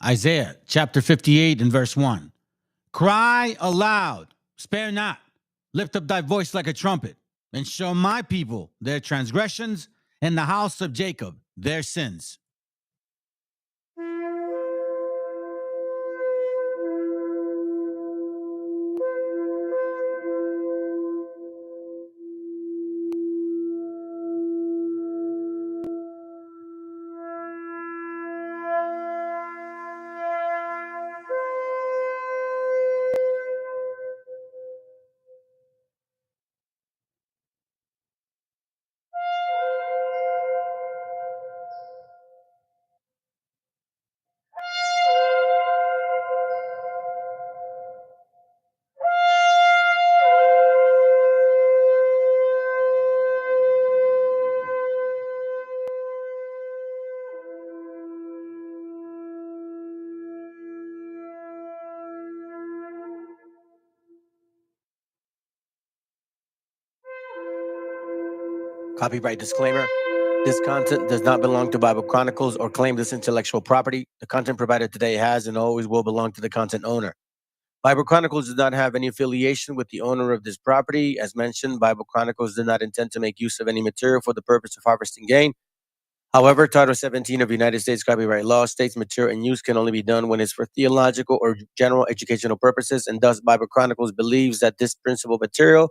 Isaiah chapter 58 and verse 1. Cry aloud, spare not, lift up thy voice like a trumpet, and show my people their transgressions, and the house of Jacob their sins. Copyright disclaimer. This content does not belong to Bible Chronicles or claim this intellectual property. The content provided today has and always will belong to the content owner. Bible Chronicles does not have any affiliation with the owner of this property. As mentioned, Bible Chronicles did not intend to make use of any material for the purpose of harvesting gain. However, Title 17 of United States copyright law states material in use can only be done when it's for theological or general educational purposes, and thus Bible Chronicles believes that this principal material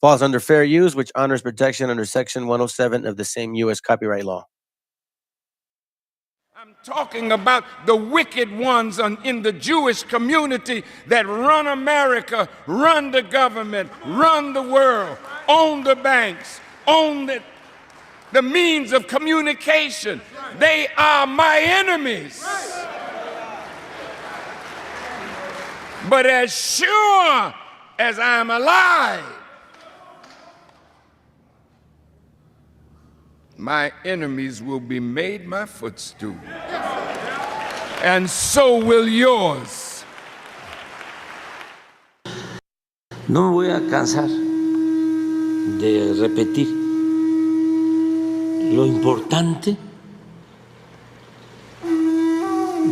falls under fair use, which honors protection under Section 107 of the same U.S. copyright law. I'm talking about the wicked ones in the Jewish community that run America, run the government, run the world, own the banks, own the means of communication. They are my enemies. But as sure as I'm alive, my enemies will be made my footstool. And so will yours. No me voy a cansar de repetir lo importante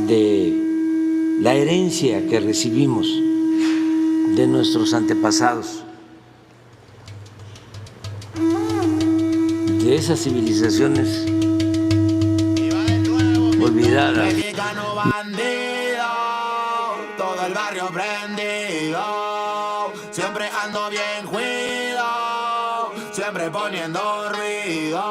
de la herencia que recibimos de nuestros antepasados, de esas civilizaciones olvidadas. Mexicano bandido, todo el barrio prendido, siempre ando bien cuido, siempre poniendo ruido.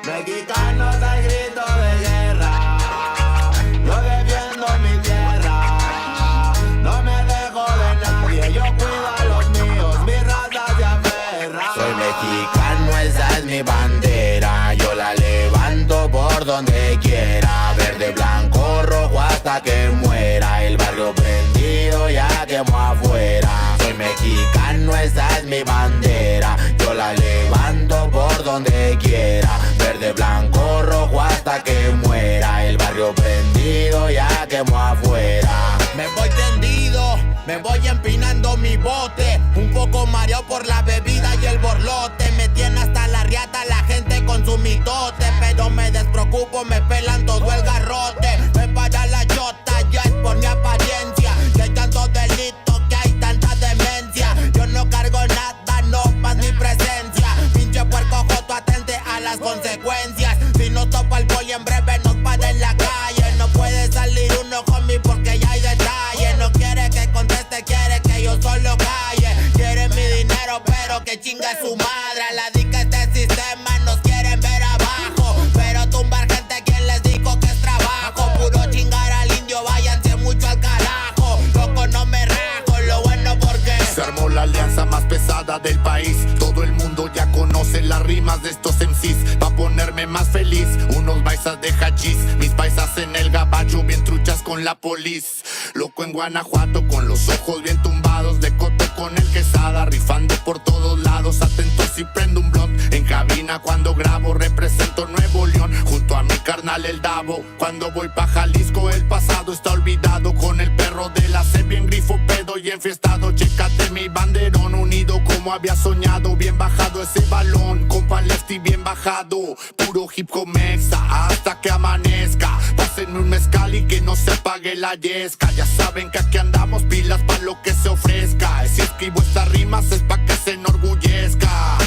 Mexicanos al grito de guerra, yo defiendo mi tierra, no me dejo de nadie, yo cuido a los míos, mi raza se aferra. Soy mexicano, esa es mi bandera, yo la levanto por donde quiera, verde, blanco, rojo hasta que muera, el barrio prendido ya quemó afuera. Soy mexicano, esa es mi bandera, yo la levanto por donde quiera, verde, blanco, rojo hasta que muera, el barrio prendido ya quemó afuera. Me voy tendido, me voy empinando mi bote, un poco mareado por la bebida y el borlote, me tiene hasta la riata la gente con su mitote, pero me despreocupo, me pelan todo el garrote, me para la chota, ya es por mi apariencia, que hay tantos delitos, que hay tanta demencia, yo no cargo nada, no más mi presencia, pinche puerco joto, atente a las consecuencias, si no topa el poli en breve nos para en la calle, no puede salir uno conmigo porque ya hay detalle, no quiere que conteste, quiere que yo solo calle, quiere mi dinero pero que chinga su madre, a la dica este sistema nos quieren ver abajo, pero tumbar gente quien les dijo que es trabajo, puro chingar al indio, váyanse mucho al carajo, loco no me rajo, lo bueno porque se armó la alianza más pesada del país, todo el mundo ya conoce las rimas de estos MCs, pa' ponerme más feliz, unos paisas de hachís, mis paisas en el gabacho bien truchas con la polis, loco en Guanajuato con los ojos bien tumbados, de cote con el quesada, rifando por todos lados, atento si prendo un blunt, en cabina cuando grabo, represento Nuevo León, junto a mi carnal el Davo, cuando voy pa' Jalisco el pasado está olvidado, con el perro de la C bien grifo, pedo y enfiestado, chécate mi banderón, unido como había soñado, bien bajado ese balón, compa lefty bien bajado, puro hip hop mexa, hasta que amanezca, pase pásenme un mezcal y que no se pague la yesca. Ya saben que aquí andamos pilas pa' lo que se ofrezca. Si escribo estas rimas es pa' que se enorgullezca.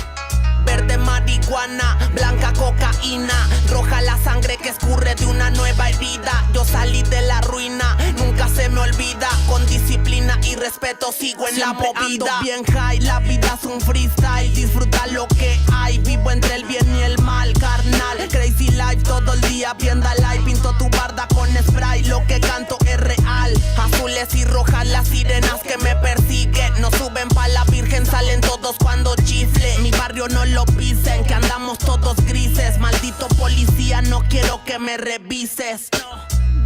Verde marihuana, blanca cocaína, roja la sangre que escurre de una nueva herida. Yo salí de la ruina, nunca se me olvida. Con disciplina y respeto sigo en siempre la movida. Ando bien high, la vida es un freestyle. Disfruta lo que hay, vivo entre el bien y el mal, carnal. Crazy life todo el día, viendo live. Pinto tu barda con spray, lo que canto es real. Azules y rojas las sirenas que me persiguen. No suben pa' la virgen, salen todos cuando chifle. Mi barrio no lo pisen, que andamos todos grises. Maldito policía, no quiero que me revises.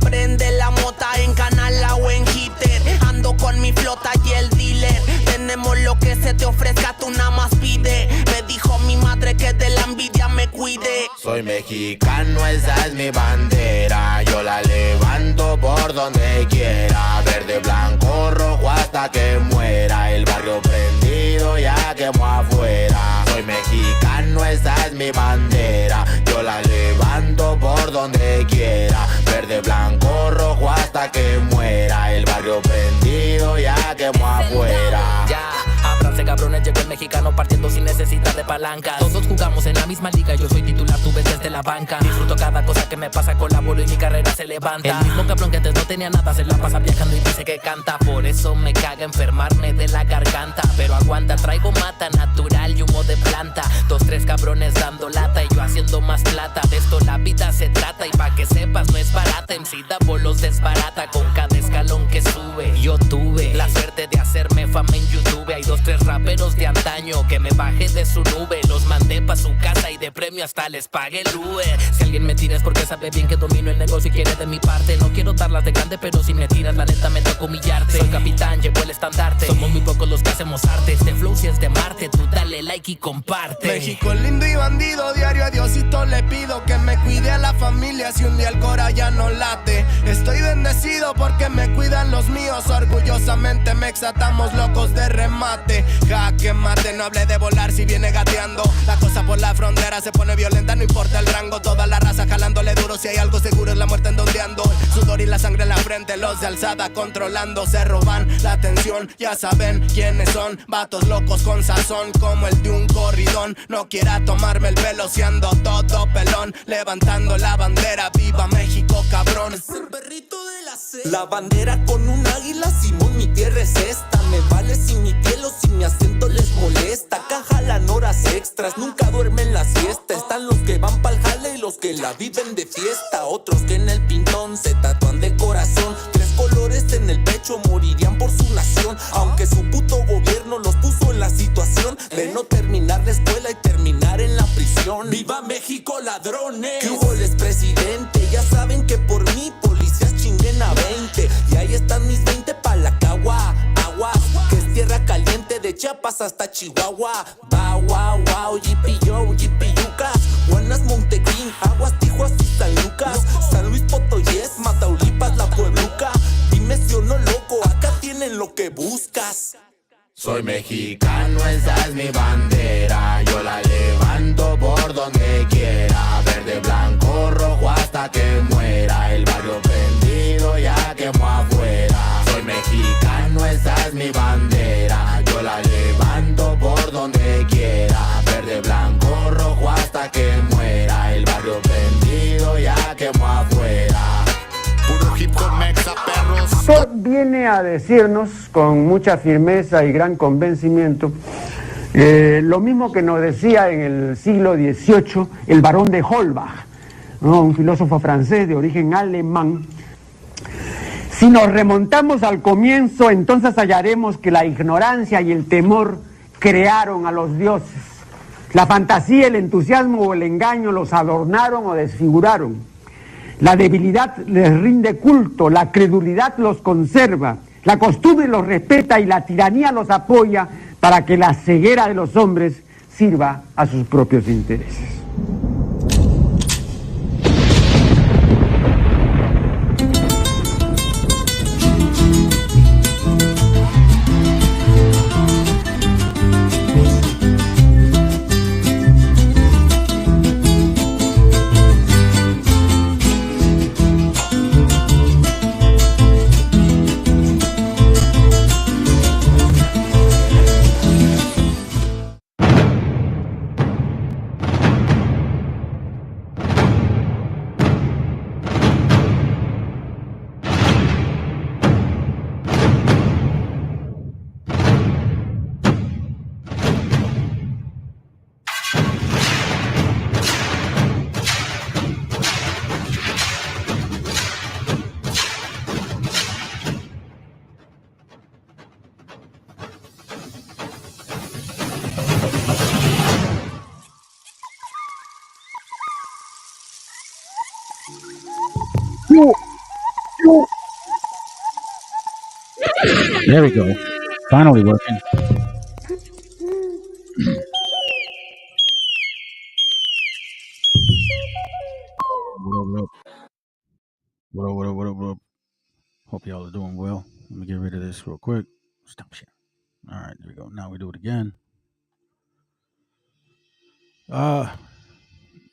Prende la mota en Canala o en Hitter. Ando con mi flota y el dealer. Tenemos lo que se te ofrezca, tú nada más pide. Me dijo mi madre que de la envidia me cuide. Soy mexicano, esa es mi bandera. Yo la levanto por donde quiera. Verde, blanco, rojo hasta que muera. El barrio prendido ya quemó afuera. Soy mexicano, esa es mi bandera. Yo la levanto por donde quiera. Verde, blanco, rojo hasta que muera. El barrio prendido ya quemó afuera. Ya, ábranse cabrones, llegó el mexicano partiendo sin necesidad de palancas. Todos jugamos en la misma liga, yo soy titular, tú ves desde la banca. Disfruto cada cosa que me pasa, colaboro y mi carrera se levanta. El mismo cabrón que antes no tenía nada, se la pasa viajando y dice que canta. Por eso me caga enfermarme de la garganta. Pero aguanta, traigo mata natural y humo de planta. 2, 3 cabrones dando lata y yo haciendo más plata. De esto la vida se trata y pa' que sepas no es barata. MC da bolos desbarata con cada escalón que sube. Yo tuve la suerte de hacerme fama en YouTube. Hay 2, 3 raperos de antaño que me bajé de su nube. Los mandé pa' su casa y de premio hasta les pagué el Uber. Si alguien me tira es porque sabe bien que domino el negocio y quiere de mi parte. No quiero darlas de grande, pero si me tiras la neta me toca humillarte. Soy capitán, llevo el estandarte. Somos muy pocos los que hacemos arte. Este flow si es de Marte, tú dale like y comparte. México lindo y bandido, diario a Diosito le pido que me cuide a la familia si un día el cora ya no late. Estoy bendecido porque me cuidan los míos. Orgullosamente me exatamos locos de remate. Jaque mate, no hable de volar si viene gateando. La cosa por la frontera se pone violenta, no importa el rango. Toda la raza jalándole duro, si hay algo seguro es la muerte endondeando. El sudor y la sangre en la frente, los de alzada controlando. Se roban la atención, ya saben quiénes son. Vatos locos con sazón como el de un corridón. No quiera tomarme el pelo si ando todo pelón. Levantando la bandera, viva México cabrón. Es el perrito de la selva. La bandera con un águila, Simón, mi tierra es esta. Me vale si mi piel o si mi acento les molesta. Acá jalan horas extras, nunca duermen la siesta. Están los que van pa'l jale y los que la viven de fiesta. Otros que en el pintón se tatúan de corazón. 3 colores en el pecho, morirían por su nación. Aunque su puto gobierno los puso en la situación de no terminar la escuela y terminar en la prisión. ¡Viva México, ladrones! ¿Qué hubo, les presidente? Ya saben que por mí policías chinguen a 20. Y ahí están mis 20 pa' la cagua. Aguas, que es tierra caliente de Chiapas hasta Chihuahua. Wow, wow, wow, yipi yo, yipi yucas. Guanas, Montequín, Aguas, Tijuas y San Lucas. San Luis Potoyes, Mataulipas, La Puebluca. Dime si o no, loco, acá tienen lo que buscas. Soy mexicano, esa es mi bandera. Yo la levanto por donde quiera. Verde, blanco, rojo hasta que muera. El barrio prendido ya quemó afuera. Soy mexicano, esa es mi bandera. Yo la levanto por donde quiera. Verde, blanco, rojo hasta que muera. El barrio prendido ya quemó afuera. Puro hip hop mexa, perros. Esto viene a decirnos con mucha firmeza y gran convencimiento lo mismo que nos decía en el siglo XVIII el barón de Holbach, ¿no? Un filósofo francés de origen alemán. Si nos remontamos al comienzo, entonces hallaremos que la ignorancia y el temor crearon a los dioses. La fantasía, el entusiasmo o el engaño los adornaron o desfiguraron. La debilidad les rinde culto, la credulidad los conserva, la costumbre los respeta y la tiranía los apoya para que la ceguera de los hombres sirva a sus propios intereses. There we go. Finally working. What up? What up? Hope y'all are doing well. Let me get rid of this real quick. Stop sharing. All right, there we go. Now we do it again.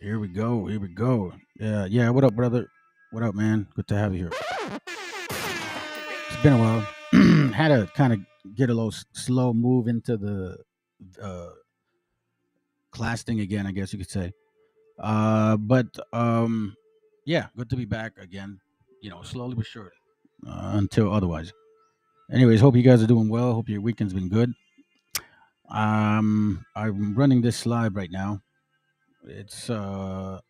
Here we go. Yeah. What up, brother? What up, man? Good to have you here. It's been a while. Had to kind of get a little slow move into the class thing again, I guess you could say. But yeah, good to be back again. Slowly but surely, until otherwise. Anyways, hope you guys are doing well. Hope your weekend's been good. I'm running this live right now. It's an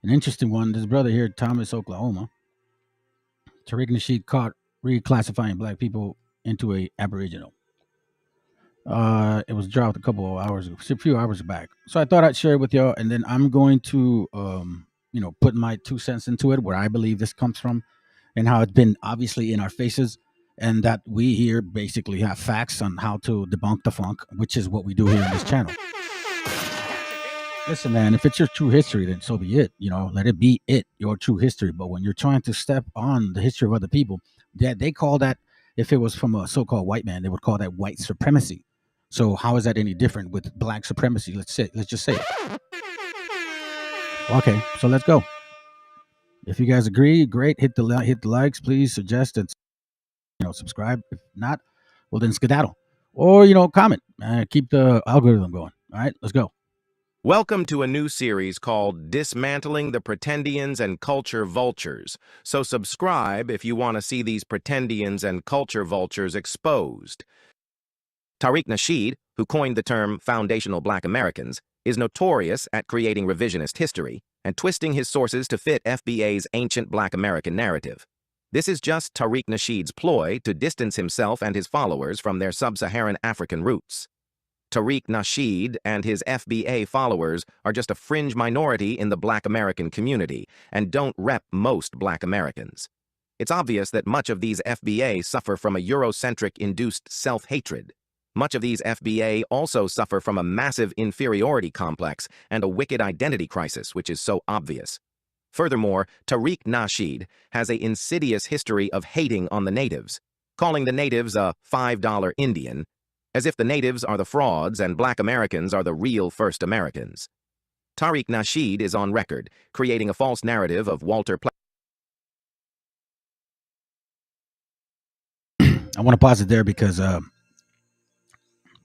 interesting one. This brother here, Thomas, Oklahoma, Tariq Nasheed caught reclassifying black people into a Aboriginal. It was dropped a few hours back. So I thought I'd share it with y'all, and then I'm going to put my 2 cents into it, where I believe this comes from, and how it's been obviously in our faces, and that we here basically have facts on how to debunk the funk, which is what we do here in this channel. Listen, man, if it's your true history, then so be it. Let it be your true history. But when you're trying to step on the history of other people, they call that, if it was from a so-called white man, they would call that white supremacy. So how is that any different with black supremacy? Let's just say it. Okay, so let's go. If you guys agree, great. Hit the likes, please. Suggest and subscribe. If not, well then skedaddle, or comment. Keep the algorithm going. All right, let's go. Welcome to a new series called Dismantling the Pretendians and Culture Vultures. So subscribe if you want to see these pretendians and culture vultures exposed. Tariq Nasheed, who coined the term foundational black Americans, is notorious at creating revisionist history and twisting his sources to fit FBA's ancient black American narrative. This is just Tariq Nasheed's ploy to distance himself and his followers from their sub-Saharan African roots. Tariq Nasheed and his FBA followers are just a fringe minority in the black American community and don't rep most black Americans. It's obvious that much of these FBA suffer from a Eurocentric-induced self-hatred. Much of these FBA also suffer from a massive inferiority complex and a wicked identity crisis, which is so obvious. Furthermore, Tariq Nasheed has an insidious history of hating on the natives, calling the natives a $5 Indian, as if the natives are the frauds and black Americans are the real first Americans. Tariq Nasheed is on record, creating a false narrative of Walter I want to pause it there because I've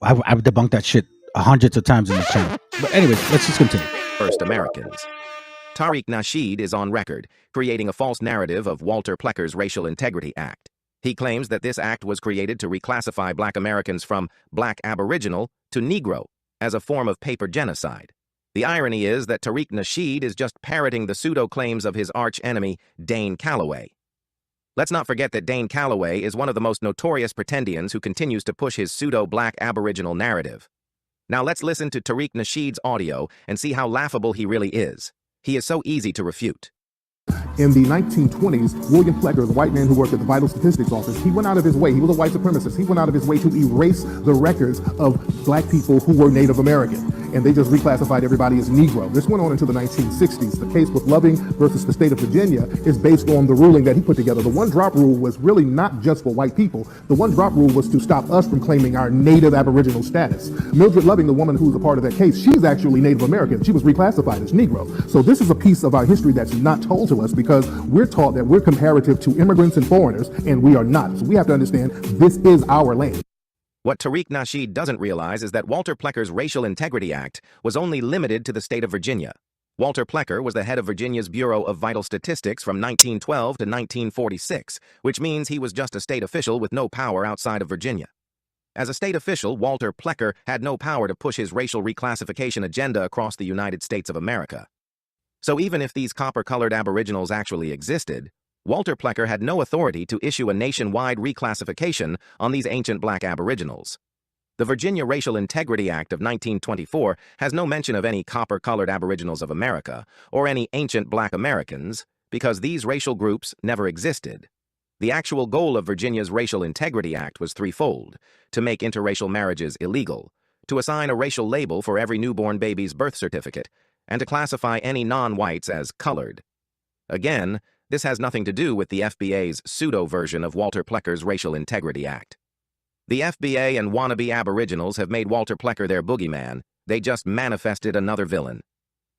debunked that shit hundreds of times in this channel. But anyways, let's just continue. First Americans. Tariq Nasheed is on record, creating a false narrative of Walter Plecker's Racial Integrity Act. He claims that this act was created to reclassify black Americans from black Aboriginal to Negro as a form of paper genocide. The irony is that Tariq Nasheed is just parroting the pseudo-claims of his arch-enemy, Dane Calloway. Let's not forget that Dane Calloway is one of the most notorious pretendians who continues to push his pseudo-black Aboriginal narrative. Now let's listen to Tariq Nasheed's audio and see how laughable he really is. He is so easy to refute. In the 1920s, William Plecker, the white man who worked at the Vital Statistics Office, he went out of his way, he was a white supremacist, he went out of his way to erase the records of black people who were Native American. And they just reclassified everybody as Negro. This went on into the 1960s. The case with Loving versus the state of Virginia is based on the ruling that he put together. The one-drop rule was really not just for white people. The one-drop rule was to stop us from claiming our Native Aboriginal status. Mildred Loving, the woman who was a part of that case, she's actually Native American. She was reclassified as Negro. So this is a piece of our history that's not told to us because we're taught that we're comparative to immigrants and foreigners, and we are not. So we have to understand this is our land. What Tariq Nasheed doesn't realize is that Walter Plecker's Racial Integrity Act was only limited to the state of Virginia. Walter Plecker was the head of Virginia's Bureau of Vital Statistics from 1912 to 1946, which means he was just a state official with no power outside of Virginia. As a state official, Walter Plecker had no power to push his racial reclassification agenda across the United States of America. So even if these copper-colored Aboriginals actually existed, Walter Plecker had no authority to issue a nationwide reclassification on these ancient black Aboriginals. The Virginia Racial Integrity Act of 1924 has no mention of any copper-colored Aboriginals of America or any ancient black Americans, because these racial groups never existed. The actual goal of Virginia's Racial Integrity Act was threefold: to make interracial marriages illegal, to assign a racial label for every newborn baby's birth certificate, and to classify any non-whites as colored. Again, this has nothing to do with the FBA's pseudo-version of Walter Plecker's Racial Integrity Act. The FBA and wannabe Aboriginals have made Walter Plecker their boogeyman. They just manifested another villain.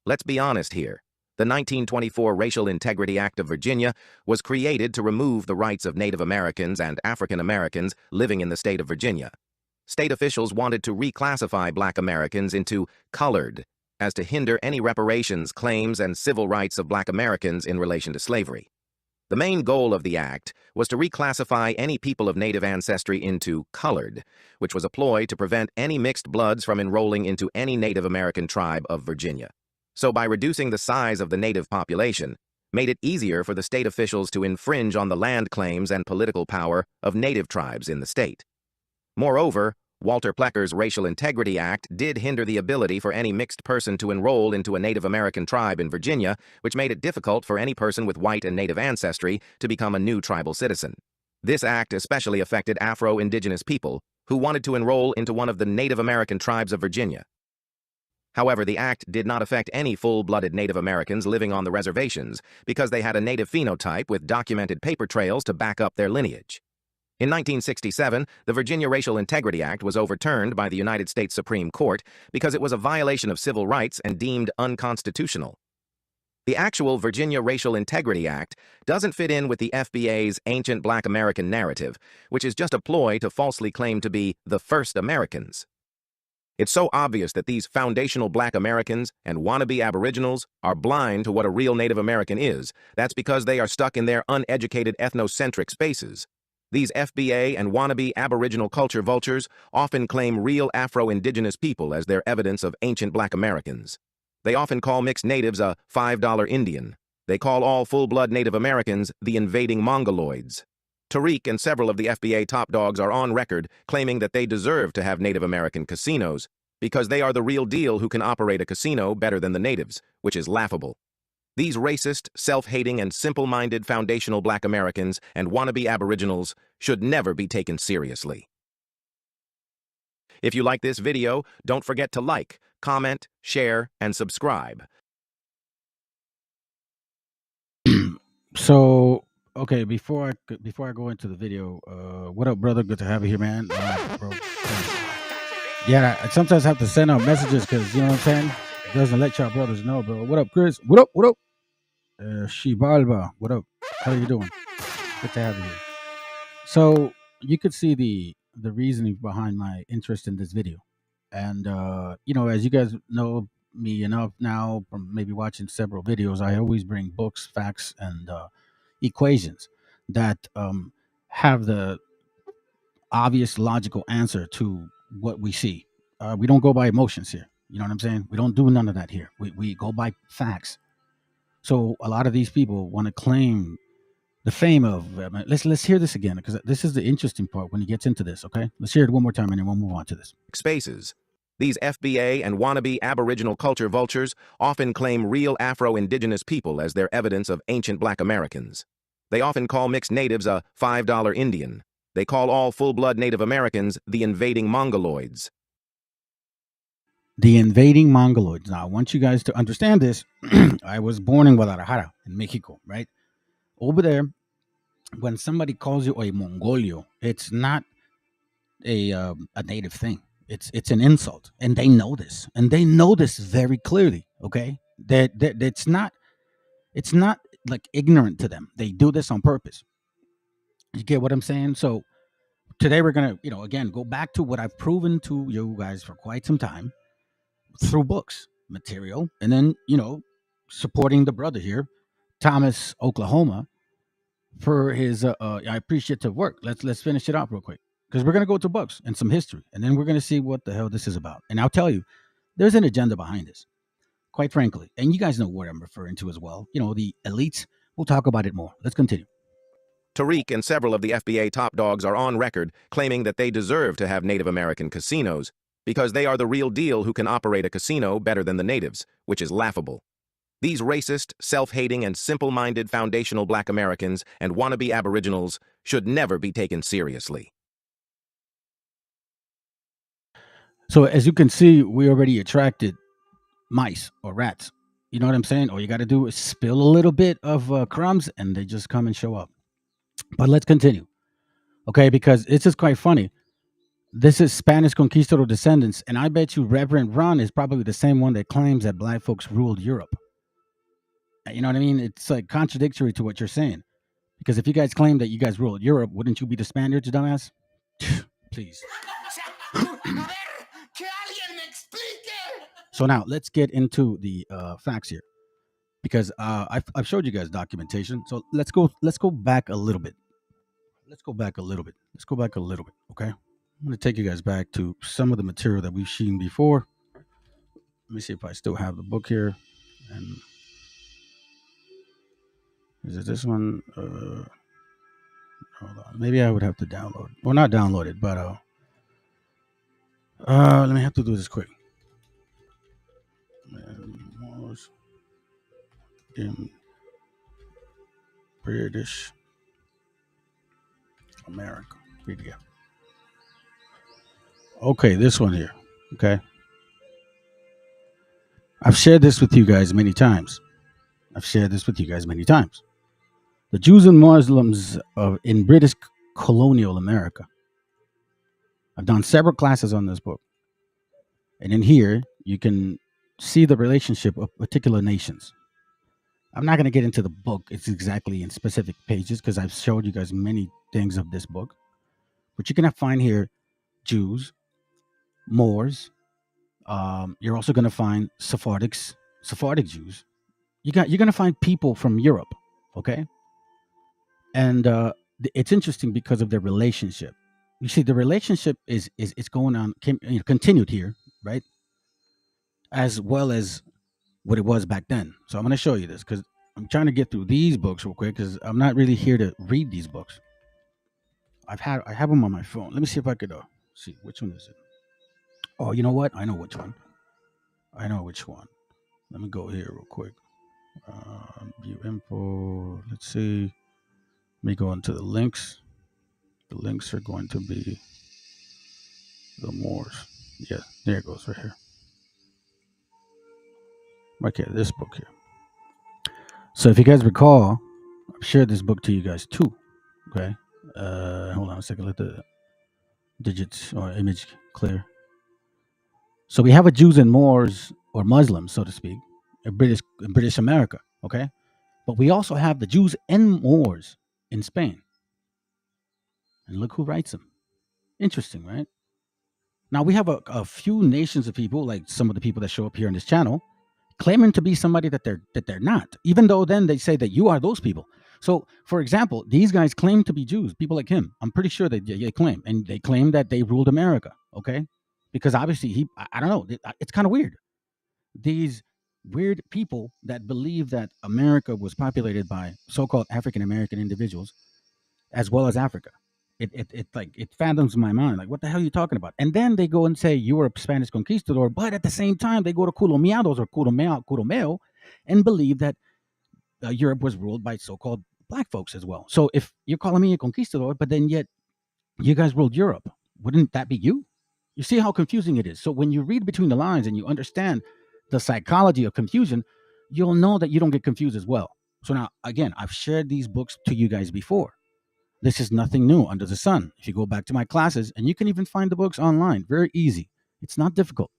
Let's be honest here. The 1924 Racial Integrity Act of Virginia was created to remove the rights of Native Americans and African Americans living in the state of Virginia. State officials wanted to reclassify Black Americans into colored, as to hinder any reparations, claims, and civil rights of Black Americans in relation to slavery. The main goal of the act was to reclassify any people of Native ancestry into colored, which was a ploy to prevent any mixed bloods from enrolling into any Native American tribe of Virginia. So by reducing the size of the Native population, made it easier for the state officials to infringe on the land claims and political power of Native tribes in the state. Moreover, Walter Plecker's Racial Integrity Act did hinder the ability for any mixed person to enroll into a Native American tribe in Virginia, which made it difficult for any person with white and Native ancestry to become a new tribal citizen. This act especially affected Afro-Indigenous people who wanted to enroll into one of the Native American tribes of Virginia. However, the act did not affect any full-blooded Native Americans living on the reservations because they had a Native phenotype with documented paper trails to back up their lineage. In 1967, the Virginia Racial Integrity Act was overturned by the United States Supreme Court because it was a violation of civil rights and deemed unconstitutional. The actual Virginia Racial Integrity Act doesn't fit in with the FBA's ancient Black American narrative, which is just a ploy to falsely claim to be the first Americans. It's so obvious that these foundational Black Americans and wannabe Aboriginals are blind to what a real Native American is. That's because they are stuck in their uneducated ethnocentric spaces. These FBA and wannabe Aboriginal culture vultures often claim real Afro-Indigenous people as their evidence of ancient Black Americans. They often call mixed natives a $5 Indian. They call all full-blood Native Americans the invading Mongoloids. Tariq and several of the FBA top dogs are on record claiming that they deserve to have Native American casinos because they are the real deal who can operate a casino better than the natives, which is laughable. These racist, self-hating, and simple-minded foundational Black Americans and wannabe Aboriginals should never be taken seriously. If you like this video, don't forget to like, comment, share, and subscribe. So, okay, before I go into the video, what up, brother? Good to have you here, man. Bro. Yeah, I sometimes have to send out messages because, you know what I'm saying? It doesn't let y'all brothers know, bro. What up, Chris? What up? What up? Shibalba, what up? How are you doing? Good to have you here. So you could see the reasoning behind my interest in this video. And, you know, as you guys know me enough now from maybe watching several videos, I always bring books, facts, and equations that have the obvious logical answer to what we see. We don't go by emotions here. You know what I'm saying? We don't do none of that here. We go by facts. So a lot of these people want to claim the fame of. Let's hear this again, because this is the interesting part when he gets into this. Okay, let's hear it one more time, and then we'll move on to this. Spaces. These FBA and wannabe Aboriginal culture vultures often claim real Afro-Indigenous people as their evidence of ancient Black Americans. They often call mixed natives a $5 Indian. They call all full-blood Native Americans the invading Mongoloids. The invading Mongoloids. Now, I want you guys to understand this. I was born in Guadalajara, in Mexico, right? Over there, when somebody calls you a Mongolio, it's not a native thing. It's an insult, and they know this, and they know this very clearly. Okay, that it's not like ignorant to them. They do this on purpose. You get what I'm saying? So today we're gonna, again, go back to what I've proven to you guys for quite some time through books, material, and then supporting the brother here, Thomas, Oklahoma, for his appreciative work. Let's finish it off real quick, because we're gonna go to books and some history, and then we're gonna see what the hell this is about. And I'll tell you, there's an agenda behind this, quite frankly. And you guys know what I'm referring to as well. The elites. We'll talk about it more. Let's continue. Tariq and several of the FBA top dogs are on record claiming that they deserve to have Native American casinos because they are the real deal who can operate a casino better than the natives, which is laughable. These racist, self-hating, and simple-minded foundational Black Americans and wannabe Aboriginals should never be taken seriously. So as you can see, we already attracted mice or rats. You know what I'm saying? All you got to do is spill a little bit of crumbs and they just come and show up. But let's continue. Okay, because it's just quite funny. This is Spanish conquistador descendants, and I bet you Reverend Ron is probably the same one that claims that black folks ruled Europe. You know what I mean? It's like contradictory to what you're saying. Because if you guys claim that you guys ruled Europe, wouldn't you be the Spaniards, dumbass? Please. So now let's get into the facts here, because I've showed you guys documentation. So let's go back a little bit. Let's go back a little bit. Okay. I'm going to take you guys back to some of the material that we've seen before. Let me see if I still have the book here. And is it this one? Hold on. Maybe I would have to download. Well, not download it, but let me have to do this quick. In British America PDF. Okay, this one here. Okay. I've shared this with you guys many times. The Jews and Muslims in British colonial America. I've done several classes on this book. And in here, you can see the relationship of particular nations. I'm not going to get into the book. It's exactly in specific pages because I've showed you guys many things of this book. But you can find here Jews, Moors. You're also going to find Sephardic Jews. You're going to find people from Europe, okay? And it's interesting because of their relationship. You see, the relationship is going on, continued here, right? As well as what it was back then. So I'm going to show you this because I'm trying to get through these books real quick because I'm not really here to read these books. I have them on my phone. Let me see if I could see which one is it. Oh, you know what? I know which one. Let me go here real quick. View info. Let's see. Let me go into the links. The links are going to be the Moors. Yeah, there it goes right here. Okay, this book here. So if you guys recall, I've shared this book to you guys too. Okay. Hold on a second. Let the digits or image clear. So we have a Jews and Moors or Muslims, so to speak, in British America. Okay. But we also have the Jews and Moors in Spain. And look who writes them. Interesting, right? Now we have a few nations of people, like some of the people that show up here on this channel, claiming to be somebody that they're not, even though then they say that you are those people. So, for example, these guys claim to be Jews, people like him. I'm pretty sure they claim, and they claim that they ruled America, okay? Because obviously I don't know, it's kind of weird. These weird people that believe that America was populated by so-called African-American individuals, as well as Africa. It fathoms my mind. Like, what the hell are you talking about? And then they go and say you were a Spanish conquistador, but at the same time, they go to Colomiados or Curomeo and believe that Europe was ruled by so-called black folks as well. So if you're calling me a conquistador, but then yet you guys ruled Europe, wouldn't that be you? You see how confusing it is. So when you read between the lines and you understand the psychology of confusion, you'll know that you don't get confused as well. So now, again, I've shared these books to you guys before. This is nothing new under the sun. If you go back to my classes, and you can even find the books online, very easy. It's not difficult.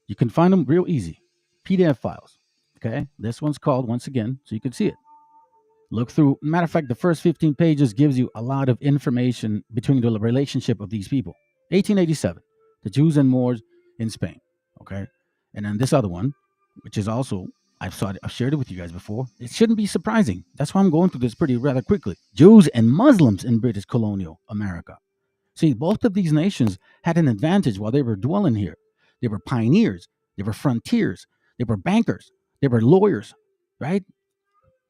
You can find them real easy. PDF files. Okay, this one's called, once again, so you can see it. Look through. Matter of fact, the first 15 pages gives you a lot of information between the relationship of these people. 1887, the Jews and Moors in Spain. Okay, and then this other one, which is also, I've shared it with you guys before. It shouldn't be surprising. That's why I'm going through this rather quickly. Jews and Muslims in British colonial America. See, both of these nations had an advantage while they were dwelling here. They were pioneers. They were frontiers. They were bankers. They were lawyers, right?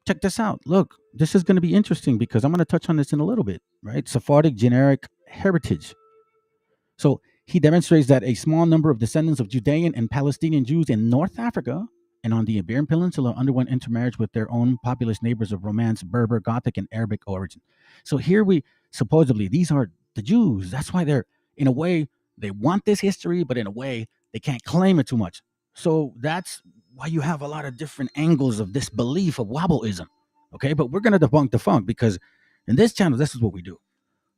Check this out. Look, this is going to be interesting because I'm going to touch on this in a little bit, right? Sephardic generic heritage. So he demonstrates that a small number of descendants of Judean and Palestinian Jews in North Africa and on the Iberian Peninsula underwent intermarriage with their own populous neighbors of Romance, Berber, Gothic, and Arabic origin. So here we supposedly, these are the Jews. That's why they're, in a way, they want this history, but in a way, they can't claim it too much. So that's why you have a lot of different angles of this belief of Wabbleism. Okay, but we're going to debunk the funk because in this channel, this is what we do.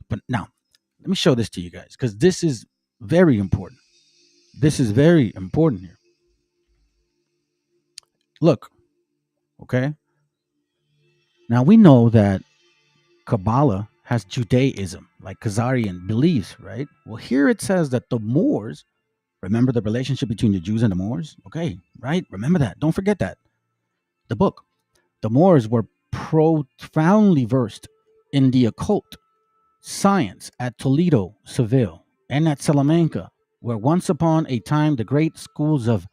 But now, let me show this to you guys because this is very important. This is very important here. Look, okay? Now we know that Kabbalah has Judaism, like Khazarian beliefs, right? Well, here it says that the Moors, remember the relationship between the Jews and the Moors? Okay, right? Remember that. Don't forget that. The book. The Moors were profoundly versed in the occult science at Toledo, Seville, and at Salamanca, where once upon a time the great schools of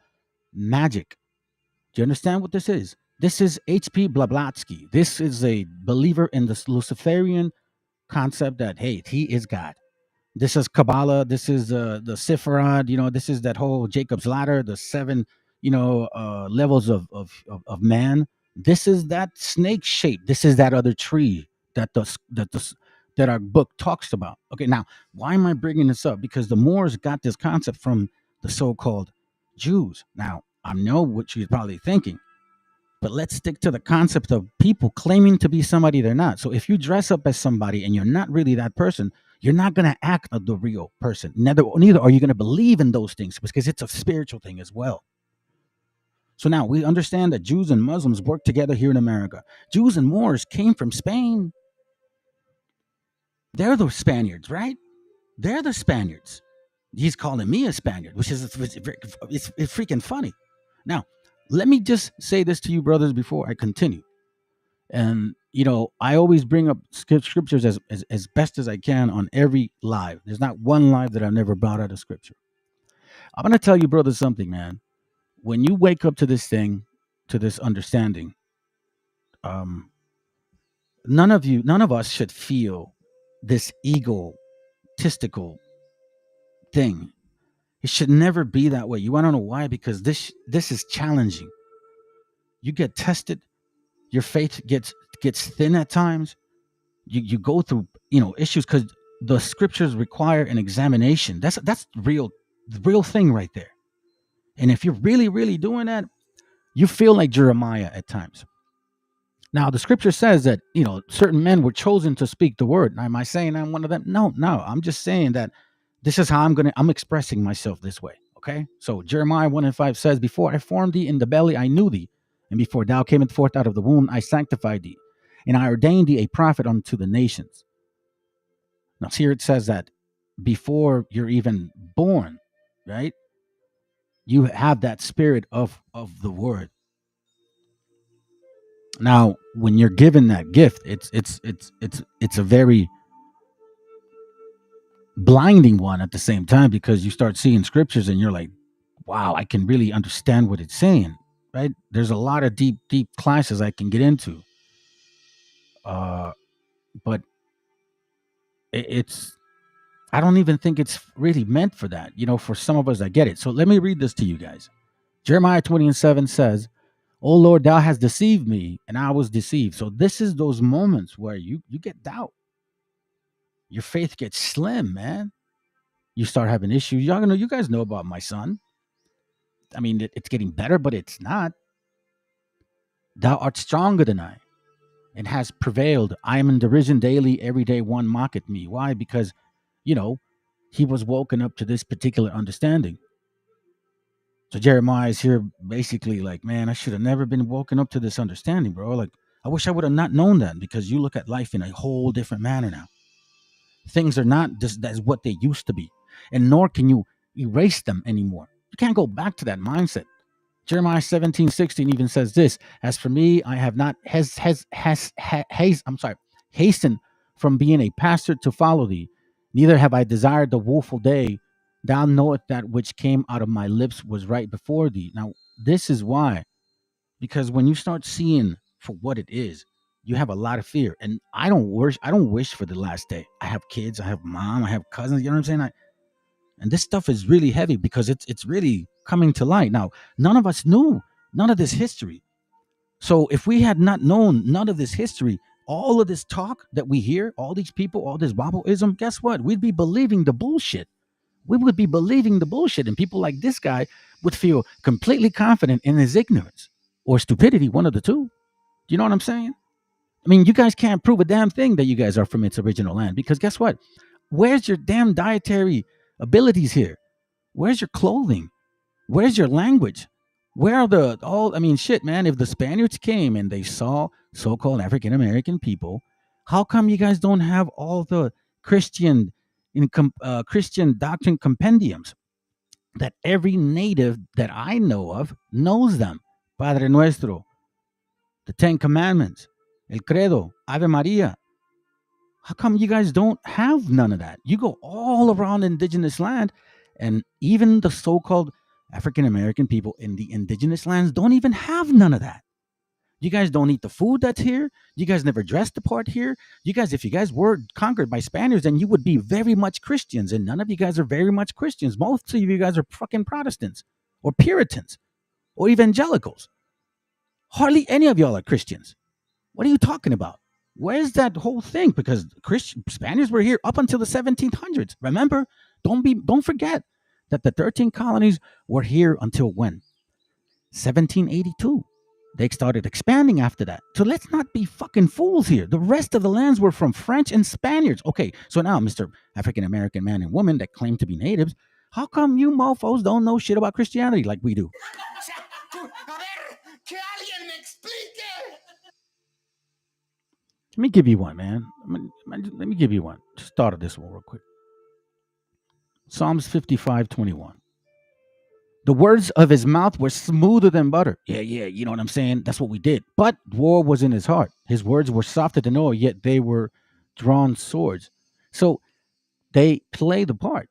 magic. Do you understand what this is? This is H.P. Blavatsky. This is a believer in the Luciferian concept that, hey, he is God. This is Kabbalah. This is the Sephiroth. This is that whole Jacob's ladder, the 7, levels of man. This is that snake shape. This is that other tree that our book talks about. Okay, now why am I bringing this up? Because the Moors got this concept from the so-called Jews. Now I know what you're probably thinking, but let's stick to the concept of people claiming to be somebody they're not. So if you dress up as somebody and you're not really that person, you're not going to act like the real person. Neither are you going to believe in those things because it's a spiritual thing as well. So now we understand that Jews and Muslims work together here in America. Jews and Moors came from Spain. They're the Spaniards, right? They're the Spaniards. He's calling me a Spaniard, which is it's freaking funny. Now, let me just say this to you, brothers, before I continue. And, I always bring up scriptures as best as I can on every live. There's not one live that I've never brought out of scripture. I'm going to tell you, brothers, something, man. When you wake up to this thing, to this understanding, none of us should feel this egotistical thing. It should never be that way. You want to know why? Because this is challenging. You get tested. Your faith gets thin at times. You go through issues because the scriptures require an examination. That's the real thing right there. And if you're really, really doing that, you feel like Jeremiah at times. Now, the scripture says that, certain men were chosen to speak the word. Now, am I saying I'm one of them? No. I'm just saying that this is how I'm expressing myself this way. Okay. So Jeremiah 1:5 says, before I formed thee in the belly, I knew thee. And before thou camest forth out of the womb, I sanctified thee. And I ordained thee a prophet unto the nations. Now, here it says that before you're even born, right? You have that spirit of the word. Now, when you're given that gift, it's a very blinding one at the same time, because you start seeing scriptures and you're like, wow, I can really understand what it's saying, right? There's a lot of deep classes I can get into. But I don't even think it's really meant for that. For some of us, I get it. So let me read this to you guys. Jeremiah 20:7 says, "O Lord, thou hast deceived me, and I was deceived." So this is those moments where you get doubt. Your faith gets slim, man. You start having issues. You guys know about my son. I mean, it's getting better, but it's not. Thou art stronger than I, and has prevailed. I am in derision daily. Every day one mocketh me. Why? Because, he was woken up to this particular understanding. So Jeremiah is here basically like, man, I should have never been woken up to this understanding, bro. Like, I wish I would have not known that, because you look at life in a whole different manner now. Things are not just that's what they used to be, and nor can you erase them anymore. You can't go back to that mindset. Jeremiah 17:16 even says this: "As for me, I have not hastened from being a pastor to follow thee, neither have I desired the woeful day. Thou knowest that which came out of my lips was right before thee." Now, this is why, because when you start seeing for what it is, you have a lot of fear. And I don't wish for the last day. I have kids, I have mom, I have cousins, you know what I'm saying? And this stuff is really heavy because it's really coming to light. Now, none of us knew none of this history. So if we had not known none of this history, all of this talk that we hear, all these people, all this Bible-ism, guess what? We'd be believing the bullshit. We would be believing the bullshit. And people like this guy would feel completely confident in his ignorance or stupidity, one of the two. Do you know what I'm saying? I mean, you guys can't prove a damn thing that you guys are from its original land, because guess what? Where's your damn dietary abilities here? Where's your clothing? Where's your language? Where are the all? I mean, shit, man. If the Spaniards came and they saw so-called African American people, how come you guys don't have all the Christian Christian doctrine compendiums that every native that I know of knows them? Padre Nuestro, the Ten Commandments, El Credo, Ave Maria. How come you guys don't have none of that? You go all around indigenous land, and even the so-called African American people in the indigenous lands don't even have none of that. You guys don't eat the food that's here. You guys never dressed the part here. You guys, if you guys were conquered by Spaniards, then you would be very much Christians, and none of you guys are very much Christians. Most of you guys are fucking Protestants or Puritans or evangelicals. Hardly any of y'all are Christians. What are you talking about? Where's that whole thing? Because Spaniards were here up until the 1700s. Remember, don't forget that the 13 colonies were here until when? 1782. They started expanding after that. So let's not be fucking fools here. The rest of the lands were from French and Spaniards. Okay, so now, Mr. African American man and woman that claim to be natives, how come you mofos don't know shit about Christianity like we do? Let me give you one, man. Let me give you one. Just start of this one real quick. Psalms 55:21. The words of his mouth were smoother than butter. Yeah, you know what I'm saying? That's what we did. But war was in his heart. His words were softer than oil, yet they were drawn swords. So they play the part.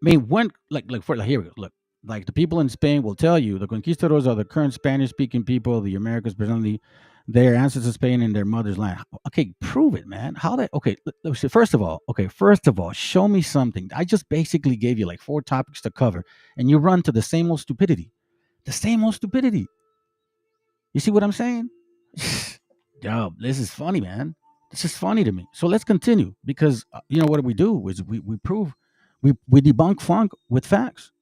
I mean, when here we go. Look, like the people in Spain will tell you, the conquistadors are the current Spanish-speaking people of the Americas, presently their ancestors of Spain in their mother's land. Okay, prove it, man. How that? Okay, first of all, show me something. I just basically gave you like 4 topics to cover, and you run to the same old stupidity. The same old stupidity. You see what I'm saying? Yo, this is funny, man. This is funny to me. So let's continue, because you know what we do is we prove, we debunk funk with facts.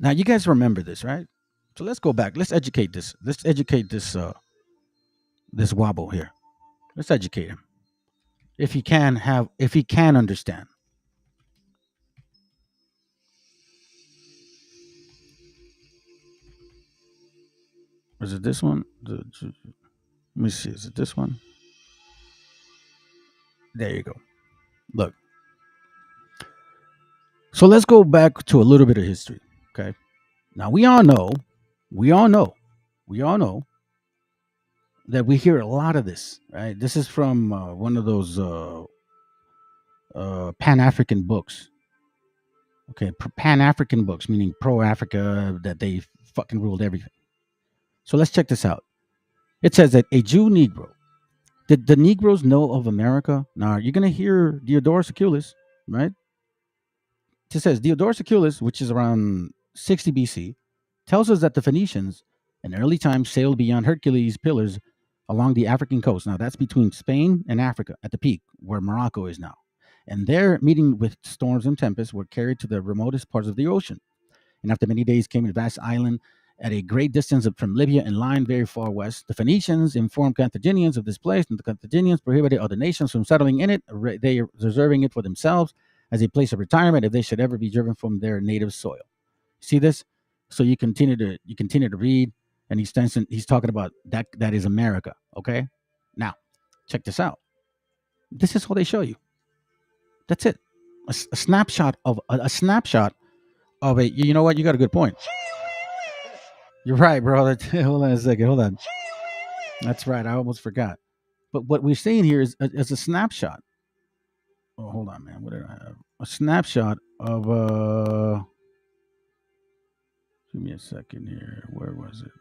Now you guys remember this, right? So let's go back. Let's educate this. Let's educate this this wobble here. Let's educate him. If he can understand. Is it this one? Let me see. Is it this one? There you go. Look. So let's go back to a little bit of history. Okay. Now we all know that we hear a lot of this, right? This is from one of those Pan-African books. Okay, Pan-African books, meaning pro-Africa, that they fucking ruled everything. So let's check this out. It says that a Jew Negro. Did the Negroes know of America? Now, you're going to hear Diodorus Siculus, right? It says Diodorus Siculus, which is around 60 BC, tells us that the Phoenicians in early times sailed beyond Hercules Pillars along the African coast. Now, that's between Spain and Africa at the peak, where Morocco is now. And there, meeting with storms and tempests, were carried to the remotest parts of the ocean. And after many days came to a vast island at a great distance from Libya and lying very far west. The Phoenicians informed Carthaginians of this place, and the Carthaginians prohibited other nations from settling in it, they reserving it for themselves as a place of retirement if they should ever be driven from their native soil. See this? So you continue to read, and he's talking about that is America. Okay, now check this out. This is how they show you. That's it. A snapshot of a snapshot of a. You know what? You got a good point. You're right, bro. Hold on a second. Hold on. That's right. I almost forgot. But what we're seeing here is a snapshot. Oh, hold on, man. What did I have? A snapshot of give me a second here. Where was it?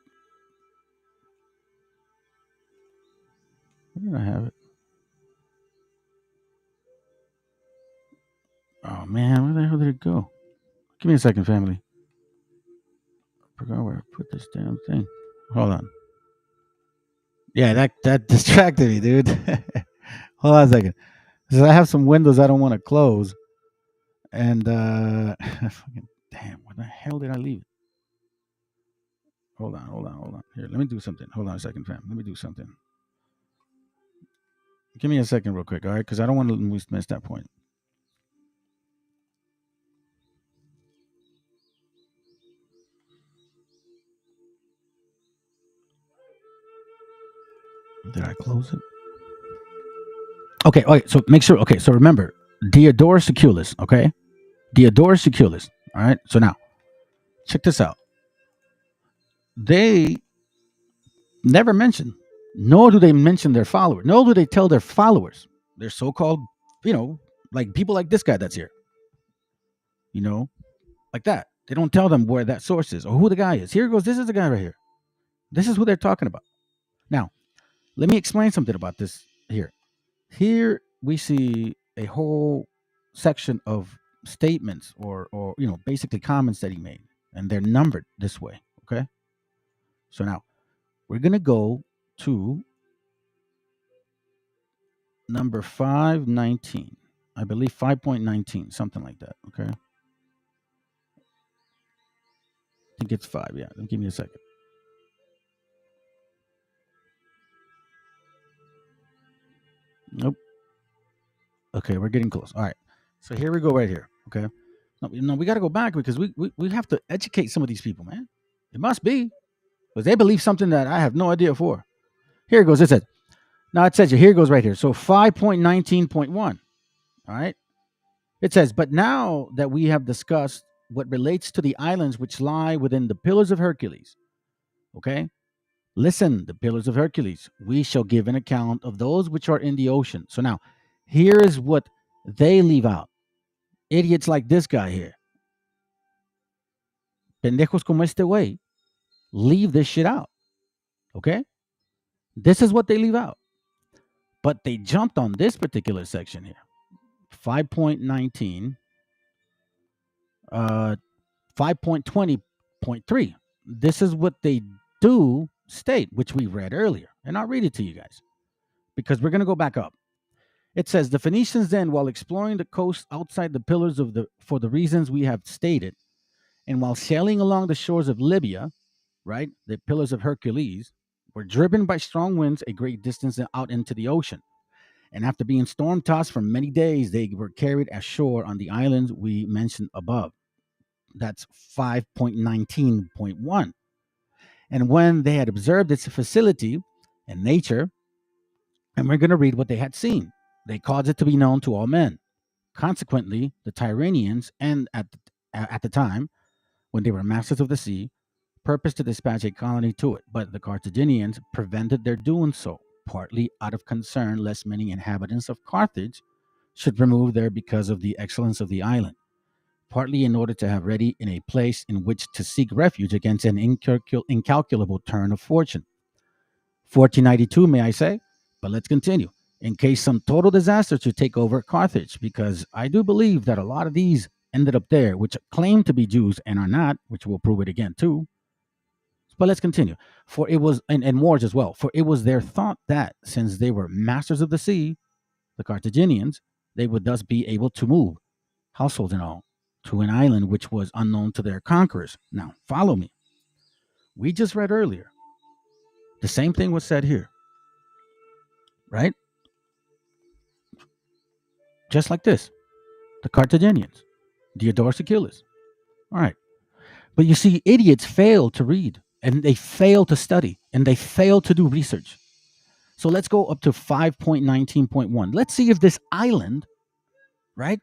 Where did I have it? Oh man, where the hell did it go? Give me a second, family. forgot where I put this damn thing. Hold on. Yeah, that distracted me, dude. Hold on a second. Because I have some windows I don't want to close. And fucking damn, where the hell did I leave it? Hold on. Here, let me do something. Hold on a second, fam. Let me do something. Give me a second real quick, all right? Because I don't want to miss that point. Did I close it? Okay, so make sure. Okay, so remember, Diodorus Siculus, okay? Diodorus Siculus, all right? So now, check this out. They never mention, nor do they mention their followers, nor do they tell their followers, their so-called, like people like this guy that's here, like that. They don't tell them where that source is or who the guy is. Here goes, this is the guy right here. This is who they're talking about. Now, let me explain something about this here. Here we see a whole section of statements or basically comments that he made, and they're numbered this way, okay? So now we're going to go to number 519. I believe 5.19, something like that, okay? I think it's 5, yeah. Give me a second. Nope. Okay, we're getting close. All right. So here we go right here, okay? No, we got to go back because we have to educate some of these people, man. It must be. Because they believe something that I have no idea for. Here it goes. It says, now it says here it goes right here. So 5.19.1. All right. It says, but now that we have discussed what relates to the islands which lie within the Pillars of Hercules, okay? Listen, the Pillars of Hercules, we shall give an account of those which are in the ocean. So now, here is what they leave out. Idiots like this guy here. Pendejos como este güey leave this shit out. Okay? This is what they leave out. But they jumped on this particular section here. 5.19, 5.20.3. This is what they do state, which we read earlier. And I'll read it to you guys because we're going to go back up. It says, the Phoenicians then, while exploring the coast outside the pillars for the reasons we have stated, and while sailing along the shores of Libya, right, the Pillars of Hercules, were driven by strong winds a great distance out into the ocean. And after being storm-tossed for many days, they were carried ashore on the islands we mentioned above. That's 5.19.1. And when they had observed its facility and nature, and we're going to read what they had seen, they caused it to be known to all men. Consequently, the Tyrrhenians, and at the time, when they were masters of the sea, purposed to dispatch a colony to it, but the Carthaginians prevented their doing so, partly out of concern lest many inhabitants of Carthage should remove there because of the excellence of the island, partly in order to have ready in a place in which to seek refuge against an incalculable turn of fortune. 1492, may I say? But let's continue. In case some total disaster should take over Carthage, because I do believe that a lot of these ended up there, which claim to be Jews and are not, which we'll prove it again too. But let's continue. For it was, and Moors as well, for it was their thought that since they were masters of the sea, the Carthaginians, they would thus be able to move, households and all, to an island which was unknown to their conquerors. Now, follow me. We just read earlier. The same thing was said here. Right? Just like this. The Carthaginians. Diodorus Siculus. All right. But you see, idiots fail to read, and they fail to study, and they fail to do research. So let's go up to 5.19.1. Let's see if this island, right,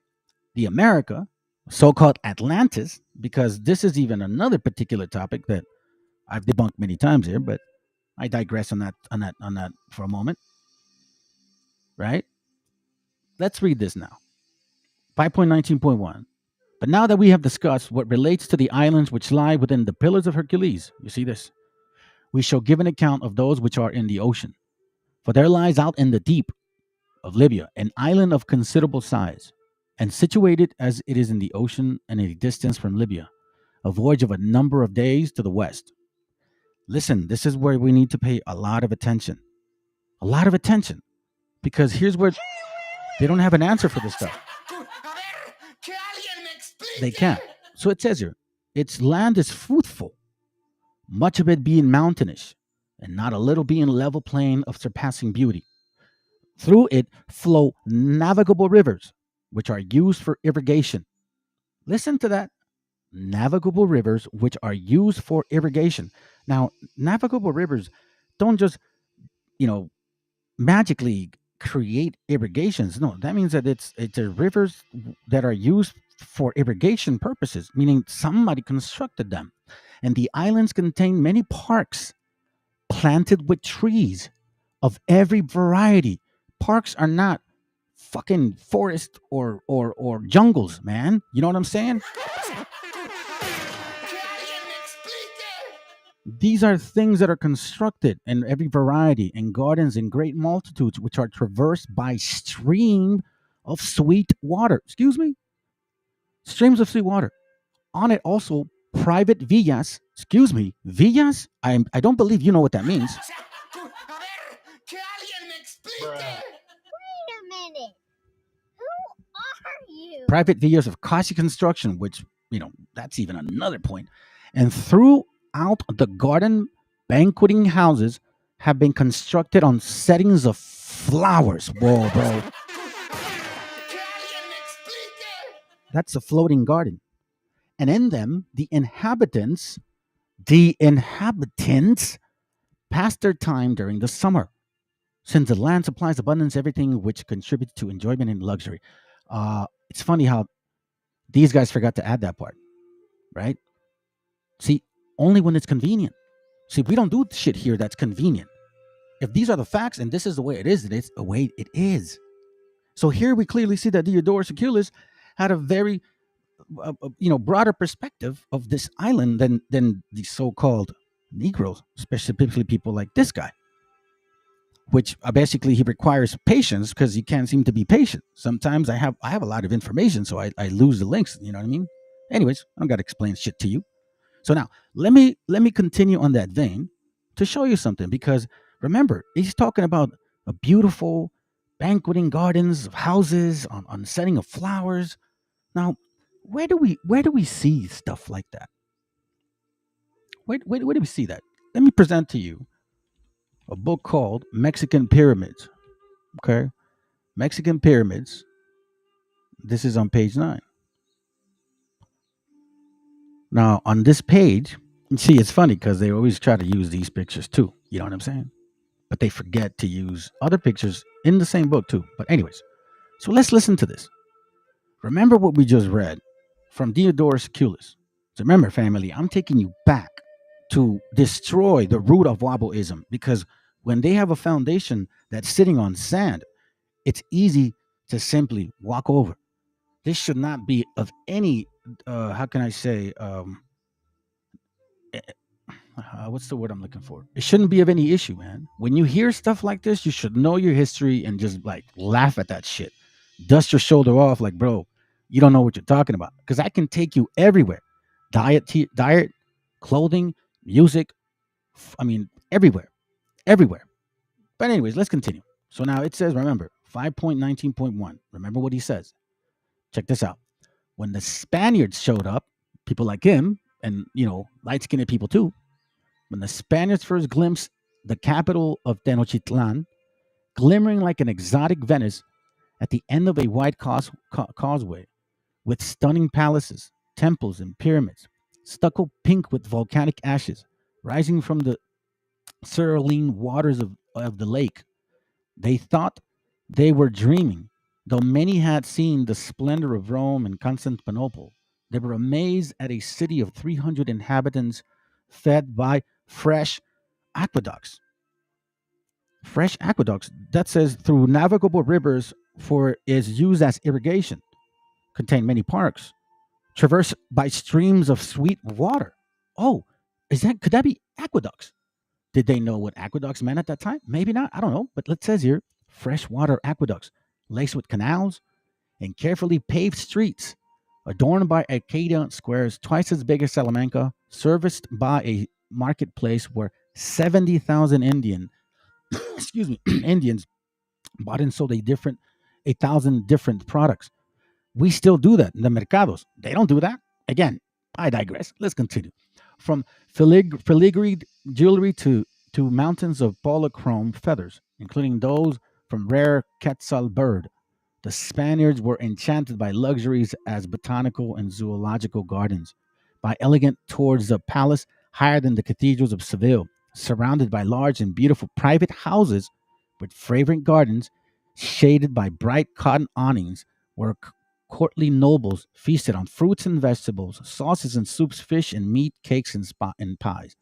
the America, so-called Atlantis, because this is even another particular topic that I've debunked many times here, but I digress on that for a moment. Right? Let's read this now. 5.19.1. But now that we have discussed what relates to the islands which lie within the Pillars of Hercules, you see this, we shall give an account of those which are in the ocean. For there lies out in the deep of Libya an island of considerable size, and situated as it is in the ocean and a distance from Libya, a voyage of a number of days to the west. Listen, this is where we need to pay a lot of attention. A lot of attention. Because here's where they don't have an answer for this stuff. They can't. So it says here, its land is fruitful, much of it being mountainous, and not a little being level plain of surpassing beauty. Through it flow navigable rivers, which are used for irrigation. Listen to that. Navigable rivers, which are used for irrigation. Now, navigable rivers don't just, magically create irrigations. No, that means that it's rivers that are used for irrigation purposes, meaning somebody constructed them. And the islands contain many parks planted with trees of every variety. Parks are not fucking forests or jungles, man. You know what I'm saying? These are things that are constructed in every variety, and gardens in great multitudes, which are traversed by stream of sweet water. Excuse me? Streams of sweet water. On it also private villas. Excuse me, villas? I don't believe you know what that means. Private villas of costly construction, which, that's even another point. And throughout the garden, banqueting houses have been constructed on settings of flowers. Whoa, bro. That's a floating garden. And in them, the inhabitants pass their time during the summer, since the land supplies abundance, everything which contributes to enjoyment and luxury. It's funny how these guys forgot to add that part, right? See, only when it's convenient. See, we don't do shit here that's convenient. If these are the facts and this is the way it is the way it is. So here we clearly see that Diodorus Siculus had a very, broader perspective of this island than the so-called Negroes, specifically people like this guy. Which basically he requires patience because he can't seem to be patient. Sometimes I have a lot of information, so I lose the links. You know what I mean? Anyways, I don't got to explain shit to you. So now let me continue on that vein to show you something, because remember, he's talking about a beautiful banqueting gardens of houses on setting of flowers. Now, where do we see stuff like that? Where do we see that? Let me present to you a book called Mexican Pyramids. Okay? Mexican Pyramids. This is on page 9. Now, on this page, you see, it's funny because they always try to use these pictures too. You know what I'm saying? But they forget to use other pictures in the same book too. But anyways, so let's listen to this. Remember what we just read from Diodorus Siculus. So remember, family, I'm taking you back to destroy the root of Wahhabiism, because when they have a foundation that's sitting on sand, it's easy to simply walk over. This should not be of any, how can I say, what's the word I'm looking for? It shouldn't be of any issue, man. When you hear stuff like this, you should know your history and just like laugh at that shit. Dust your shoulder off like, bro, you don't know what you're talking about. Because I can take you everywhere. Diet, clothing, music. Everywhere. But anyways, let's continue. So now it says, remember, 5.19.1. Remember what he says. Check this out. When the Spaniards showed up, people like him, and, light-skinned people too, when the Spaniards first glimpsed the capital of Tenochtitlan, glimmering like an exotic Venice at the end of a wide causeway, with stunning palaces, temples, and pyramids, stucco pink with volcanic ashes, rising from the cerulean waters of the lake, they thought they were dreaming. Though many had seen the splendor of Rome and Constantinople, they were amazed at a city of 300 inhabitants fed by fresh aqueducts. Fresh aqueducts, that says through navigable rivers, for is used as irrigation, contain many parks, traversed by streams of sweet water. Oh, could that be aqueducts? Did they know what aqueducts meant at that time? Maybe not. I don't know. But it says here, freshwater aqueducts, laced with canals and carefully paved streets adorned by arcaded squares twice as big as Salamanca, serviced by a marketplace where 70,000 excuse me, Indians bought and sold 1,000 different products. We still do that in the mercados. They don't do that. Again, I digress. Let's continue. From filigreed jewelry to mountains of polychrome feathers, including those from rare quetzal bird. The Spaniards were enchanted by luxuries as botanical and zoological gardens, by elegant towards the palace higher than the cathedrals of Seville, surrounded by large and beautiful private houses with fragrant gardens, shaded by bright cotton awnings, where courtly nobles feasted on fruits and vegetables, sauces and soups, fish and meat, cakes and pies,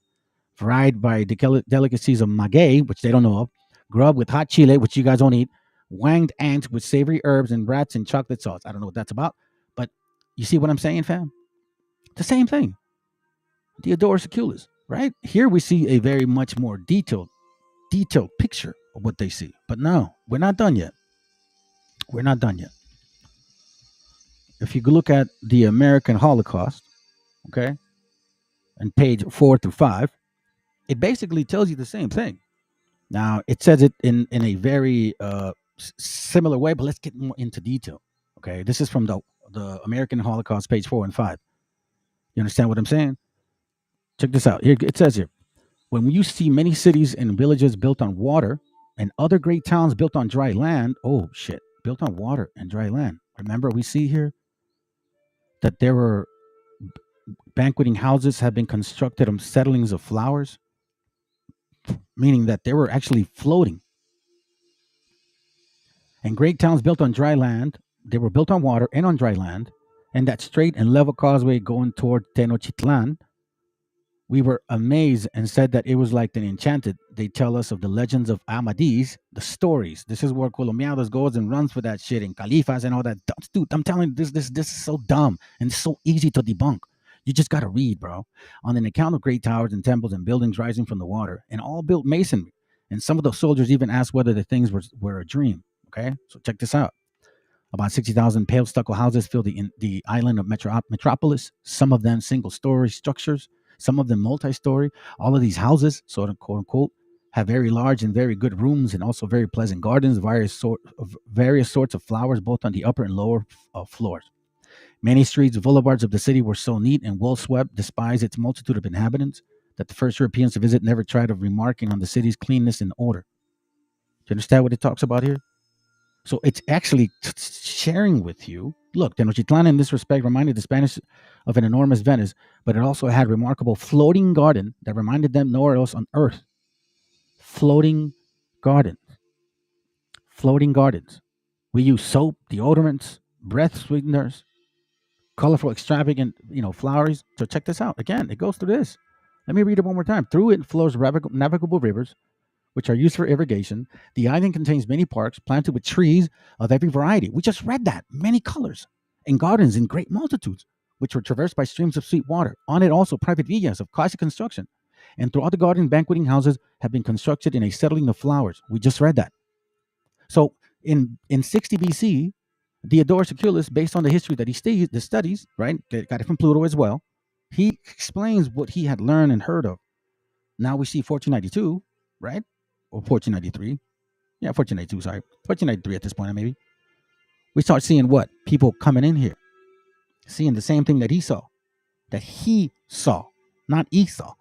varied by delicacies of maguey, which they don't know of, grub with hot chile, which you guys don't eat, wanged ants with savory herbs and rats and chocolate sauce. I don't know what that's about, but you see what I'm saying, fam? The same thing. Diodorus Siculus, right? Here we see a very much more detailed picture of what they see. But no, we're not done yet. We're not done yet. If you look at the American Holocaust, okay, on page 4 through 5, it basically tells you the same thing. Now, it says it in a very similar way, but let's get more into detail. Okay, this is from the American Holocaust, page 4 and 5. You understand what I'm saying? Check this out. Here it says here, when you see many cities and villages built on water and other great towns built on dry land, oh shit, built on water and dry land. Remember, we see here that there were banqueting houses have been constructed on settlings of flowers, meaning that they were actually floating. And great towns built on dry land, they were built on water and on dry land, and that straight and level causeway going toward Tenochtitlan, we were amazed and said that it was like the enchanted. They tell us of the legends of Amadis, the stories. This is where Colombianos goes and runs for that shit, and Califas and all that. Dude, I'm telling you, this is so dumb and so easy to debunk. You just got to read, bro. On an account of great towers and temples and buildings rising from the water, and all built masonry. And some of the soldiers even asked whether the things were a dream. Okay, so check this out. About 60,000 pale stucco houses fill the island of Metropolis, some of them single-story structures, some of them multi-story. All of these houses, sort of quote unquote, have very large and very good rooms and also very pleasant gardens, various sorts of flowers, both on the upper and lower floors. Many streets, boulevards of the city were so neat and well swept, despite its multitude of inhabitants, that the first Europeans to visit never tried of remarking on the city's cleanness and order. Do you understand what it talks about here? So it's actually sharing with you. Look, Tenochtitlan in this respect reminded the Spanish of an enormous Venice, but it also had remarkable floating garden that reminded them nowhere else on earth. Floating gardens. Floating gardens. We use soap, deodorants, breath sweeteners, colorful, extravagant, flowers. So check this out. Again, it goes through this. Let me read it one more time. Through it flows navigable rivers, which are used for irrigation. The island contains many parks planted with trees of every variety. We just read that. Many colors. And gardens in great multitudes, which were traversed by streams of sweet water. On it also private villas of classic construction. And throughout the garden, banqueting houses have been constructed in a settling of flowers. We just read that. So in 60 BC, Diodorus Siculus, based on the history that he studies, right? Got it from Pluto as well. He explains what he had learned and heard of. Now we see 1492, right? Or 1493. Yeah, 1492, sorry. 1493 at this point, maybe. We start seeing what? People coming in here. Seeing the same thing that he saw. That he saw. Not Esau.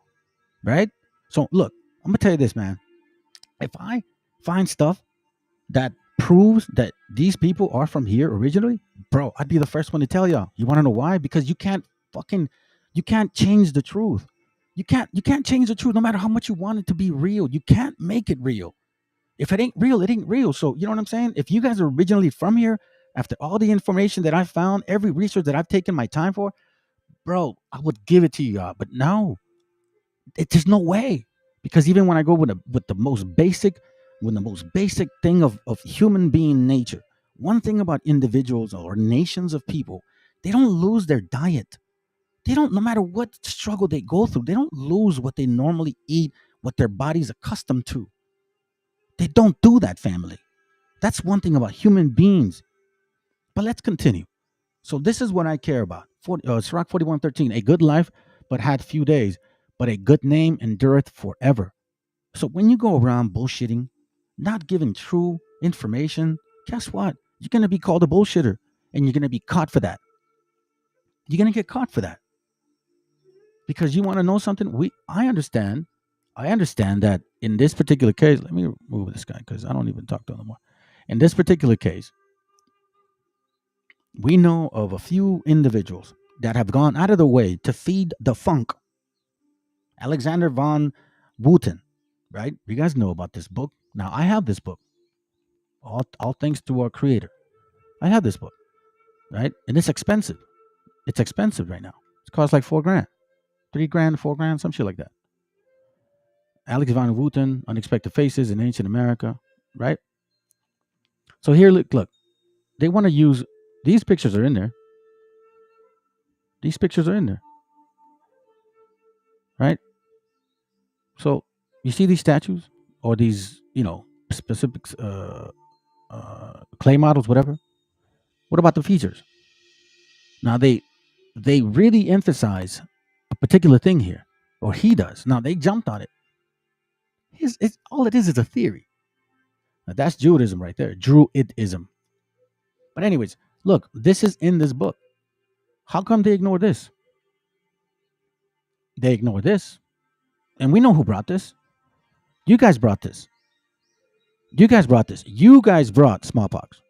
Right? So, look. I'm going to tell you this, man. If I find stuff that proves that these people are from here originally, bro, I'd be the first one to tell y'all. You want to know why? Because you can't change the truth. You can't change the truth no matter how much you want it to be real. You can't make it real. If it ain't real, it ain't real. So, you know what I'm saying? If you guys are originally from here, after all the information that I found, every research that I've taken my time for, bro, I would give it to you. But no, there's no way. Because even when I go with the most basic thing of human being nature, one thing about individuals or nations of people, they don't lose their diet. They don't, no matter what struggle they go through, they don't lose what they normally eat, what their body's accustomed to. They don't do that, family. That's one thing about human beings. But let's continue. So this is what I care about. Sirach 41:13, a good life, but had few days, but a good name endureth forever. So when you go around bullshitting, not giving true information, guess what? You're going to be called a bullshitter, and you're going to be caught for that. You're going to get caught for that. Because you want to know something? I understand that in this particular case, let me remove this guy because I don't even talk to him anymore. In this particular case, we know of a few individuals that have gone out of the way to feed the funk. Alexander von Wooten, right? You guys know about this book. Now, I have this book. All thanks to our creator. I have this book, right? And it's expensive. It's expensive right now. It costs like $4,000, $3,000, $4,000, some shit like that. Alex von Wooten, Unexpected Faces in Ancient America, right? So here, look. They want to use, these pictures are in there. These pictures are in there, right? So you see these statues or these, specific clay models, whatever. What about the features? Now they really emphasize a particular thing here, or he does. Now they jumped on it. All it is a theory. Now that's Judaism right there, Druidism. But anyways, look, this is in this book. How come they ignore this? They ignore this. And we know who brought this. You guys brought this. You guys brought smallpox.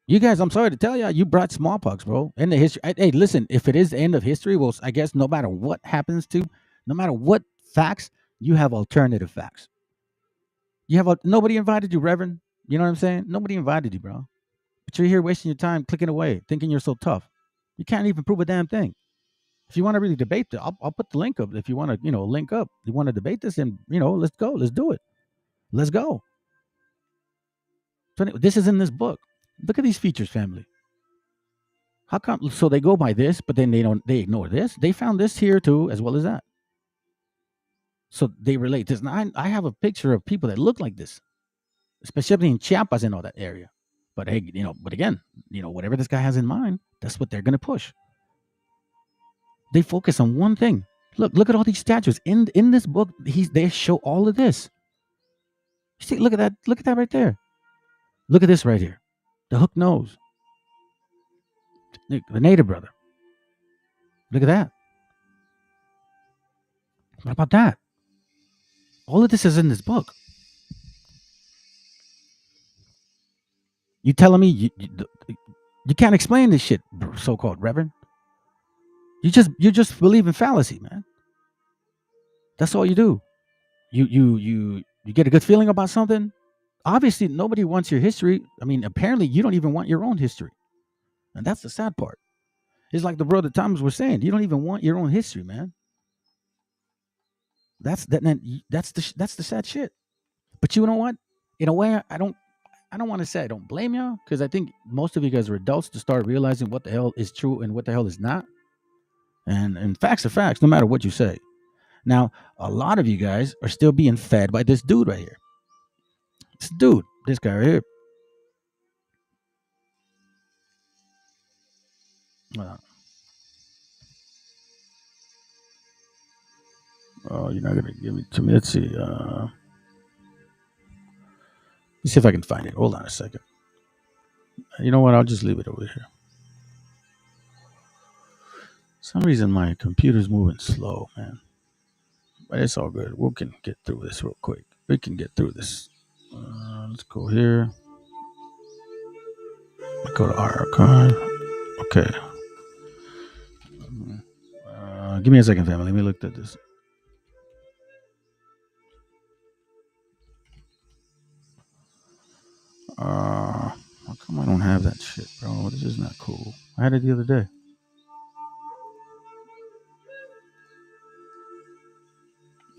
You guys, I'm sorry to tell you brought smallpox, bro. In the history. Hey, listen, if it is the end of history, well, I guess no matter what happens to, no matter what facts, you have alternative facts. Nobody invited you, Reverend. You know what I'm saying? Nobody invited you, bro. But you're here wasting your time clicking away, thinking you're so tough. You can't even prove a damn thing. If you want to really debate it, I'll put the link up. If you want to, link up, you want to debate this, and let's go. Let's do it. Let's go. So this is in this book. Look at these features, family. How come? So they go by this, but then they ignore this. They found this here too, as well as that. So they relate this. Now I have a picture of people that look like this, especially in Chiapas and all that area. But hey, but again, whatever this guy has in mind, that's what they're gonna push. They focus on one thing. Look at all these statues in this book. They show all of this. You see, look at that right there. Look at this right here, the hook nose, the native brother. Look at that. What about that? All of this is in this book. You telling me you can't explain this shit, so-called Reverend? You just believe in fallacy, man. That's all you do. You get a good feeling about something. Obviously, nobody wants your history. I mean, apparently, you don't even want your own history, and that's the sad part. It's like the brother Thomas was saying. You don't even want your own history, man. That's the sad shit. But you know what? In a way, I don't want to say I don't blame you, because I think most of you guys are adults to start realizing what the hell is true and what the hell is not. And facts are facts, no matter what you say. Now, a lot of you guys are still being fed by this dude right here. This guy right here. Oh, you're not gonna give it to me. Let's see. Let's see if I can find it. Hold on a second. You know what? I'll just leave it over here. For some reason my computer's moving slow, man. But it's all good. We can get through this real quick. We can get through this. Let's go here. Go to our archive. Okay. Give me a second, family. Let me look at this. How come I don't have that shit, bro? This is not cool. I had it the other day.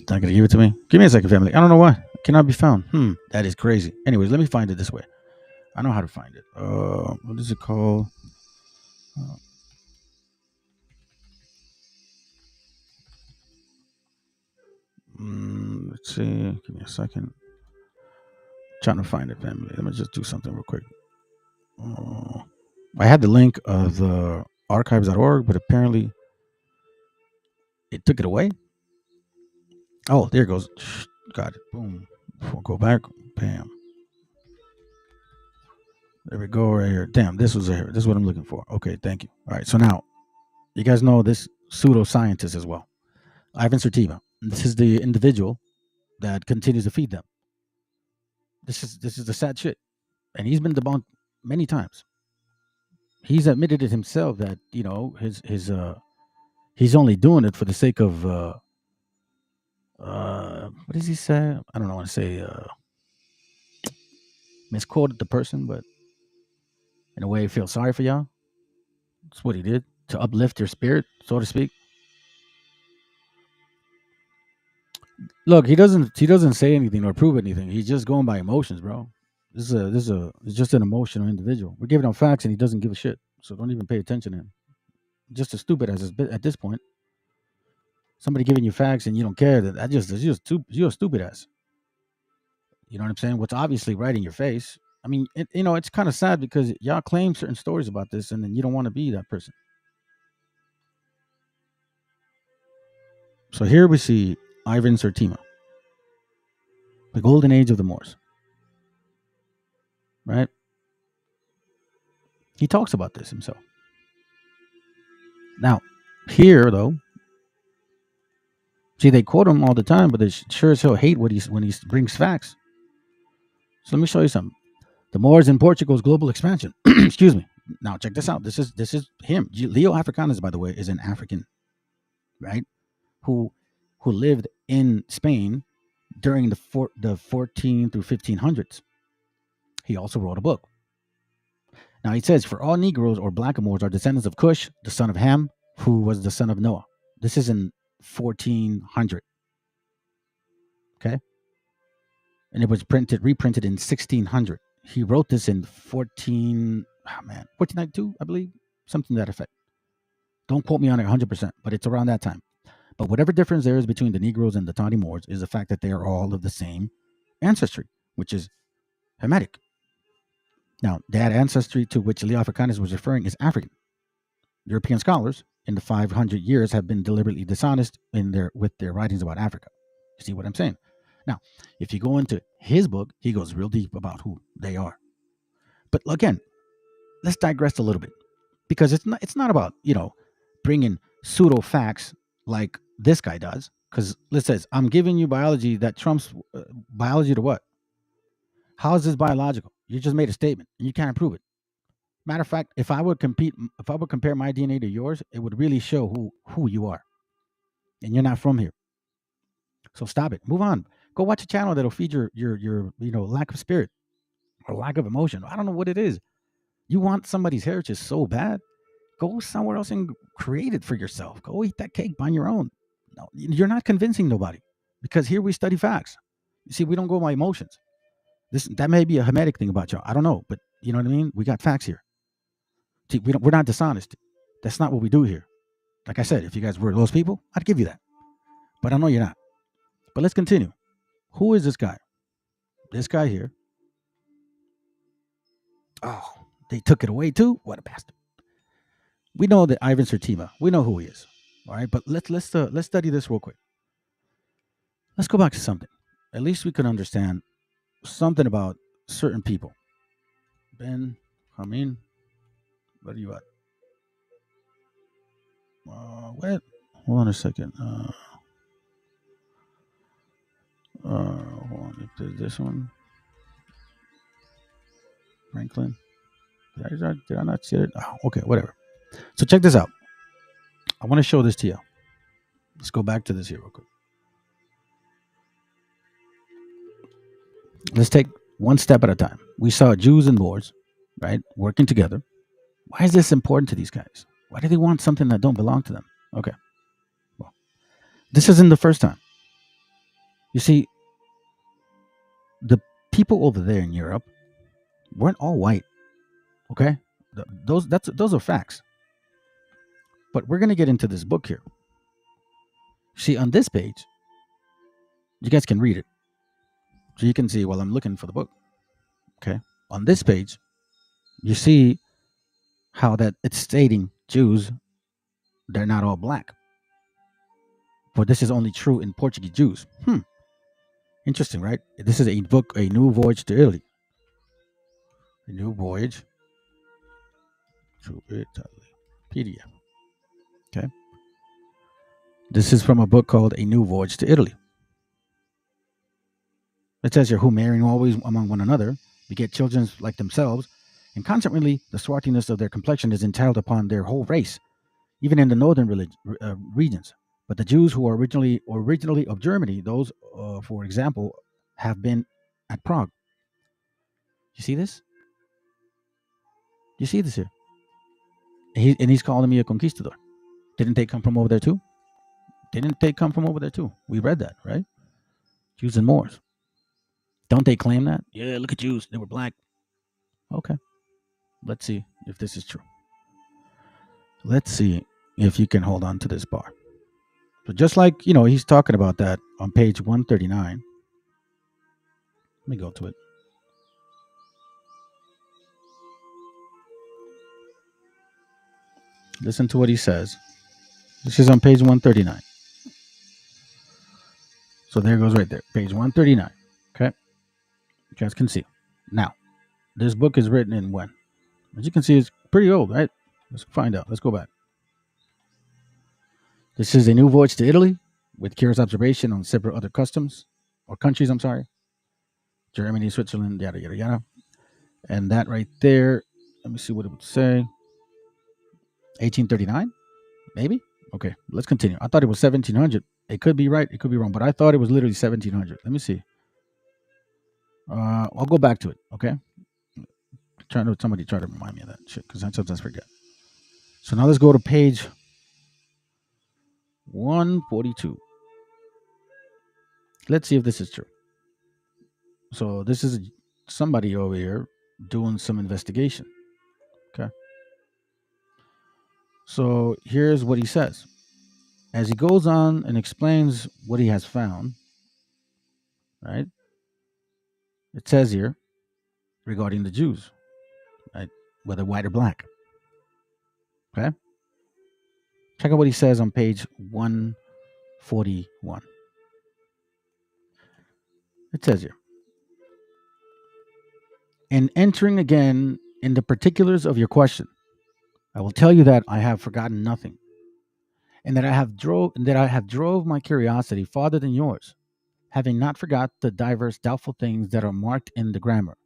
Not gonna give it to me. Give me a second, family. I don't know why. It cannot be found. That is crazy. Anyways, let me find it this way. I know how to find it. What is it called? Let's see. Give me a second. Trying to find it, family. Let me just do something real quick. I had the link of the archives.org, but apparently it took it away. Oh, there it goes. Got it. Boom. We'll go back. Bam. There we go right here. Damn, this was here. This is what I'm looking for. Okay, thank you. All right, so now you guys know this pseudoscientist as well, Ivan Sertiva. This is the individual that continues to feed them. This is the sad shit, and he's been debunked many times. He's admitted it himself that he's only doing it for the sake of what does he say? I don't know. I want to say misquoted the person, but in a way, I feel sorry for y'all. That's what he did to uplift your spirit, so to speak. Look, he doesn't say anything or prove anything. He's just going by emotions, bro. This is just an emotional individual. We're giving him facts, and he doesn't give a shit. So don't even pay attention to him. Just as stupid as at this point. Somebody giving you facts and you don't care. You're a stupid ass. You know what I'm saying? What's obviously right in your face. I mean, it's kind of sad because y'all claim certain stories about this, and then you don't want to be that person. So here we see Ivan Sertima, the golden age of the Moors. Right? He talks about this himself. Now, here though, see, they quote him all the time, but they sure as hell hate when he brings facts. So let me show you something. The Moors in Portugal's global expansion. Excuse me. Now check this out. This is him. Leo Africanus, by the way, is an African, right? Who lived in Spain during the 14 through 1500s. He also wrote a book. Now he says, for all Negroes or blackamoors are descendants of Cush, the son of Ham, who was the son of Noah. This is in 1400. Okay? And it was reprinted in 1600. He wrote this in 1492, I believe. Something to that effect. Don't quote me on it 100%, but it's around that time. But whatever difference there is between the Negroes and the Tawny Moors is the fact that they are all of the same ancestry, which is Hamitic. Now, that ancestry to which Leo Africanus was referring is African. European scholars in the 500 years have been deliberately dishonest with their writings about Africa. You see what I'm saying? Now, if you go into his book, he goes real deep about who they are. But again, let's digress a little bit, because it's not about, bringing pseudo facts like this guy does. Because it says, I'm giving you biology that trumps biology to what? How is this biological? You just made a statement and you can't prove it. Matter of fact, if I would compare my DNA to yours, it would really show who you are. And you're not from here. So stop it. Move on. Go watch a channel that'll feed your lack of spirit or lack of emotion. I don't know what it is. You want somebody's heritage so bad, go somewhere else and create it for yourself. Go eat that cake on your own. No, you're not convincing nobody, because here we study facts. You see, we don't go by emotions. That may be a Hamitic thing about y'all. I don't know, but you know what I mean? We got facts here. See, we're not dishonest. That's not what we do here. Like I said, if you guys were those people, I'd give you that. But I know you're not. But let's continue. Who is this guy? This guy here. Oh, they took it away too? What a bastard. We know that Ivan Sertiva. We know who he is. All right, but let's study this real quick. Let's go back to something. At least we can understand something about certain people. Ben, Hamin, where are you at? What? Hold on a second. Hold on. There's this one. Franklin. Did I not see it? Oh, okay, whatever. So check this out. I want to show this to you. Let's go back to this here real quick. Let's take one step at a time. We saw Jews and Moors, right, working together. Why is this important to these guys? Why do they want something that don't belong to them? Okay. Well, this isn't the first time. You see, the people over there in Europe weren't all white. Okay? Those are facts. But we're going to get into this book here. See, on this page, you guys can read it. So you can see while I'm looking for the book. Okay? On this page, you see how that it's stating Jews, they're not all black. But this is only true in Portuguese Jews. Interesting, right? This is a book, A New Voyage to Italy. A New Voyage to Italy. PDF. Okay. This is from a book called A New Voyage to Italy. It says here, who marrying always among one another, beget children like themselves, and consequently the swarthiness of their complexion is entailed upon their whole race, even in the northern regions. But the Jews who are originally of Germany, those, for example, have been at Prague. You see this? You see this here? He's calling me a conquistador. Didn't they come from over there too? Didn't they come from over there too? We read that, right? Jews and Moors. Don't they claim that? Yeah, look at Jews. They were black. Okay. Let's see if this is true. Let's see if you can hold on to this bar. So just like, he's talking about that on page 139. Let me go to it. Listen to what he says. This is on page 139. So there it goes right there. Page 139. Okay. You guys can see. Now, this book is written in when? As you can see, it's pretty old, right? Let's find out. Let's go back. This is A New Voyage to Italy with curious observation on several other customs or countries, I'm sorry. Germany, Switzerland, yada, yada, yada. And that right there, let me see what it would say. 1839? Maybe? Okay, let's continue. I thought it was 1700. It could be right. It could be wrong. But I thought it was literally 1700. Let me see. I'll go back to it, okay? Somebody try to remind me of that shit, because I sometimes forget. So now let's go to page 142. Let's see if this is true. So this is somebody over here doing some investigation. Okay. So here's what he says. As he goes on and explains what he has found, right? It says here regarding the Jews, right? Whether white or black. Okay. Check out what he says on page 141. It says here, in entering again in the particulars of your question, I will tell you that I have forgotten nothing, and that I have drove my curiosity farther than yours, having not forgot the diverse doubtful things that are marked in the grammar,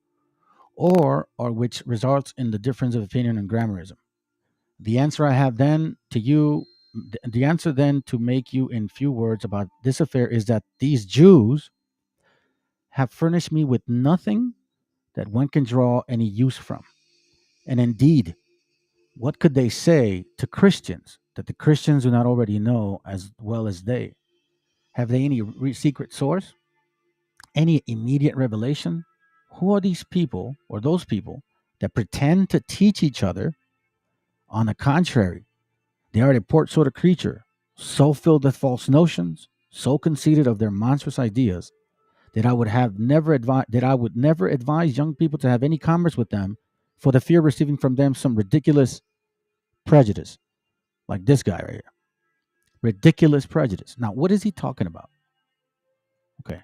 or which results in the difference of opinion in grammarism. The answer I have then to you, the answer then to make you in few words about this affair is that these Jews have furnished me with nothing that one can draw any use from. And indeed, what could they say to Christians that the Christians do not already know as well as they? Have they any secret source? Any immediate revelation? Who are these people, or those people, that pretend to teach each other? On the contrary, they are a poor sort of creature, so filled with false notions, so conceited of their monstrous ideas, that I would never advise young people to have any commerce with them, for the fear of receiving from them some ridiculous prejudice, like this guy right here. Ridiculous prejudice. Now, what is he talking about? Okay.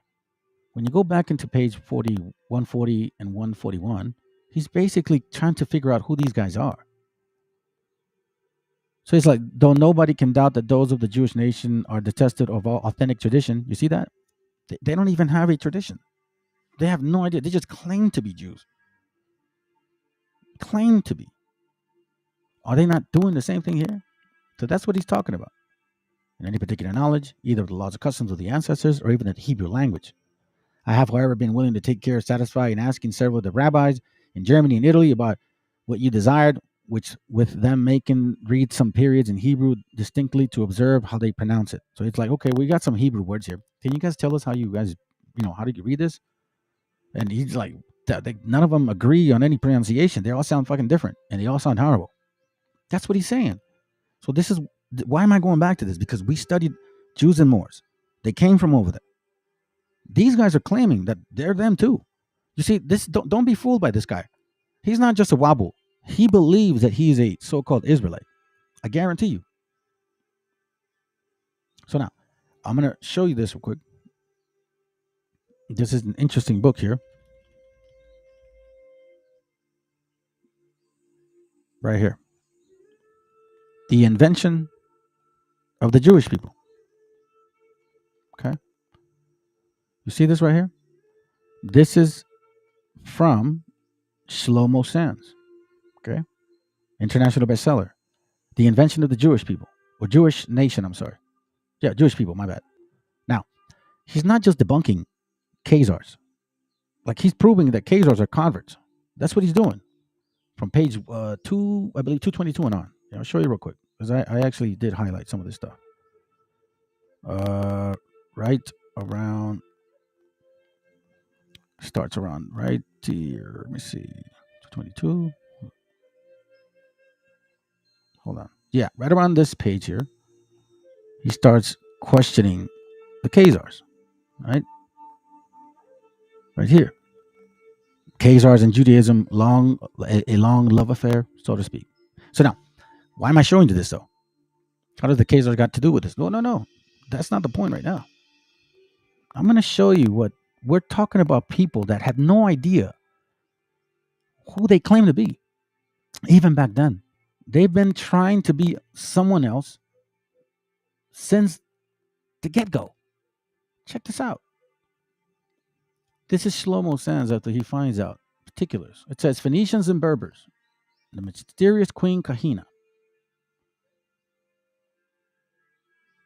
When you go back into page 140 and 141, he's basically trying to figure out who these guys are. So it's like, though nobody can doubt that those of the Jewish nation are detested of all authentic tradition. You see that? They don't even have a tradition. They have no idea. They just claim to be Jews. Claim to be. Are they not doing the same thing here? So that's what he's talking about. In any particular knowledge, either of the laws and customs of the ancestors or even the Hebrew language. I have, however, been willing to take care of satisfying asking several of the rabbis in Germany and Italy about what you desired, which with them making read some periods in Hebrew distinctly to observe how they pronounce it. So it's like, okay, we got some Hebrew words here. Can you guys tell us how you guys, how do you read this? And he's like, none of them agree on any pronunciation. They all sound fucking different, and they all sound horrible. That's what he's saying. So this is, why am I going back to this? Because we studied Jews and Moors. They came from over there. These guys are claiming that they're them too. You see, this don't be fooled by this guy. He's not just a wobble. He believes that he is a so-called Israelite. I guarantee you. So now, I'm going to show you this real quick. This is an interesting book here. Right here. The Invention of the Jewish People. Okay. You see this right here? This is from Shlomo Sands. Okay. International bestseller. The Invention of the Jewish People. Or Jewish Nation, I'm sorry. Yeah, Jewish people, my bad. Now, he's not just debunking Khazars. Like, he's proving that Khazars are converts. That's what he's doing. From page 2, I believe 222 and on. Yeah, I'll show you real quick. Because I actually did highlight some of this stuff. Right around, starts around right here. Let me see. 222. Hold on. Yeah, right around this page here. He starts questioning the Khazars. Right? Right here. Khazars and Judaism, a long love affair, so to speak. So now, why am I showing you this though? How does the Khazars got to do with this? No. That's not the point right now. I'm going to show you what we're talking about. People that have no idea who they claim to be. Even back then, they've been trying to be someone else since the get-go. Check this out. This is Shlomo Sands after he finds out particulars. It says Phoenicians and Berbers, the mysterious Queen Kahina.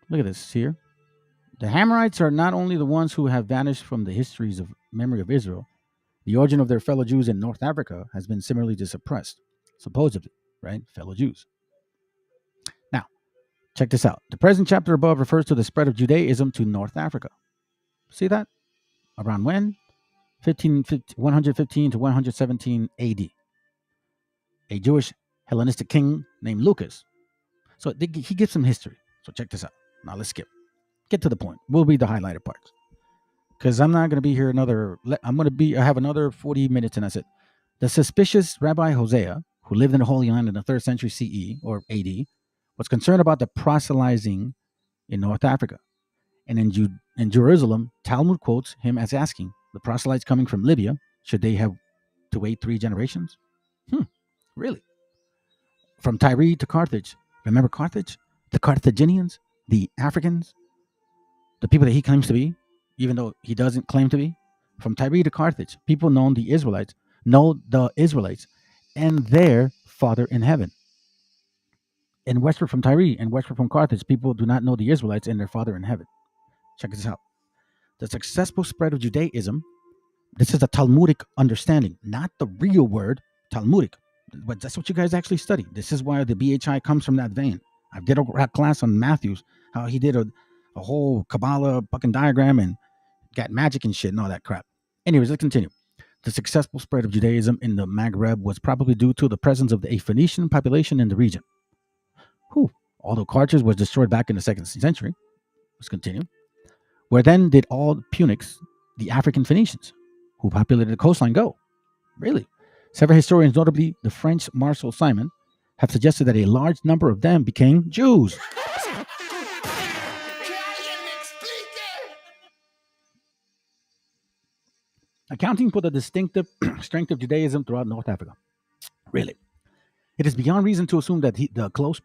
Look at this here. The Hamorites are not only the ones who have vanished from the histories of memory of Israel, the origin of their fellow Jews in North Africa has been similarly suppressed, supposedly, right? Fellow Jews. Now, check this out. The present chapter above refers to the spread of Judaism to North Africa. See that? Around when? 115 to 117 AD. A Jewish Hellenistic king named Lucas. So he gives some history. So check this out. Now let's skip. Get to the point. We'll read the highlighted parts. Because I'm not going to be here I have another 40 minutes and that's it. The suspicious Rabbi Hosea, who lived in the Holy Land in the 3rd century CE or AD, was concerned about the proselytizing in North Africa. And in Jerusalem, Talmud quotes him as asking, the proselytes coming from Libya, should they have to wait 3 generations? Really? From Tyre to Carthage. Remember Carthage? The Carthaginians, the Africans, the people that he claims to be, even though he doesn't claim to be. From Tyre to Carthage, people know the Israelites and their Father in heaven. And westward from Tyre and westward from Carthage, people do not know the Israelites and their Father in heaven. Check this out. The successful spread of Judaism, this is a Talmudic understanding, not the real word Talmudic, but that's what you guys actually study. This is why the BHI comes from that vein. I did a class on Matthews, how he did a whole Kabbalah fucking diagram and got magic and shit and all that crap. Anyways, let's continue. The successful spread of Judaism in the Maghreb was probably due to the presence of a Phoenician population in the region. Although Carthage was destroyed back in the 2nd century. Let's continue. Where then did all Punics, the African Phoenicians, who populated the coastline, go? Really? Several historians, notably the French Marcel Simon, have suggested that a large number of them became Jews. Accounting for the distinctive strength of Judaism throughout North Africa. Really? It is beyond reason to assume that the close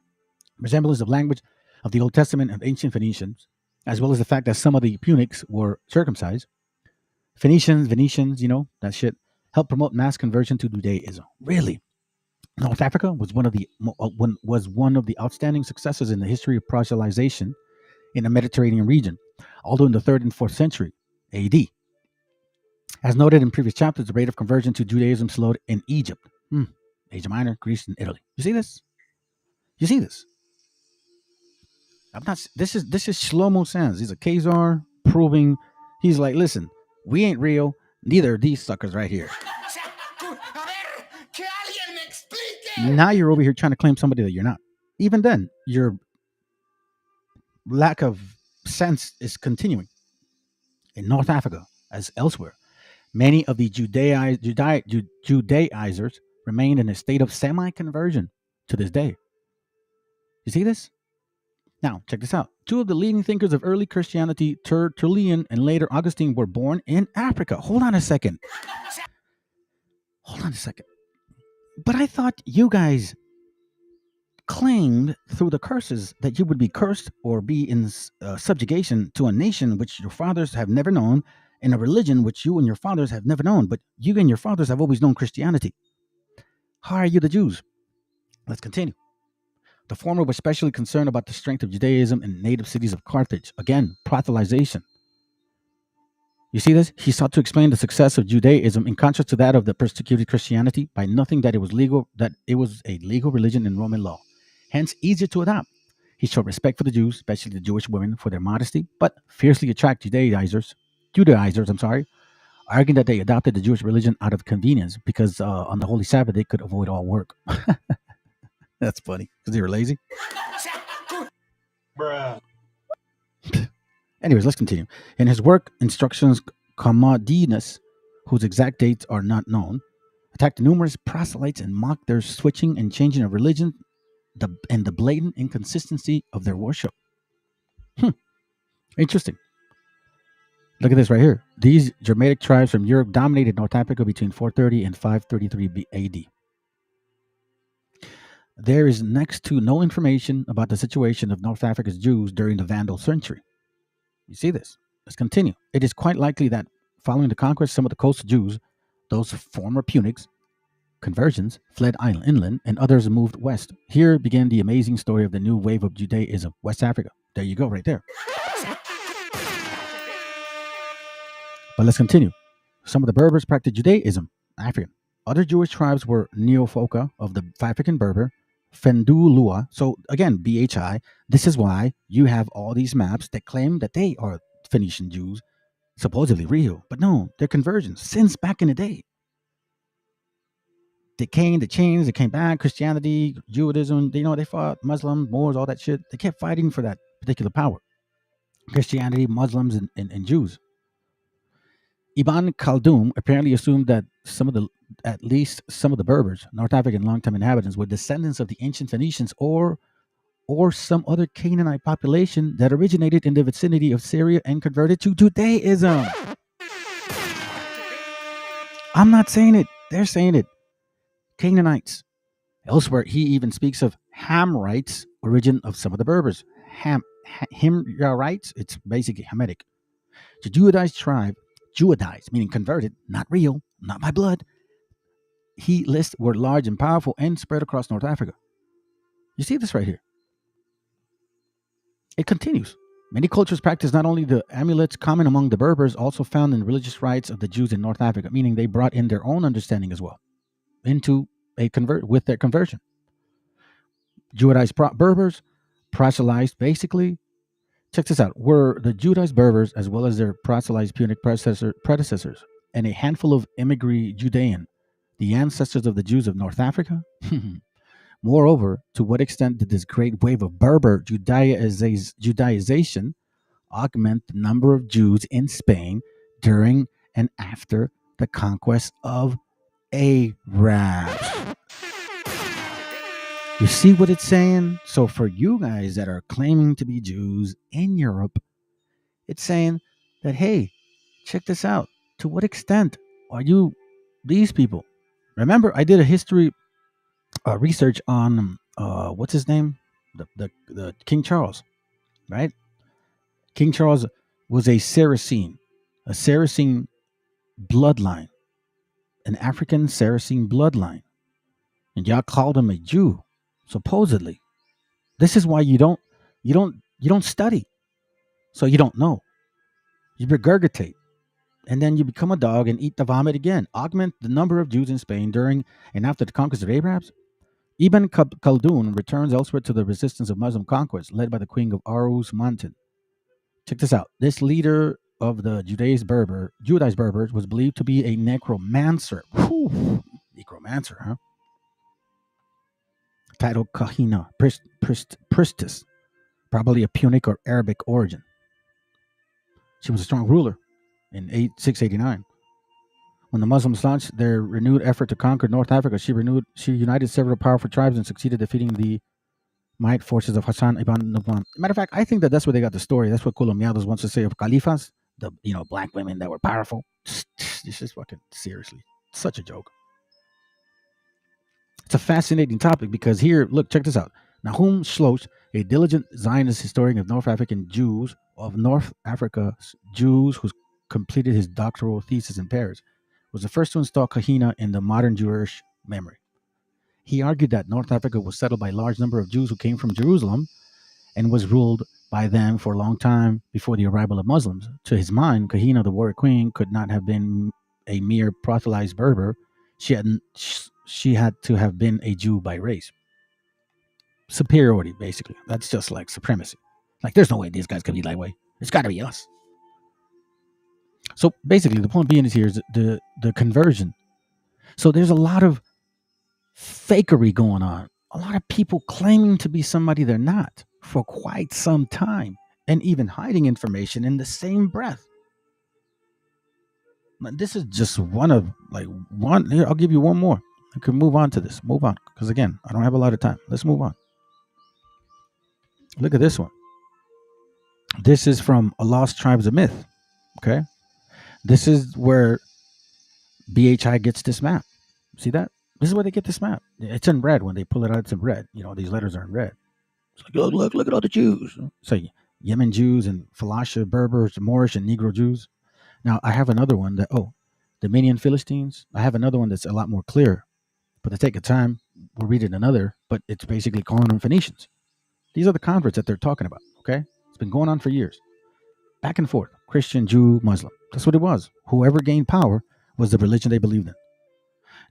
resemblance of language of the Old Testament and ancient Phoenicians, as well as the fact that some of the Punics were circumcised, Venetians, you know, that shit, helped promote mass conversion to Judaism. Really? North Africa was one of the outstanding successes in the history of proselytization in the Mediterranean region, although in the 3rd and 4th century AD. As noted in previous chapters, the rate of conversion to Judaism slowed in Egypt, Asia Minor, Greece, and Italy. You see this? You see this? This is Shlomo Sands. He's a Khazar proving. He's like, listen, we ain't real. Neither are these suckers right here. Now you're over here trying to claim somebody that you're not. Even then, your lack of sense is continuing. In North Africa, as elsewhere, many of the Judaizers remained in a state of semi-conversion to this day. You see this? Now, check this out. Two of the leading thinkers of early Christianity, Tertullian and later Augustine, were born in Africa. Hold on a second. But I thought you guys claimed through the curses that you would be cursed or be in subjugation to a nation which your fathers have never known, and a religion which you and your fathers have never known. But you and your fathers have always known Christianity. How are you the Jews? Let's continue. The former was especially concerned about the strength of Judaism in native cities of Carthage. Again, proselytization. You see this? He sought to explain the success of Judaism in contrast to that of the persecuted Christianity by nothing that it was a legal religion in Roman law, hence easier to adopt. He showed respect for the Jews, especially the Jewish women, for their modesty, but fiercely attacked Judaizers, arguing that they adopted the Jewish religion out of convenience because on the Holy Sabbath they could avoid all work. That's funny because they were lazy. Bruh. Anyways, let's continue. In his work, Instructions Commodinus, whose exact dates are not known, attacked numerous proselytes and mocked their switching and changing of religion and the blatant inconsistency of their worship. Interesting. Look at this right here. These Germanic tribes from Europe dominated North Africa between 430 and 533 AD. There is next to no information about the situation of North Africa's Jews during the Vandal century. You see this? Let's continue. It is quite likely that following the conquest, some of the coastal Jews, those former Punics, conversions, fled inland, and others moved west. Here began the amazing story of the new wave of Judaism, West Africa. There you go, right there. But let's continue. Some of the Berbers practiced Judaism, African. Other Jewish tribes were Neofoca of the African Berber, Fendulua. So again, BHI. This is why you have all these maps that claim that they are Phoenician Jews, supposedly real. But no, they're conversions since back in the day. They came back, Christianity, Judaism, they fought Muslims, Moors, all that shit. They kept fighting for that particular power. Christianity, Muslims, and Jews. Ibn Khaldun apparently assumed that at least some of the Berbers, North African long-time inhabitants, were descendants of the ancient Phoenicians or some other Canaanite population that originated in the vicinity of Syria and converted to Judaism. I'm not saying it. They're saying it. Canaanites. Elsewhere, he even speaks of Hamrites, origin of some of the Berbers. Himyarites, it's basically Hamitic. The Judaized tribe, Judaized, meaning converted, not real, not by blood. He lists were large and powerful and spread across North Africa. You see this right here. It continues. Many cultures practice not only the amulets common among the Berbers, also found in religious rites of the Jews in North Africa, meaning they brought in their own understanding as well into with their conversion. Judaized Berbers, proselytized basically. Check this out. Were the Judaized Berbers as well as their proselytized Punic predecessors and a handful of immigrant Judean, the ancestors of the Jews of North Africa? Moreover, to what extent did this great wave of Berber Judaization augment the number of Jews in Spain during and after the conquest of Arabs? You see what it's saying? So for you guys that are claiming to be Jews in Europe, it's saying that, hey, check this out. To what extent are you these people? Remember, I did a history research on what's his name? The King Charles, right? King Charles was a Saracen bloodline, an African Saracen bloodline, and y'all called him a Jew, supposedly. This is why you don't study, so you don't know. You regurgitate, and then you become a dog and eat the vomit again. Augment the number of Jews in Spain during and after the conquest of Arabs. Ibn Khaldun returns elsewhere to the resistance of Muslim conquest, led by the Queen of Arus Mountain. Check this out. This leader of the Judaized Berbers was believed to be a necromancer. Whew. Necromancer, huh? Titled Kahina, priestess, probably a Punic or Arabic origin. She was a strong ruler in 689. When the Muslims launched their renewed effort to conquer North Africa, she united several powerful tribes and succeeded defeating the might forces of Hassan ibn Numan. Matter of fact, I think that's where they got the story. That's what Colombianos wants to say of Califas, the black women that were powerful. This is fucking seriously such a joke. It's a fascinating topic because here, look, check this out. Nahum Shlosh, a diligent Zionist historian of North African Jews, who completed his doctoral thesis in Paris, was the first to install Kahina in the modern Jewish memory. He argued that North Africa was settled by a large number of Jews who came from Jerusalem and was ruled by them for a long time before the arrival of Muslims. To his mind, Kahina, the warrior queen, could not have been a mere proselytized Berber. She had to have been a Jew by race. Superiority, basically. That's just like supremacy. Like, there's no way these guys could be lightweight. It's got to be us. So basically, the point being is here is the conversion. So there's a lot of fakery going on. A lot of people claiming to be somebody they're not for quite some time, and even hiding information in the same breath. This is just one. Here, I'll give you one more. I can move on to this. Move on, because again, I don't have a lot of time. Let's move on. Look at this one. This is from A Lost Tribes of Myth. Okay, this is where BHI gets this map. See that? This is where they get this map. It's in red. When they pull it out, it's in red. These letters are in red. It's like, look at all the Jews. So Yemen Jews and Falasha, Berbers, Moorish and Negro Jews. Now, I have another one that, the Median Philistines. I have another one that's a lot more clear. But to take a time, we'll read it another, but it's basically calling them Phoenicians. These are the converts that they're talking about, okay? It's been going on for years. Back and forth, Christian, Jew, Muslim. That's what it was. Whoever gained power was the religion they believed in.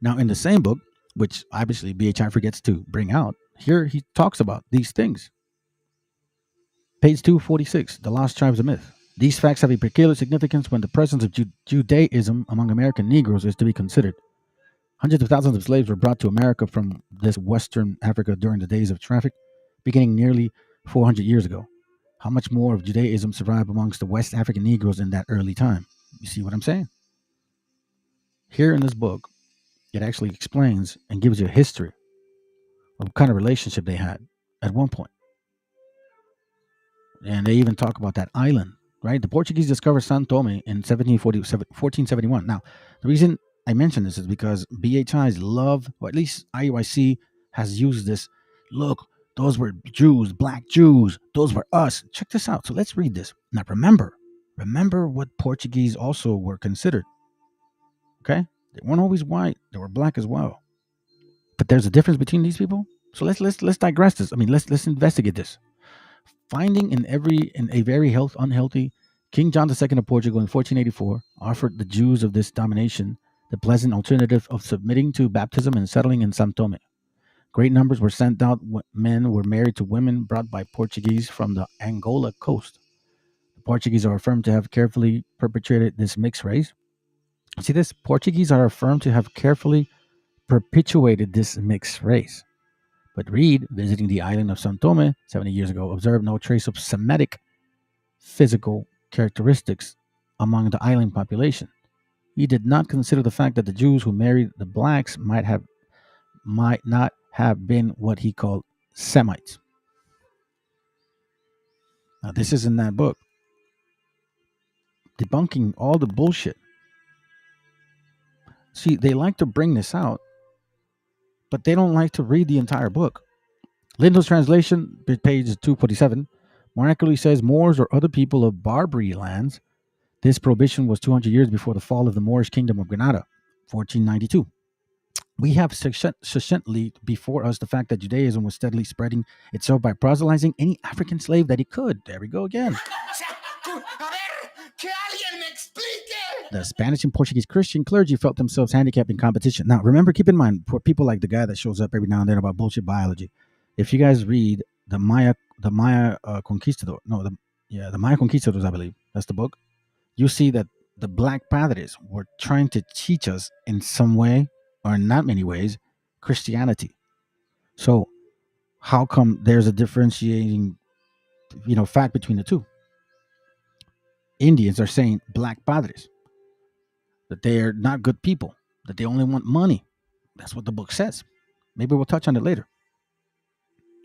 Now, in the same book, which obviously BHI forgets to bring out, here he talks about these things. Page 246, The Lost Tribes of Myth. These facts have a peculiar significance when the presence of Judaism among American Negroes is to be considered. Hundreds of thousands of slaves were brought to America from this Western Africa during the days of traffic, beginning nearly 400 years ago. How much more of Judaism survived amongst the West African Negroes in that early time? You see what I'm saying? Here in this book, it actually explains and gives you a history of what kind of relationship they had at one point. And they even talk about that island, right? The Portuguese discovered São Tomé in 1471. Now, the reason I mention this is because BHI's love, or at least IUIC, has used this. Look, those were Jews, black Jews. Those were us. Check this out. So let's read this. Now, remember what Portuguese also were considered. Okay? They weren't always white. They were black as well. But there's a difference between these people. So let's digress this. I mean, let's investigate this. Finding in a very unhealthy, King John II of Portugal in 1484 offered the Jews of this domination the pleasant alternative of submitting to baptism and settling in São Tomé. Great numbers were sent out. Men were married to women brought by Portuguese from the Angola coast. The Portuguese are affirmed to have carefully perpetuated this mixed race. See this? Portuguese are affirmed to have carefully perpetuated this mixed race. But Reed, visiting the island of São Tomé 70 years ago, observed no trace of Semitic physical characteristics among the island population. He did not consider the fact that the Jews who married the blacks might not have been what he called Semites. Now, this is in that book, debunking all the bullshit. See, they like to bring this out, but they don't like to read the entire book. Lindo's translation, page 247, more accurately says Moors or other people of Barbary lands. This prohibition was 200 years before the fall of the Moorish kingdom of Granada, 1492. We have sufficiently before us the fact that Judaism was steadily spreading itself by proselytizing any African slave that it could. There we go again. The Spanish and Portuguese Christian clergy felt themselves handicapped in competition. Now, remember, keep in mind, for people like the guy that shows up every now and then about bullshit biology, if you guys read the Maya Conquistadors, the Maya Conquistadors, I believe, that's the book, you see that the Black Padres were trying to teach us in some way, or in not many ways, Christianity. So how come there's a differentiating, fact between the two? Indians are saying Black Padres. that they are not good people, that they only want money. That's what the book says. Maybe we'll touch on it later.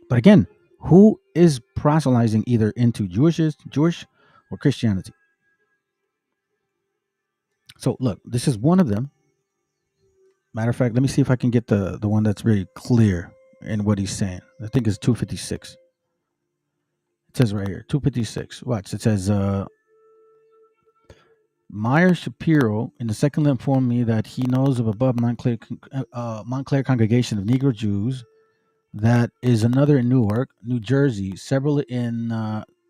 But again, who is proselytizing either into Jewish or Christianity? So look, this is one of them. Matter of fact, let me see if I can get the one that's very clear in what he's saying. I think it's 256. It says right here, 256. Watch. It says, Meyer Shapiro in the second informed me that he knows of above Montclair congregation of Negro Jews. That is another in Newark, New Jersey, several in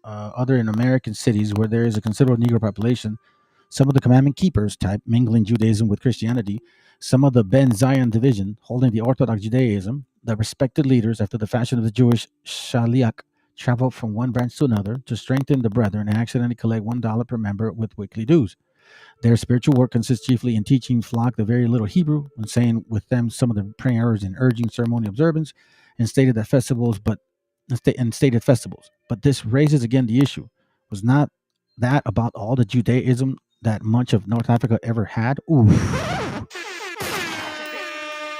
other in American cities where there is a considerable Negro population. Some of the commandment keepers type mingling Judaism with Christianity. Some of the Ben Zion division holding the Orthodox Judaism. The respected leaders, after the fashion of the Jewish Shaliach, travel from one branch to another to strengthen the brethren and accidentally collect $1 per member with weekly dues. Their spiritual work consists chiefly in teaching flock the very little Hebrew and saying with them some of the prayers and urging ceremonial observance and stated festivals. But this raises again the issue: was not that about all the Judaism that much of North Africa ever had? Ooh.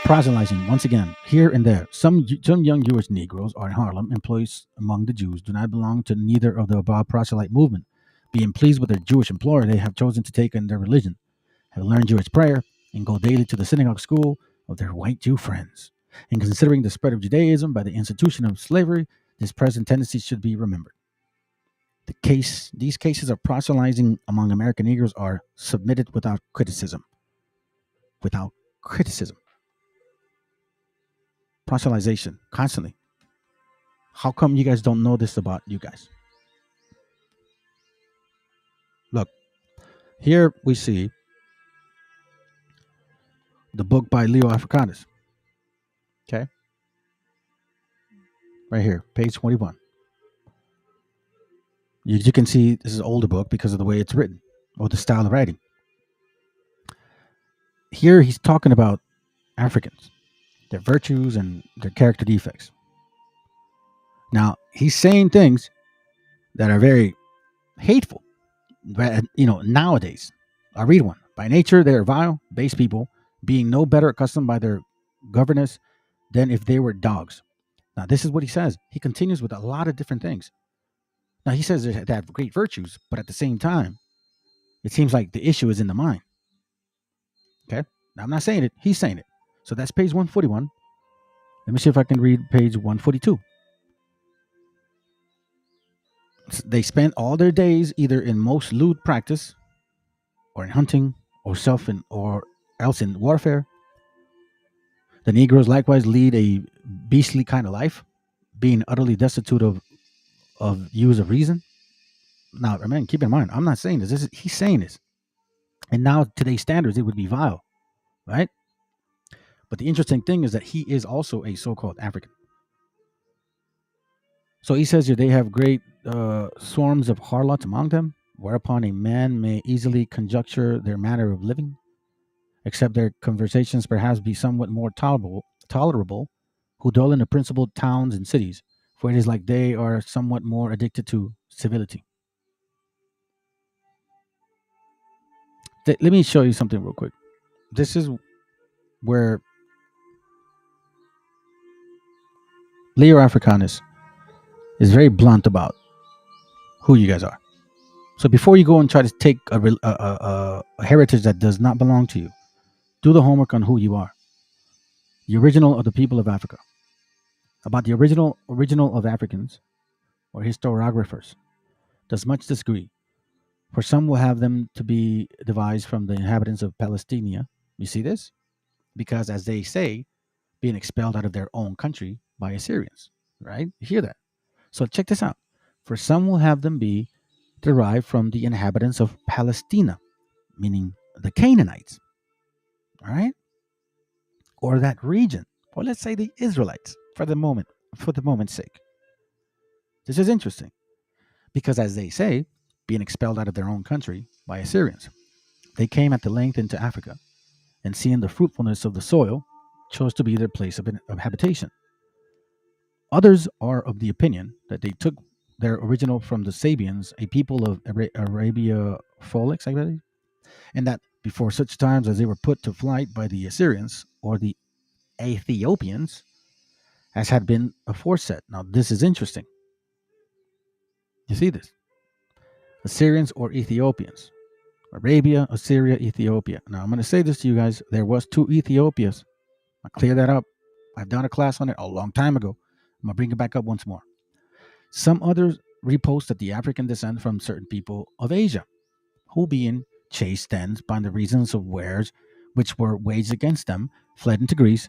Proselytizing once again here and there. Some young Jewish Negroes are in Harlem, employees among the Jews, do not belong to neither of the above proselyte movement. Being pleased with their Jewish employer, they have chosen to take in their religion, have learned Jewish prayer, and go daily to the synagogue school of their white Jew friends. In considering the spread of Judaism by the institution of slavery, this present tendency should be remembered. These cases of proselytizing among American Negroes are submitted without criticism. Without criticism. Proselytization, constantly. How come you guys don't know this about you guys? Look, here we see the book by Leo Africanus. Okay? Right here, page 21. You can see this is an older book because of the way it's written or the style of writing. Here he's talking about Africans, their virtues and their character defects. Now, he's saying things that are very hateful, nowadays. I'll read one. By nature, they are vile, base people, being no better accustomed by their governess than if they were dogs. Now, this is what he says. He continues with a lot of different things. Now, he says they have great virtues, but at the same time, it seems like the issue is in the mind. Okay? Now, I'm not saying it. He's saying it. So that's page 141. Let me see if I can read page 142. They spent all their days either in most lewd practice, or in hunting, or else in warfare. The Negroes likewise lead a beastly kind of life, being utterly destitute of use of reason. Now, man, keep in mind, I'm not saying this. He's saying this. And now, today's standards, it would be vile, right? But the interesting thing is that he is also a so-called African. So he says here they have great swarms of harlots among them, whereupon a man may easily conjecture their manner of living, except their conversations perhaps be somewhat more tolerable, who dwell in the principal towns and cities, for it is like they are somewhat more addicted to civility. Let me show you something real quick. This is where Leo Africanus is very blunt about who you guys are. So before you go and try to take a heritage that does not belong to you, do the homework on who you are. The original of the people of Africa. About the original of Africans or historiographers does much disagree. For some will have them to be devised from the inhabitants of Palestina. You see this? Because as they say, being expelled out of their own country by Assyrians. Right? You hear that? So check this out. For some will have them be derived from the inhabitants of Palestina, meaning the Canaanites. All right? Or that region. Or let's say the Israelites for the moment's sake. This is interesting. Because as they say, being expelled out of their own country by Assyrians, they came at the length into Africa, and seeing the fruitfulness of the soil, chose to be their place of habitation. Others are of the opinion that they took their original from the Sabians, a people of Arabia Folix, I believe, and that before such times as they were put to flight by the Assyrians or the Ethiopians, as had been aforesaid. Now, this is interesting. You see this? Assyrians or Ethiopians. Arabia, Assyria, Ethiopia. Now, I'm going to say this to you guys. There was 2 Ethiopias. I'll clear that up. I've done a class on it a long time ago. I'm going to bring it back up once more. Some others repost that the African descent from certain people of Asia, who being chased thence by the reasons of wars which were waged against them, fled into Greece,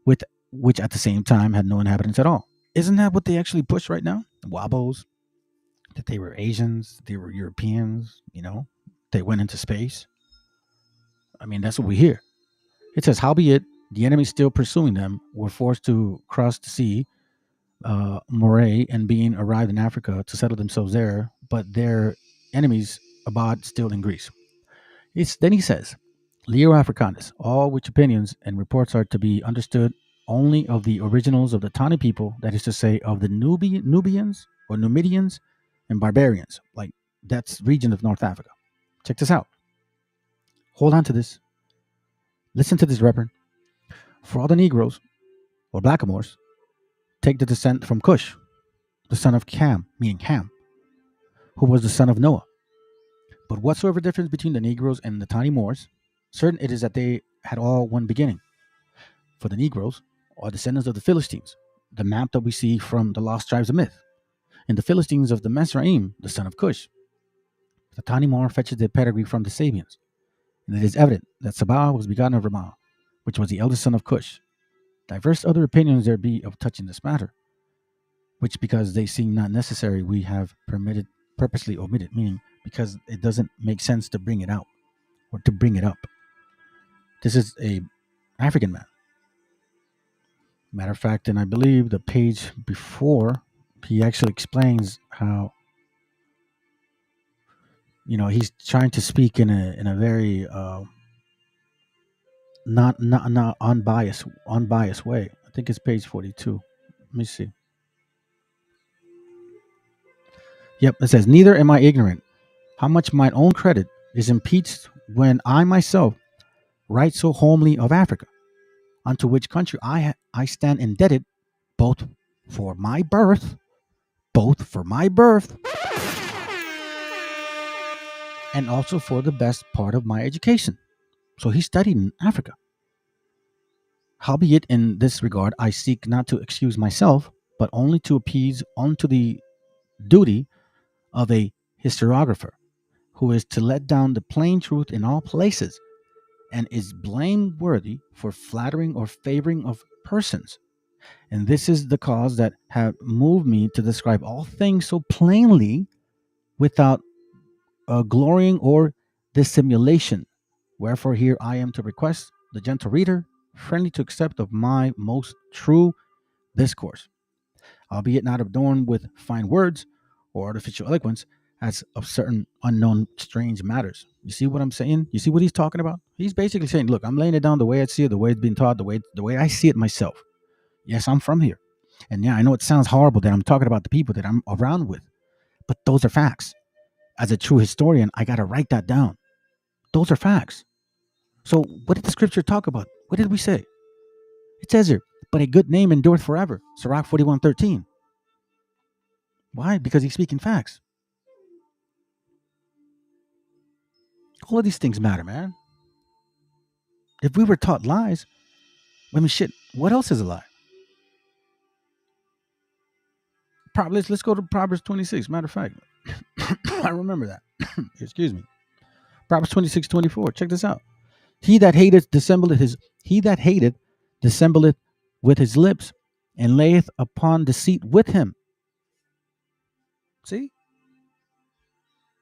with which at the same time had no inhabitants at all. Isn't that what they actually push right now? The Wabos, that they were Asians, they were Europeans, they went into space. I mean, that's what we hear. It says, howbeit, the enemy still pursuing them were forced to cross the sea, Moray, and being arrived in Africa to settle themselves there, but their enemies abode still in Greece. Then he says, Leo Africanus, all which opinions and reports are to be understood only of the originals of the Tani people, that is to say, of the Nubians or Numidians and barbarians, like that's region of North Africa. Check this out. Hold on to this. Listen to this, Reverend. For all the Negroes, or blackamoors, take the descent from Cush, the son of Cam, meaning Ham, who was the son of Noah. But whatsoever difference between the Negroes and the tiny Moors, certain it is that they had all one beginning. For the Negroes are descendants of the Philistines, the map that we see from the Lost Tribes of Myth, and the Philistines of the Mesraim, the son of Cush. The tiny Moor fetches their pedigree from the Sabians, and it is evident that Sabah was begotten of Ramah, which was the eldest son of Cush. Diverse other opinions there be of touching this matter, which because they seem not necessary, we have purposely omitted, meaning because it doesn't make sense to bring it out or to bring it up. This is a African man. Matter of fact, and I believe the page before, he actually explains how, he's trying to speak in a very not unbiased way. I think it's page 42. Let me see. Yep, it says, neither am I ignorant how much mine own credit is impeached when I myself write so homely of Africa, unto which country I stand indebted both for my birth, and also for the best part of my education. So he studied in Africa. Howbeit in this regard I seek not to excuse myself, but only to appease unto the duty of a historiographer, who is to let down the plain truth in all places, and is blameworthy for flattering or favoring of persons. And this is the cause that have moved me to describe all things so plainly, without glorying or dissimulation. Wherefore here I am to request the gentle reader friendly to accept of my most true discourse, albeit not adorned with fine words or artificial eloquence, as of certain unknown strange matters. You see what I'm saying? You see what he's talking about? He's basically saying, look, I'm laying it down the way I see it, the way it's been taught, the way I see it myself. Yes, I'm from here. And yeah, I know it sounds horrible that I'm talking about the people that I'm around with, but those are facts. As a true historian, I got to write that down. Those are facts. So what did the scripture talk about? What did we say? It says here, but a good name endureth forever. Sirach 41:13. Why? Because he's speaking facts. All of these things matter, man. If we were taught lies, shit, what else is a lie? Let's go to Proverbs 26. Matter of fact, I remember that. Excuse me. Proverbs 26:24. Check this out. He that hateth dissembleth with his lips, and layeth upon deceit with him. See?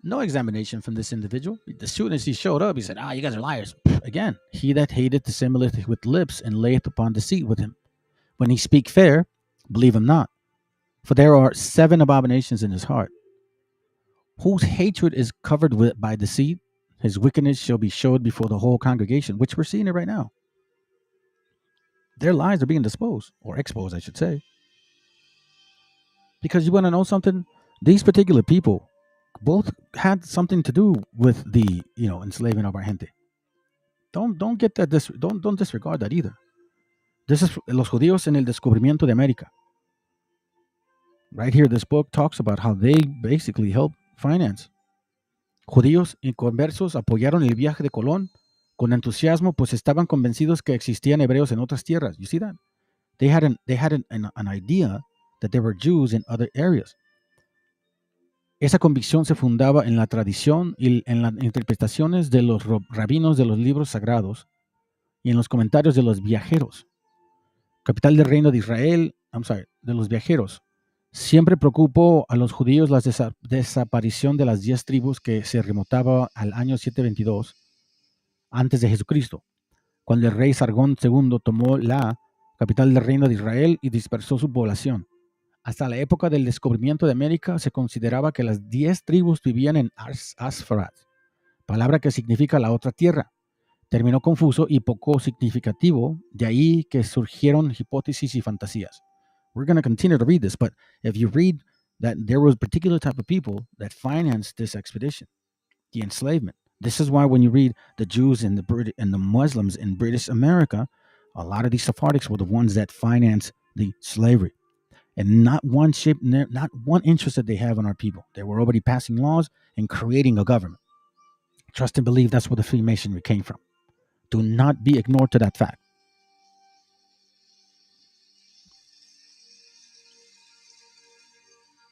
No examination from this individual. As soon as he showed up, he said, you guys are liars. Again, he that hateth dissembleth with lips, and layeth upon deceit with him. When he speak fair, believe him not. For there are 7 abominations in his heart. Whose hatred is covered by deceit, his wickedness shall be showed before the whole congregation, which we're seeing it right now. Their lies are being disposed, or exposed, I should say. Because you want to know something? These particular people both had something to do with the, enslaving of our gente. Don't get that. Don't disregard that either. This is los judíos en el descubrimiento de América. Right here, this book talks about how they basically help finance. Judíos y conversos apoyaron el viaje de Colón con entusiasmo, pues estaban convencidos que existían hebreos en otras tierras. You see that? They had an idea that there were Jews in other areas. Esa convicción se fundaba en la tradición y en las interpretaciones de los rabinos de los libros sagrados y en los comentarios de los viajeros. Capital del reino de Israel, de los viajeros. Siempre preocupó a los judíos la desaparición de las 10 tribus que se remontaba al año 722 antes de Jesucristo, cuando el rey Sargón II tomó la capital del reino de Israel y dispersó su población. Hasta la época del descubrimiento de América se consideraba que las 10 tribus vivían en Asfarat, palabra que significa la otra tierra. Término confuso y poco significativo, de ahí que surgieron hipótesis y fantasías. We're going to continue to read this, but if you read that there was a particular type of people that financed this expedition, the enslavement. This is why when you read the Jews and the Muslims in British America, a lot of these Sephardics were the ones that financed the slavery. And not one interest that they have in our people. They were already passing laws and creating a government. Trust and believe that's where the Freemasonry came from. Do not be ignored to that fact.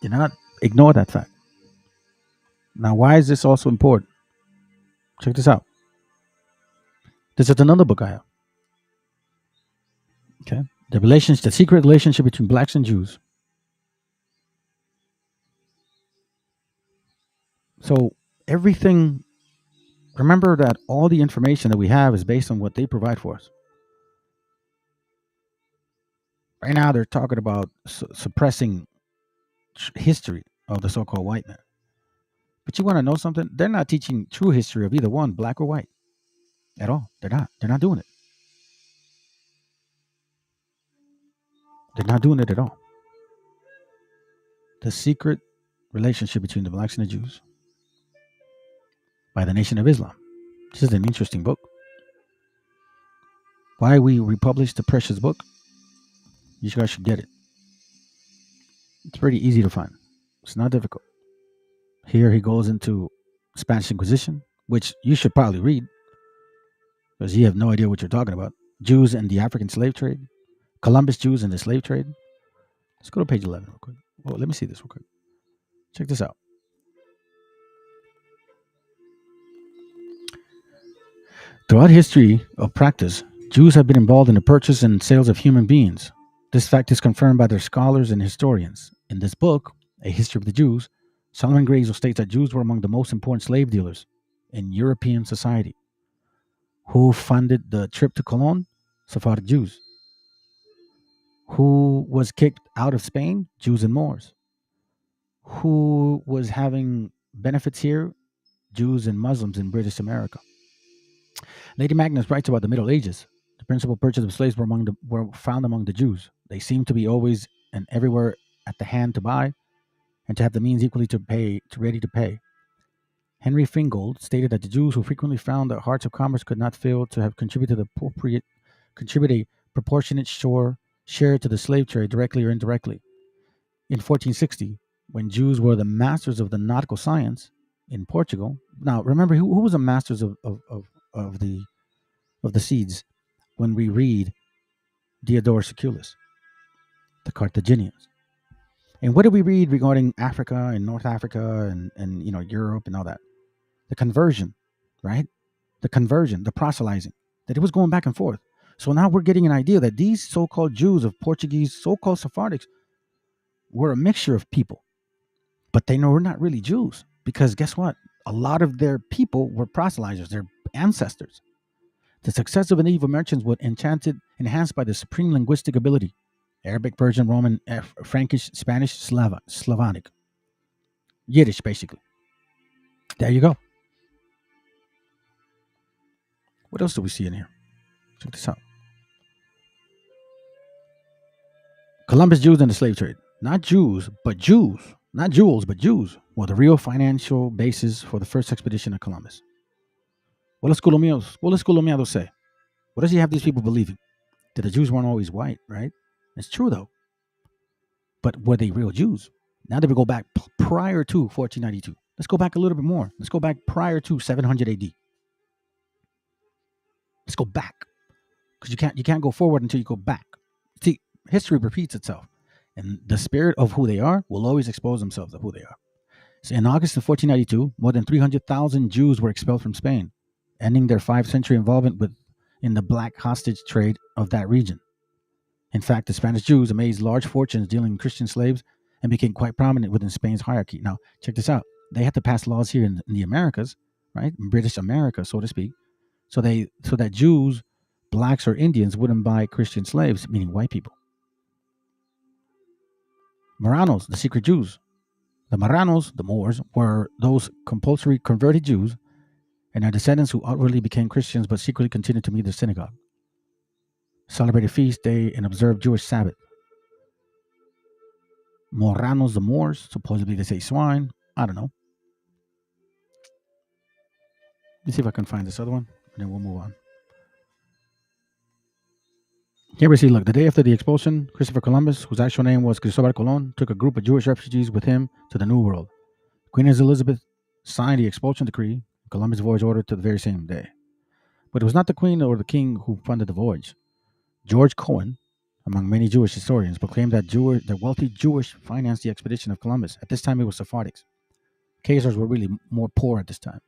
Do not ignore that fact. Now, why is this also important? Check this out. This is another book I have. Okay. The secret relationship between blacks and Jews. So everything, remember that all the information that we have is based on what they provide for us. Right now, they're talking about suppressing history of the so-called white man. But you want to know something? They're not teaching true history of either one, black or white, at all. They're not. They're not doing it. They're not doing it at all. The secret relationship between the blacks and the Jews by the Nation of Islam. This is an interesting book. Why we republished the precious book? You guys should get it. It's pretty easy to find. It's not difficult. Here he goes into Spanish Inquisition, which you should probably read because you have no idea what you're talking about. Jews and the African slave trade. Columbus Jews and the slave trade. Let's go to page 11 real quick. Oh, let me see this real quick. Check this out. Throughout history of practice, Jews have been involved in the purchase and sales of human beings. This fact is confirmed by their scholars and historians. In this book, A History of the Jews, Solomon Grazel states that Jews were among the most important slave dealers in European society. Who funded the trip to Cologne? Sephardic Jews. Who was kicked out of Spain? Jews and Moors. Who was having benefits here? Jews and Muslims in British America. Lady Magnus writes about the Middle Ages. The principal purchase of slaves were found among the Jews. They seemed to be always and everywhere at the hand to buy and to have the means equally ready to pay. Henry Fingold stated that the Jews who frequently found the hearts of commerce could not fail to have contributed a proportionate share to the slave trade, directly or indirectly. In 1460, when Jews were the masters of the nautical science in Portugal. Now, remember who was the masters of the seas when we read Diodorus Siculus, the Carthaginians. And what did we read regarding Africa and North Africa and Europe and all that? The conversion, right? The conversion, the proselytizing, that it was going back and forth. So now we're getting an idea that these so-called Jews of Portuguese, so-called Sephardics, were a mixture of people. But they were not really Jews, because guess what? A lot of their people were proselytizers, their ancestors. The success of medieval merchants was enhanced by the supreme linguistic ability. Arabic, Persian, Roman, Frankish, Spanish, Slavonic. Yiddish, basically. There you go. What else do we see in here? Check this out. Columbus Jews and the slave trade. Not Jews, but Jews. Not Jews, but Jews were the real financial basis for the first expedition of Columbus. What does Colomiados say? What does he have these people believing? That the Jews weren't always white, right? It's true, though. But were they real Jews? Now that we go back prior to 1492. Let's go back a little bit more. Let's go back prior to 700 AD. Let's go back. Because you can't go forward until you go back. See, history repeats itself. And the spirit of who they are will always expose themselves of who they are. So in August of 1492, more than 300,000 Jews were expelled from Spain, ending their 5th-century involvement in the black hostage trade of that region. In fact, the Spanish Jews amassed large fortunes dealing in Christian slaves and became quite prominent within Spain's hierarchy. Now, check this out. They had to pass laws here in the Americas, right? In British America, so to speak, so that Jews, blacks, or Indians wouldn't buy Christian slaves, meaning white people. Marranos, the secret Jews. The Marranos, the Moors, were those compulsory converted Jews and their descendants who outwardly became Christians but secretly continued to meet their synagogue, celebrated feast day, and observed Jewish Sabbath. Moranos, the Moors, supposedly they say swine. I don't know. Let's see if I can find this other one, and then we'll move on. Here we see, look, the day after the expulsion, Christopher Columbus, whose actual name was Cristobal Colon, took a group of Jewish refugees with him to the New World. Queen Elizabeth signed the expulsion decree, Columbus' voyage order to the very same day. But it was not the Queen or the King who funded the voyage. George Cohen, among many Jewish historians, proclaimed that wealthy Jewish financed the expedition of Columbus. At this time, it was Sephardics. Khazars were really more poor at this time.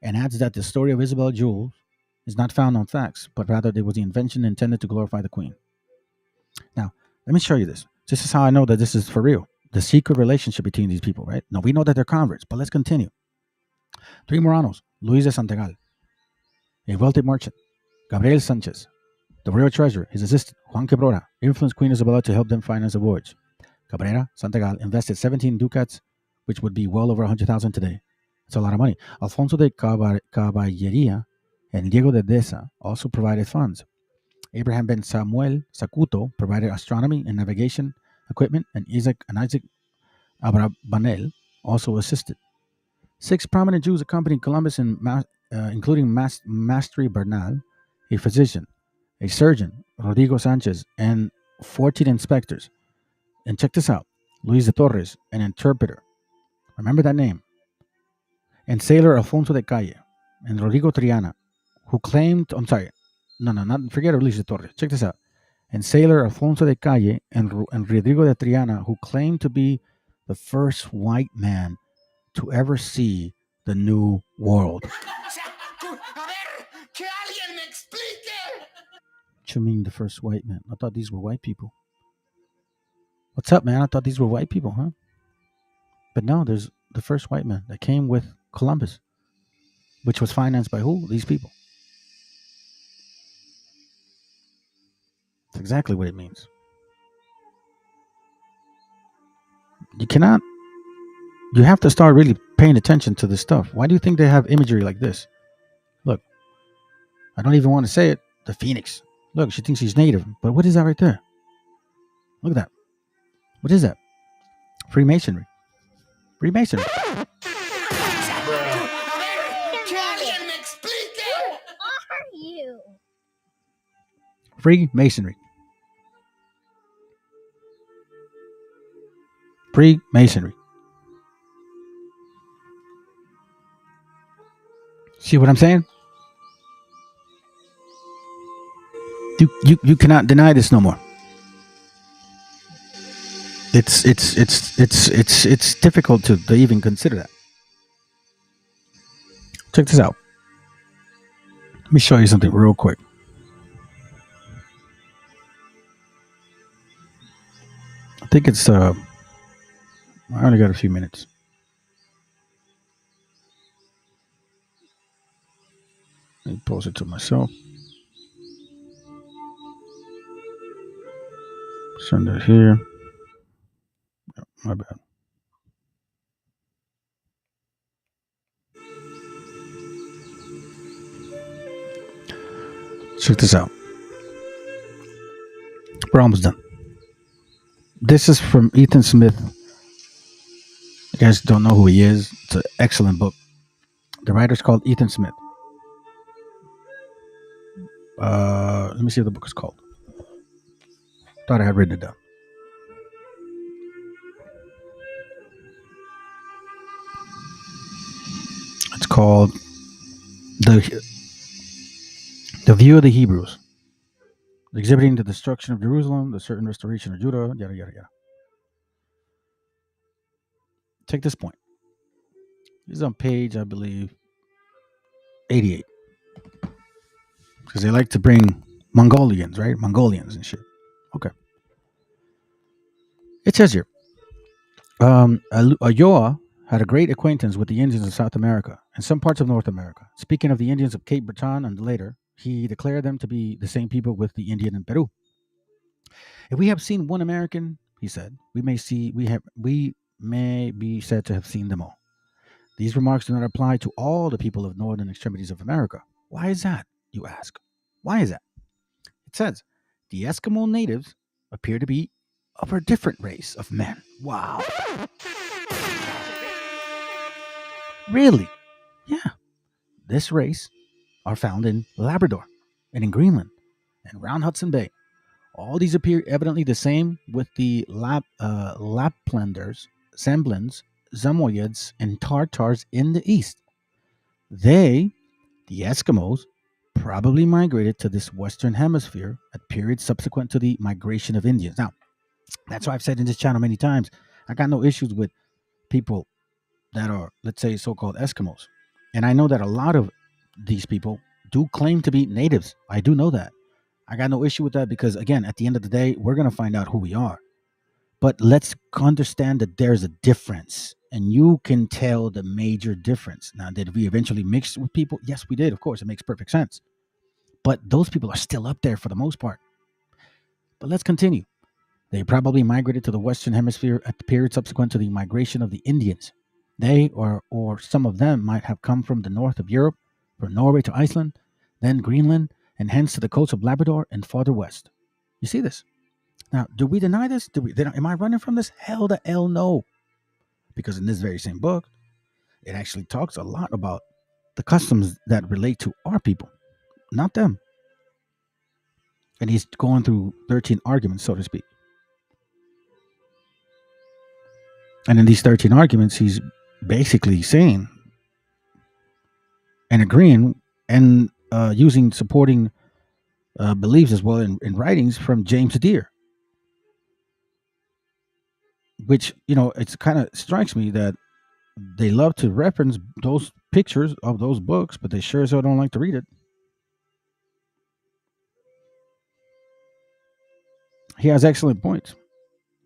And adds that the story of Isabel Jules is not found on facts, but rather it was the invention intended to glorify the Queen. Now, let me show you this. This is how I know that this is for real. The secret relationship between these people, right? Now, we know that they're converts, but let's continue. 3 Moranos, Luis de Santegal, a wealthy merchant, Gabriel Sanchez, the royal treasurer, his assistant, Juan Quebrora, influenced Queen Isabella to help them finance the voyage. Cabrera, Santegal, invested 17 ducats, which would be well over 100,000 today. It's a lot of money. Alfonso de Caballeria and Diego de Deza also provided funds. Abraham ben Samuel Sacuto provided astronomy and navigation equipment, and Isaac Abrabanel also assisted. 6 prominent Jews accompanied Columbus, including Mastri Bernal, a physician, a surgeon, Rodrigo Sanchez, and 14 inspectors. And check this out. Luis de Torres, an interpreter. Remember that name. And sailor Alfonso de Calle and Rodrigo Triana, who claimed, forget Luis de Torres. Check this out. And sailor Alfonso de Calle and Rodrigo de Triana, who claimed to be the first white man to ever see the New World. What you mean the first white man? I thought these were white people. What's up, man? I thought these were white people, huh? But no, there's the first white man that came with Columbus, which was financed by who? These people. That's exactly what it means. You have to start really paying attention to this stuff. Why do you think they have imagery like this? Look, I don't even want to say it. The phoenix. Look, she thinks she's native. But what is that right there? Look at that. What is that? Freemasonry. Freemasonry. Freemasonry. Freemasonry. See what I'm saying? You cannot deny this no more. It's difficult to even consider that. Check this out. Let me show you something real quick. I think it's I only got a few minutes. Let me post it to myself. Send it here. Oh, my bad. Check this out. We're almost done. This is from Ethan Smith. You guys don't know who he is. It's an excellent book. The writer's called Ethan Smith. Let me see what the book is called. Thought I had written it down. It's called the View of the Hebrews, exhibiting the destruction of Jerusalem, the certain restoration of Judah, yada yada yada. Take this point. This is on page, I believe, 88, because they like to bring Mongolians, right? Mongolians and shit. Okay. It says here, Ayoa had a great acquaintance with the Indians of South America and some parts of North America. Speaking of the Indians of Cape Breton and later, he declared them to be the same people with the Indian in Peru. If we have seen one American, he said, we may be said to have seen them all. These remarks do not apply to all the people of northern extremities of America. Why is that, you ask? Why is that? It says, the Eskimo natives appear to be of a different race of men. Wow. Really? Yeah. This race are found in Labrador and in Greenland and around Hudson Bay. All these appear evidently the same with the Laplanders, Semblins, Zamoyeds, and Tartars in the east. They, the Eskimos, probably migrated to this western hemisphere at periods subsequent to the migration of Indians. Now, that's why I've said in this channel many times, I got no issues with people that are, let's say, so-called Eskimos. And I know that a lot of these people do claim to be natives. I do know that. I got no issue with that because, again, at the end of the day, we're going to find out who we are. But let's understand that there's a difference, and you can tell the major difference. Now, did we eventually mix with people? Yes, we did. Of course, it makes perfect sense. But those people are still up there for the most part. But let's continue. They probably migrated to the Western Hemisphere at the period subsequent to the migration of the Indians. They, or some of them, might have come from the north of Europe, from Norway to Iceland, then Greenland, and hence to the coast of Labrador and farther west. You see this? Now, do we deny this? Am I running from this? Hell the hell no. Because in this very same book, it actually talks a lot about the customs that relate to our people, not them. And he's going through 13 arguments, so to speak. And in these 13 arguments, he's basically saying and agreeing and using supporting beliefs as well in writings from James Deere. Which, it kind of strikes me that they love to reference those pictures of those books, but they sure as hell don't like to read it. He has excellent points.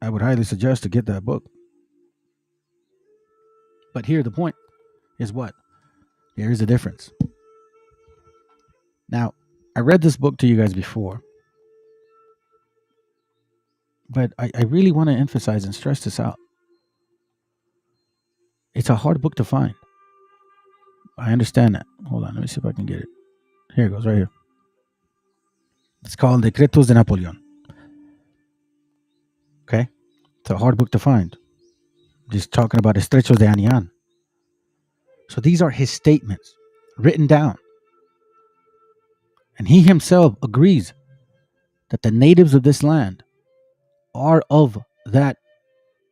I would highly suggest to get that book. But here the point is what? Here's the difference. Now, I read this book to you guys before, but I really want to emphasize and stress this out. It's a hard book to find. I understand that. Hold on, let me see if I can get it. Here it goes, right here. It's called Decretos de Napoleon. Okay? It's a hard book to find. Just talking about Estrechos de Anian. So these are his statements written down. And he himself agrees that the natives of this land are of that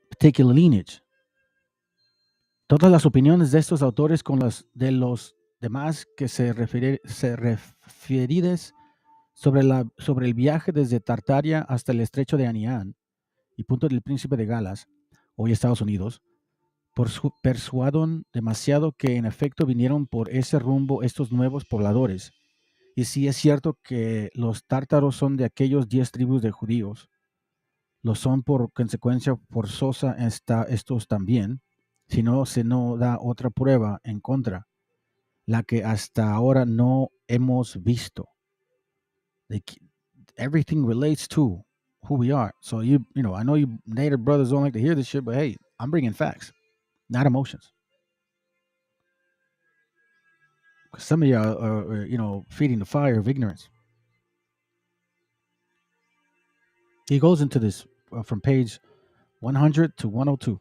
particular lineage. Todas las opiniones de estos autores con las de los demás que se referides sobre el viaje desde Tartaria hasta el estrecho de Anian y punto del Príncipe de Galas, hoy Estados Unidos, persuadon demasiado que en efecto vinieron por ese rumbo estos nuevos pobladores. Y si es cierto que los tártaros son de aquellos 10 tribus de judíos, lo son por consecuencia forzosa estos también, si no se no da otra prueba en contra, la que hasta ahora no hemos visto. Everything relates to who we are. So I know you native brothers don't like to hear this shit, but hey, I'm bringing facts, not emotions. Some of y'all are, feeding the fire of ignorance. He goes into this from page 100 to 102.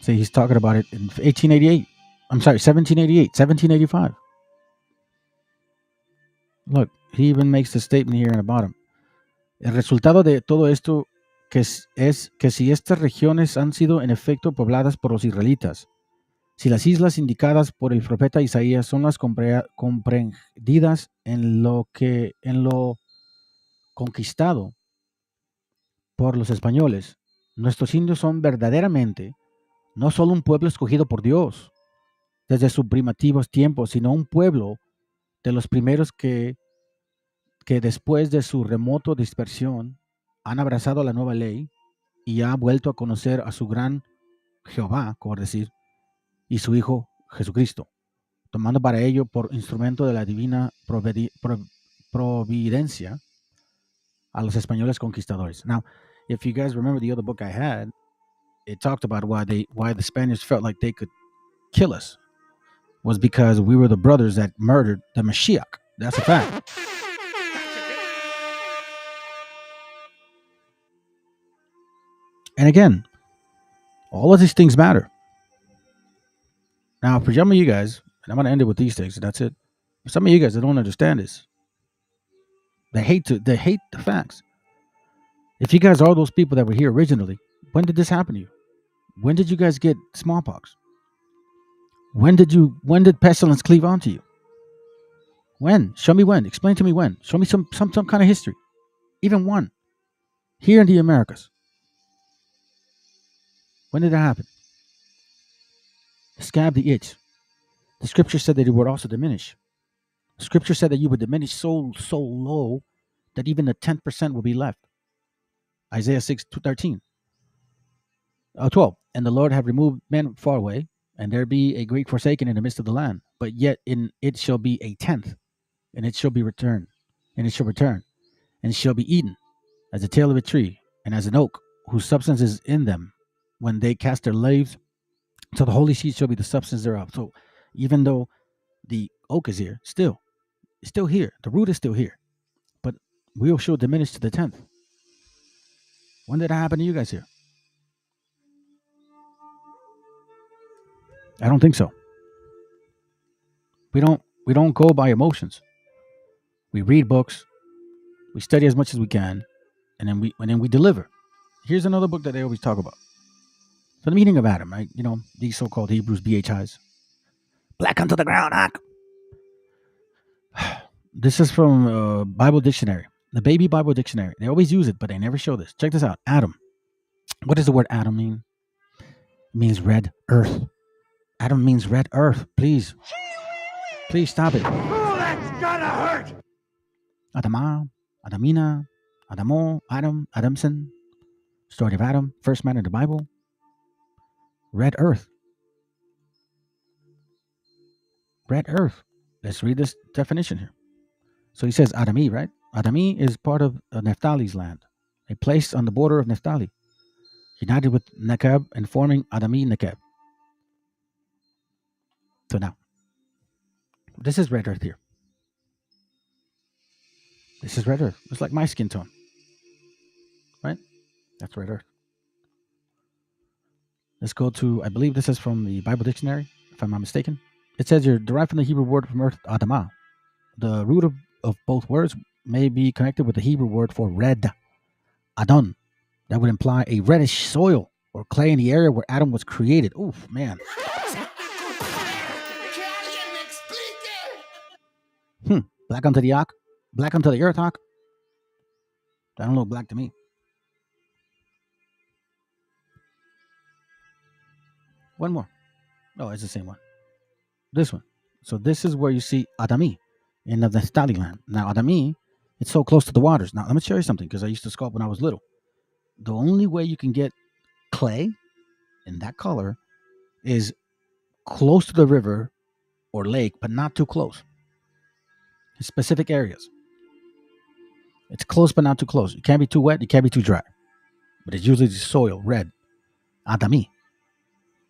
See, he's talking about it in 1888. I'm sorry, 1788, 1785. Look, he even makes the statement here in the bottom. El resultado de todo esto es que si estas regiones han sido en efecto pobladas por los israelitas, si las islas indicadas por el profeta Isaías son las comprendidas en lo conquistado por los españoles, nuestros indios son verdaderamente no solo un pueblo escogido por Dios desde sus primitivos tiempos, sino un pueblo de los primeros que después de su remoto dispersión han abrazado la nueva ley y ha vuelto a conocer a su gran Jehová, como decir, y su Hijo Jesucristo, tomando para ello por instrumento de la divina providencia a los españoles conquistadores. Now, if you guys remember the other book I had, it talked about why the Spaniards felt like they could kill us was because we were the brothers that murdered the Meshiach. That's a fact. And again, all of these things matter. Now, for some of you guys, and I'm going to end it with these things, and that's it. For some of you guys that don't understand this, they hate the facts. If you guys are those people that were here originally, when did this happen to you? When did you guys get smallpox? When did pestilence cleave onto you? When? Show me when. Explain to me when. Show me some kind of history. Even one. Here in the Americas. When did that happen? The scab, the itch. The scripture said that it would also diminish. The scripture said that you would diminish so low that even the 10% will be left. Isaiah 6:13. 12. And the Lord have removed men far away, and there be a great forsaken in the midst of the land. But yet in it shall be a tenth, and it shall be returned, and it shall return, and it shall be eaten as the tail of a tree, and as an oak, whose substance is in them, when they cast their leaves. So the holy seed shall be the substance thereof. So even though the oak is here, it's still here. The root is still here. But we shall diminish to the 10th. When did that happen to you guys here? I don't think so. We don't go by emotions. We read books, we study as much as we can, and then we deliver. Here's another book that they always talk about. So the meaning of Adam, right? You know, these so-called Hebrews, BHIs. Black unto the ground, Hawk. This is from Bible Dictionary, the Baby Bible Dictionary. They always use it, but they never show this. Check this out. Adam. What does the word Adam mean? It means red earth. Adam means red earth. Please stop it. Oh, that's gonna hurt! Adama, Adamina, Adamo, Adam, Adamson. Story of Adam, first man in the Bible. Red earth. Red earth. Let's read this definition here. So he says Adami, right? Adami is part of Naphtali's land, a place on the border of Naphtali, united with Nekeb and forming Adami Nekeb. So now, this is red earth here. This is red earth. It's like my skin tone, right? That's red earth. Let's go to, I believe this is from the Bible Dictionary, if I'm not mistaken. It says you're derived from the Hebrew word from earth, Adamah. The root of both words may be connected with the Hebrew word for red, Adon. That would imply a reddish soil or clay in the area where Adam was created. Oof, man. Black unto the ark, black unto the earth, Hawk. That don't look black to me. One more. No, it's the same one. This one. So this is where you see Adami in the Naphtali land. Now, Adami, it's so close to the waters. Now, let me show you something because I used to sculpt when I was little. The only way you can get clay in that color is close to the river or lake, but not too close. In specific areas. It's close, but not too close. It can't be too wet. It can't be too dry. But it's usually the soil, red. Adami.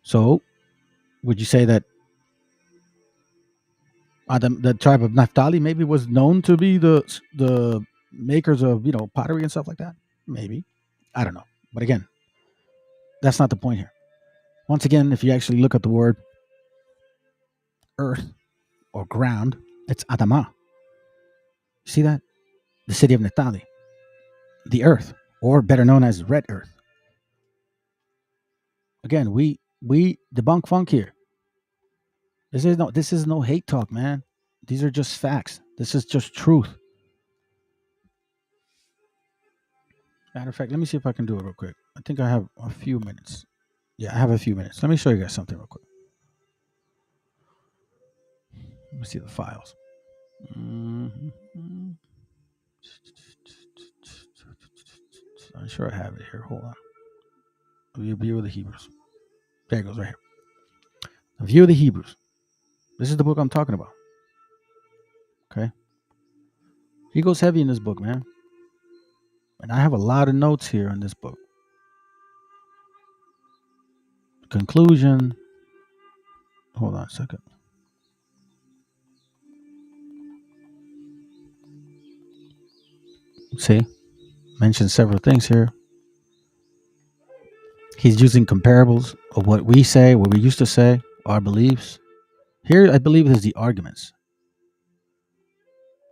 So, would you say that Adam, the tribe of Naphtali maybe was known to be the makers of, pottery and stuff like that? Maybe. I don't know. But again, that's not the point here. Once again, if you actually look at the word earth or ground, it's Adama. See that? The city of Nephtali. The earth, or better known as red earth. Again, we debunk funk here. This is no hate talk, man. These are just facts. This is just truth. Matter of fact, let me see if I can do it real quick. I think I have a few minutes. Yeah, I have a few minutes. Let me show you guys something real quick. Let me see the files. I'm sure I have it here. Hold on. The View of the Hebrews. There it goes, right here. The View of the Hebrews. This is the book I'm talking about. Okay. He goes heavy in this book, man. And I have a lot of notes here in this book. Conclusion. Hold on a second. See? Mentioned several things here. He's using comparables of what we say, what we used to say, our beliefs. Here, I believe, is the arguments.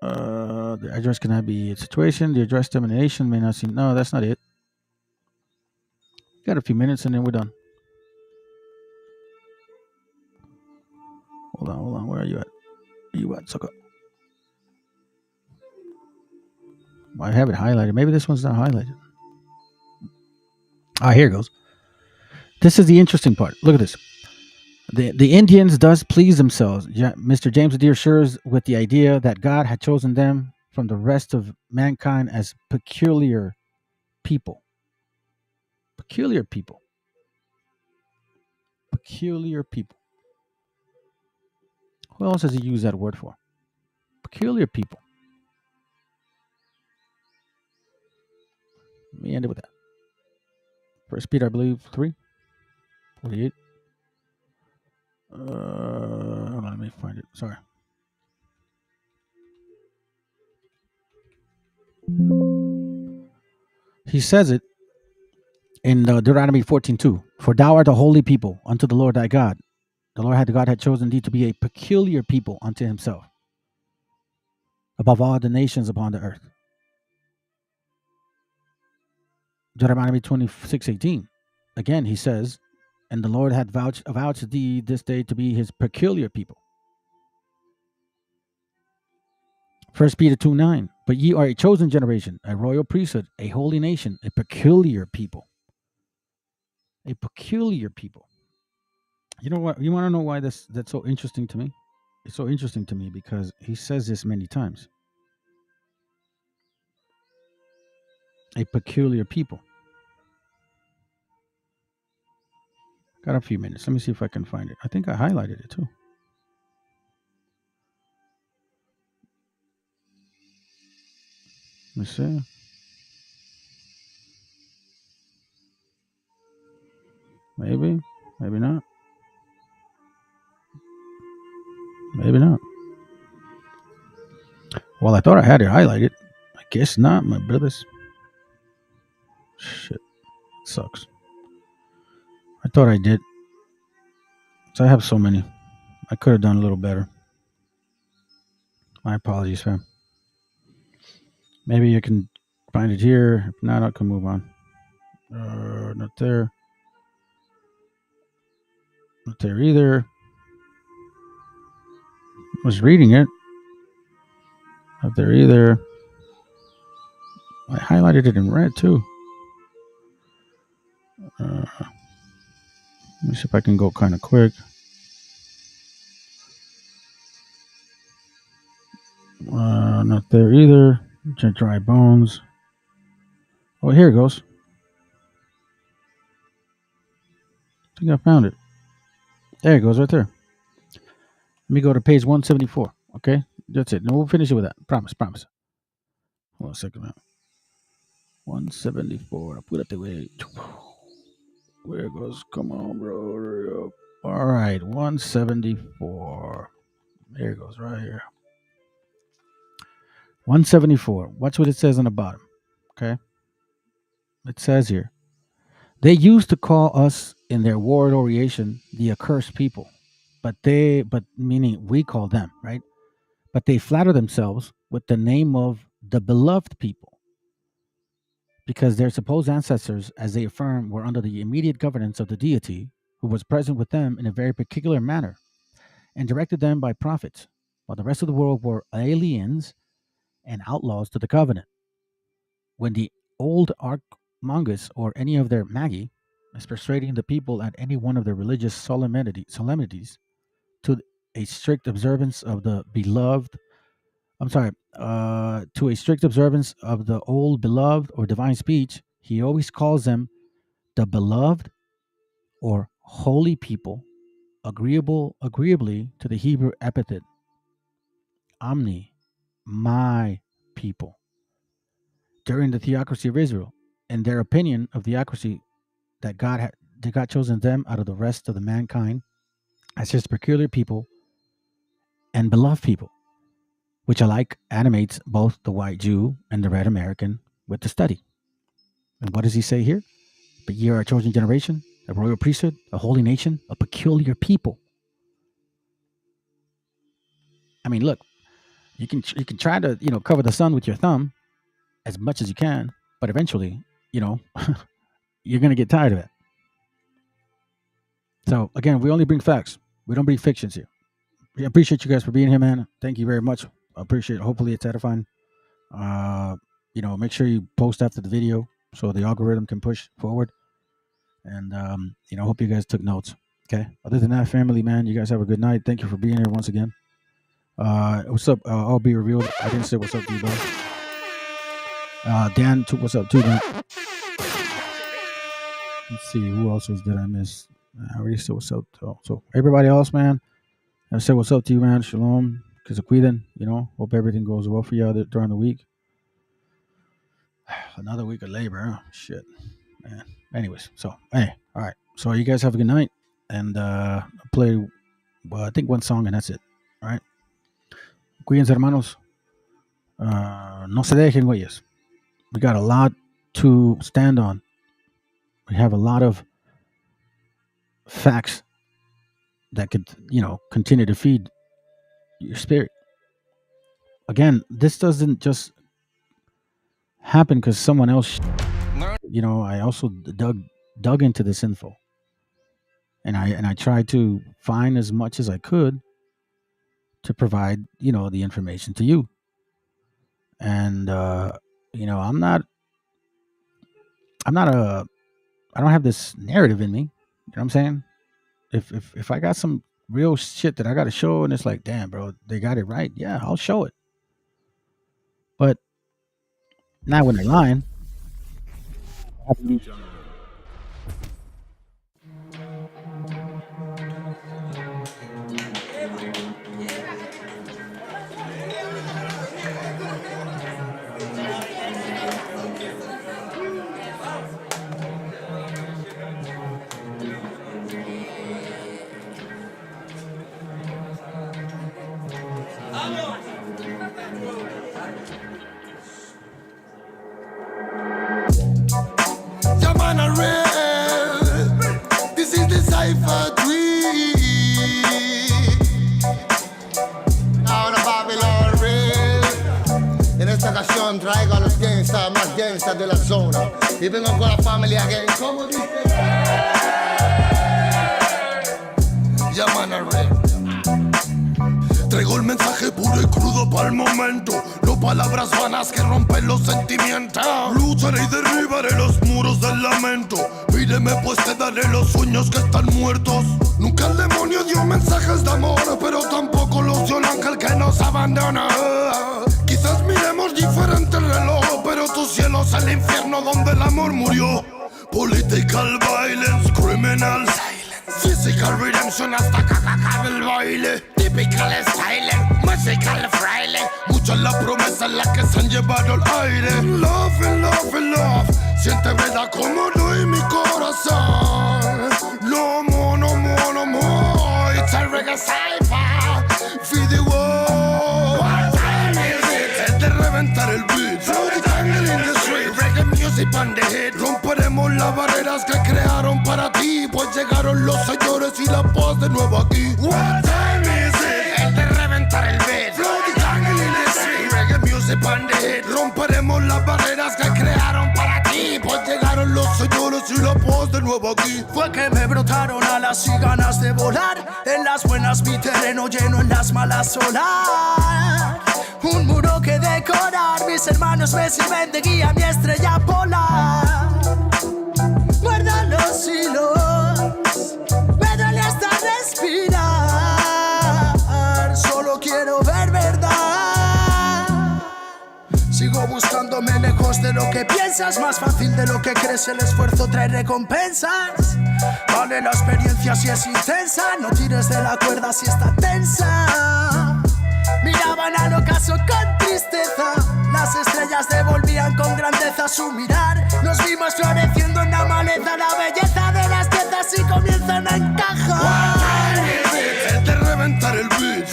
The address cannot be a situation. The address termination may not seem. No, that's not it. Got a few minutes and then we're done. Hold on. Where are you at? Where you at, sucker? I have it highlighted. Maybe this one's not highlighted. Ah, here it goes. This is the interesting part. Look at this. The Indians does please themselves. Mr. James Adair assures with the idea that God had chosen them from the rest of mankind as peculiar people. Peculiar people. Peculiar people. Who else does he use that word for? Peculiar people. Let me end it with that. First Peter, I believe, 3:48. Hold on, let me find it. Sorry. He says it in Deuteronomy 14:2. For thou art a holy people unto the Lord thy God. The Lord God had chosen thee to be a peculiar people unto himself, above all the nations upon the earth. Deuteronomy 26:18. Again, he says, and the Lord had vouched thee this day to be his peculiar people. 1 Peter 2:9. But ye are a chosen generation, a royal priesthood, a holy nation, a peculiar people. A peculiar people. You know what? You want to know why that's so interesting to me? It's so interesting to me because he says this many times. A peculiar people. Got a few minutes. Let me see if I can find it. I think I highlighted it too. Let me see. Maybe. Maybe not. Maybe not. Well, I thought I had it highlighted. I guess not, my brothers. Shit. Sucks. I thought I did. So I have so many. I could have done a little better. My apologies, fam. Maybe you can find it here. If not, I can move on. Not there. Not there either. I was reading it. Not there either. I highlighted it in red too. Let me see if I can go kind of quick. Not there either. Dry bones. Oh, here it goes. I think I found it. There it goes right there. Let me go to page 174. Okay? That's it. And we'll finish it with that. Promise. Hold on a second, man. 174. Apúrate, güey. Where it goes? Come on, bro. Hurry up. All right. 174. There it goes right here. 174. Watch what it says on the bottom. Okay? It says here. They used to call us in their word oration the accursed people, but meaning we call them, right? But they flatter themselves with the name of the beloved people, because their supposed ancestors, as they affirm, were under the immediate governance of the deity, who was present with them in a very particular manner and directed them by prophets, while the rest of the world were aliens and outlaws to the covenant. When the old Archmongus or any of their magi is persuading the people at any one of their religious solemnities to a strict observance of the to a strict observance of the old beloved or divine speech, he always calls them the beloved or holy people, agreeably to the Hebrew epithet Omni, my people. During the theocracy of Israel, in their opinion of theocracy, that God chosen them out of the rest of the mankind as his peculiar people and beloved people, which alike animates both the white Jew and the red American with the study. And what does he say here? But ye are a chosen generation, a royal priesthood, a holy nation, a peculiar people. I mean, look, you can try to cover the sun with your thumb as much as you can, but eventually, you're gonna get tired of it. So again, we only bring facts. We don't bring fictions here. I appreciate you guys for being here, man. Thank you very much. I appreciate it. Hopefully it's edifying. Make sure you post after the video so the algorithm can push forward. And hope you guys took notes. Okay. Other than that, family, man, you guys have a good night. Thank you for being here once again. What's up? I'll be revealed. I didn't say what's up to you, bro. Dan, what's up too, man? Let's see, who else did I miss? I already said what's up. So everybody else, man, I said what's up to you, man. Shalom, que se cuiden. Hope everything goes well for you during the week. Another week of labor, huh? Shit, man. Anyways, all right. So you guys have a good night, and I'll play, I think one song, and that's it. All right. Cuídense, hermanos. No se dejen, güeyes. We got a lot to stand on. We have a lot of facts that could, continue to feed your spirit. Again, this doesn't just happen because someone else, I also dug into this info, and I tried to find as much as I could to provide, the information to you. And I don't have this narrative in me. You know what I'm saying? If I got some real shit that I got to show, and it's like, damn, bro, they got it right. Yeah, I'll show it. But not when they're lying. This is the Cypher 3. Ahora Babylon Real. En esta ocasión traigo a los gangsters más gangsters de la zona. Y vengo con la familia gang. ¿Cómo dice? Llaman a Real. Traigo el mensaje puro y crudo para el momento. No palabras vanas que rompen los sentimientos. Lucharé y derribaré los muros del lamento. Pídeme pues te daré los sueños que están muertos. Nunca el demonio dio mensajes de amor, pero tampoco los dio el ángel que nos abandona. Quizás miremos diferente el reloj, pero tu cielo es el infierno donde el amor murió. Political violence, criminal silence, physical redemption hasta que acabe el baile. Typical style, musical fraile. Mucha es la promesa en la que se han llevado el aire. Love, love, love. Siente verdad como no en mi corazón. No more, no more, no more. It's a reggae cypher. Feed the world. What time is it? Es de reventar el beat. Throw the jungle in the street. Reggae music on the hit. Romperemos las barreras que crearon para ti. Pues llega señores, y la paz de nuevo aquí. Fue que me brotaron alas y ganas de volar. En las buenas mi terreno lleno, en las malas solar. Un muro que decorar, mis hermanos me sirven de guía, mi estrella polar. Guarda los hilos, me duele hasta respirar. Solo quiero ver verdad. Sigo buscándome lejos de lo que piensas. Más fácil de lo que crees, el esfuerzo trae recompensas. Vale la experiencia si es intensa. No tires de la cuerda si está tensa. Miraban al ocaso con tristeza. Las estrellas devolvían con grandeza su mirar. Nos vimos floreciendo en la maleza. La belleza de las piezas y comienzan a encajar. Es de reventar el beat.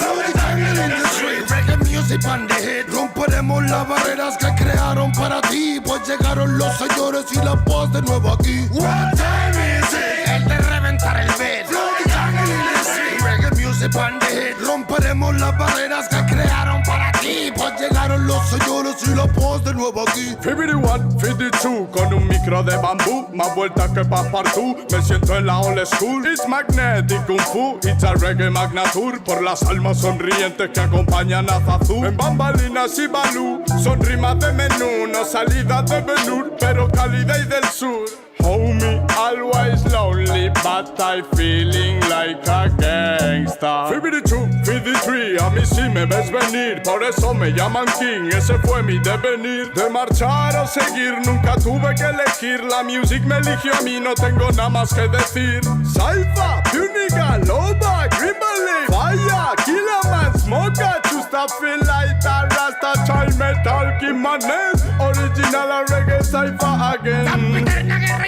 Reggae music and the hit. Romperemos las barreras que crearon para ti, pues llegaron los señores y la paz de nuevo aquí. What time is it? Es de reventar el beat. Reggae music and the hit. Romperemos las barreras que crearon para ti, pues llegaron los señores y la paz de nuevo aquí. 51, 52, con un micro de bambú, más vuelta que Passepartout. Me siento en la old school. It's magnetic kung fu, it's a reggae magnatur. Por las almas sonrientes que acompañan a Zazú. En bambalinas y balú, son rimas de menú, no salidas de Benur, pero cálida y del sur. Homie, always lonely, but I feeling like a gangsta. 52, 53, a mí sí me ves venir, por eso me llaman King, ese fue mi devenir. De marchar o seguir, nunca tuve que elegir, la music me eligió a mí, no tengo nada más que decir. Saifa, Puniga, Loba, Grimble, Fire, Killaman, Smoker, Chusta, Feel Light, Rasta, Child Metal, Kimanes, Original a Reggae, Saifa again.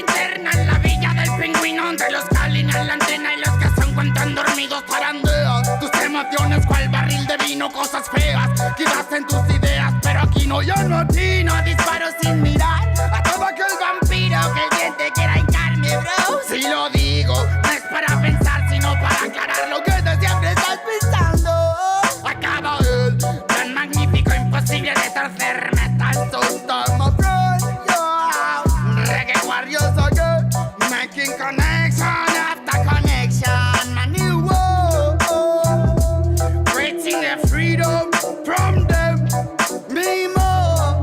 Interna en la villa del pingüino, entre los Kalin en la antena y los que se encuentran dormidos zarandean tus emociones cual barril de vino, cosas feas quizás en tus ideas, pero aquí no, yo no atino, disparo sin mirar a todo aquel vampiro que el diente quiera hincarme, bro. Si lo digo, no es para pensar, sino para aclarar lo que de siempre estás pensando. Acaba el tan magnífico, imposible de torcer metal, sustama, warriors again, making connection after connection. My new world, creating the freedom from them. Me more.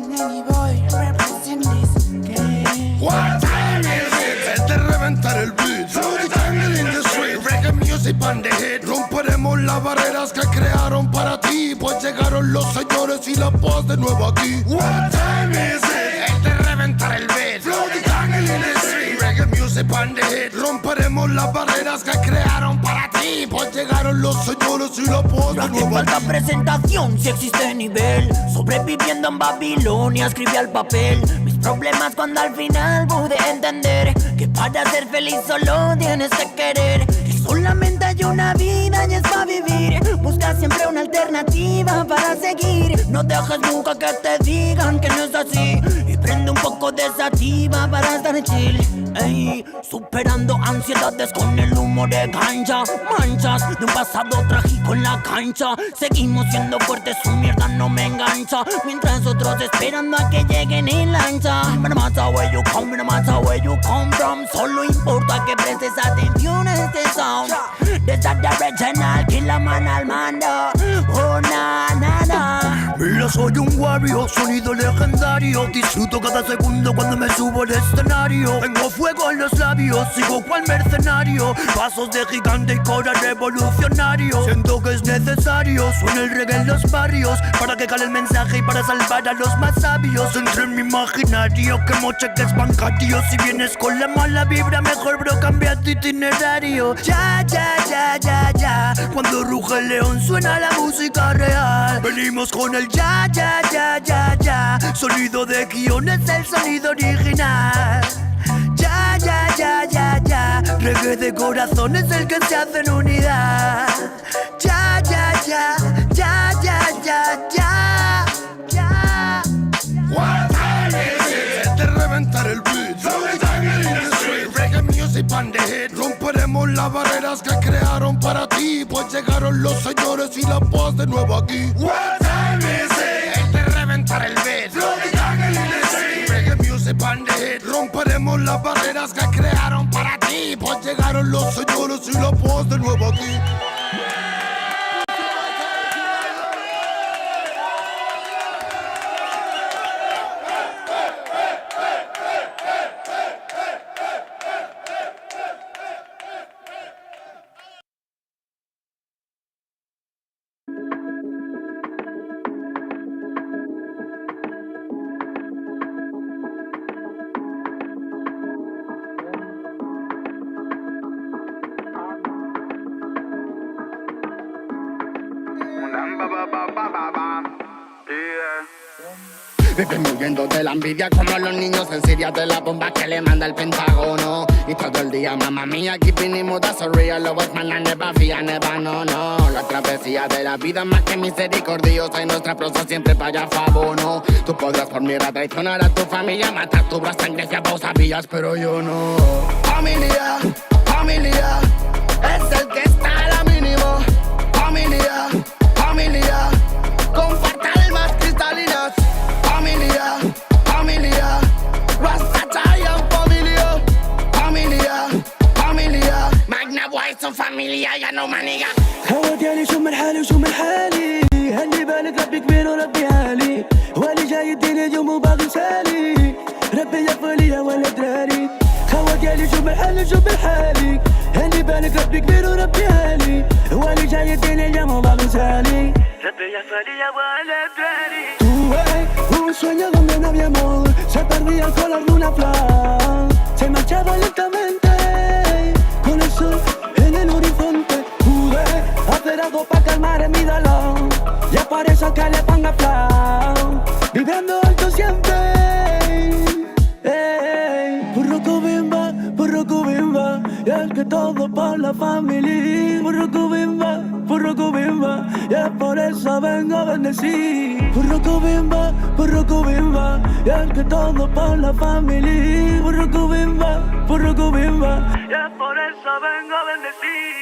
Nanny boy, represent this game. What time is it? Es de reventar el beat. Jungle in the street. Reggae music and the hit. Romperemos las barreras que crearon para ti, pues llegaron los señores y la paz de nuevo aquí. What time is it? Reventar el beat. Reggae music and the hit. Romperemos las barreras que crearon para ti, pues llegaron los señores y la paz de nuevo falta aquí. presentación si existe nivel. Sobreviviendo en Babilonia escribí al papel mis problemas cuando al final pude entender que para ser feliz solo tienes que querer. Que solamente hay una vida y es para vivir. Busca siempre una alternativa para seguir. No dejes nunca que te digan que no es así. Y prende un poco de sativa para estar chill. Ey, superando ansiedades con el humo de cancha. Manchas de un pasado trágico en la cancha. Seguimos siendo fuertes, su mierda no me engancha. Mientras otros esperando a que lleguen en lancha. No matter where you come, no matter where you come from. Solo importa que prestes atención a este sound. Desde the original, Killaman al mando. Oh, na, na, na. Mira, soy un warrior, sonido legendario. Disfruto cada segundo cuando me subo al escenario. Tengo fuego en los labios, sigo cual mercenario. Pasos de gigante y cora revolucionario. Siento que es necesario, suena el reggae en los barrios, para que cale el mensaje y para salvar a los más sabios. Entre mi imaginario, que mocheques bancarios. Si vienes con la mala vibra, mejor bro, cambia tu itinerario. Ya, ya, ya, ya, ya. Cuando ruge el león suena la música real. Venimos con el ya, ya, ya, ya, ya. Sonido de guión es el sonido original. Ya, ya, ya, ya, ya. Reggae de corazón es el que se hace en unidad. Ya, ya, ya, ya, ya, ya, ya, ya. What time is it? Es de reventar el beat. Reggae music and the hit. Romperemos las barreras que crearon para ti, pues llegaron los señores y la paz de nuevo aquí. What time is it? Es de reventar el beat. Reggae music pandit. Romperemos las barreras que crearon para ti, pues llegaron los señores y la voz de nuevo aquí. Viven huyendo de la envidia como los niños en Siria de la bomba que le manda el Pentágono. Y todo el día, mamá mía, keeping it that's so real. Lo man, I never fear, never, no. La travesía de la vida más que misericordiosa y nuestra prosa siempre para fabono. Tú podrás por mierda traicionar a tu familia, matar tu brazo sangre si vos sabías, pero yo no. Familia, familia, es el que está a la mínimo. Familia, familia, comparte almas cristalinas. Familia, familia, Rastafarian familia. Familia, familia, Magna White son familia, ya no maniga. خواتي شو من حالي وشو من حالي هلي بالك ربي كبير وربي عالي واللي جاي يديني اليوم وباغي سالي ربي يغفر لي ولا دراري خواتي شو من حالي وشو من حالي هلي بالك ربي كبير وربي عالي واللي جاي يديني اليوم وباغي سالي ربي يغفر لي ولا دراري. Tuve un sueño donde no había amor, se perdía el color de una flor, se marchaba lentamente con el sol en el horizonte. Pude hacer algo para calmar mi dolor, y es por eso que le pongo flow, viviendo alto siempre. Burruco bimba, y es que todo por la familia. Burruco bimba, y es por eso vengo a bendecir. Burruco bimba, y es que todo por la familia. Burruco bimba, y es por eso vengo a bendecir.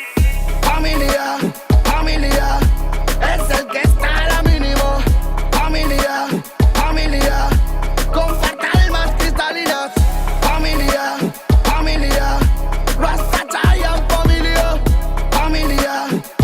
Familia, familia, es el que está a la mínimo. Familia, familia, comparte almas cristalinas. Familia, familia, Rastafarian familia. Familia,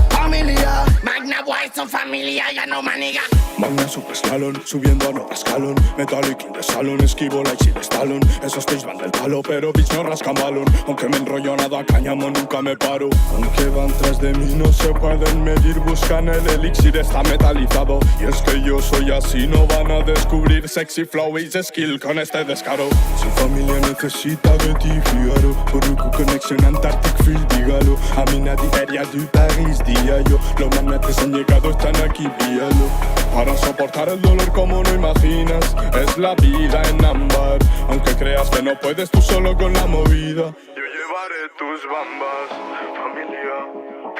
familia, Magna White son familia, ya no maniga. Magna super slalom, subiendo a nuevo escalón. Metallic in the salon, esquivo like si de Stallone. Esos pitch van del palo, pero bitch no rascan balón. Aunque me enrollo nada cáñamo, nunca me paro. Aunque van tras de mí, no se pueden medir. Buscan el elixir, está metalizado. Y es que yo soy así, no van a descubrir sexy flow y skill con este descaro. Si familia necesita de ti, fíjalo. Burruco Connection, Antarctic Field, dígalo. A mí nadie area de París, día yo. Los magnetes han llegado, están aquí, víalo. Para soportar el dolor como no imaginas, es la vida en ámbar. Aunque creas que no puedes tú solo con la movida, yo llevaré tus bambas. Familia,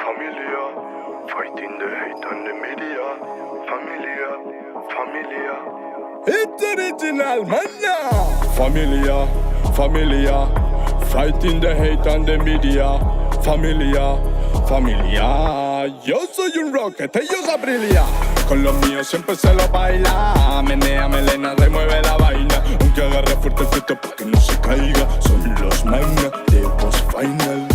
familia, fighting the hate and the media. Familia, familia, it's original, man. Familia, familia, fighting the hate and the media. Familia, familia, yo soy un rocket, ellos abrilia. Con los míos siempre se lo baila. Menea, melena, remueve la vaina. Aunque agarre fuerte el fruto para que no se caiga. Son los Magna de Boss Final.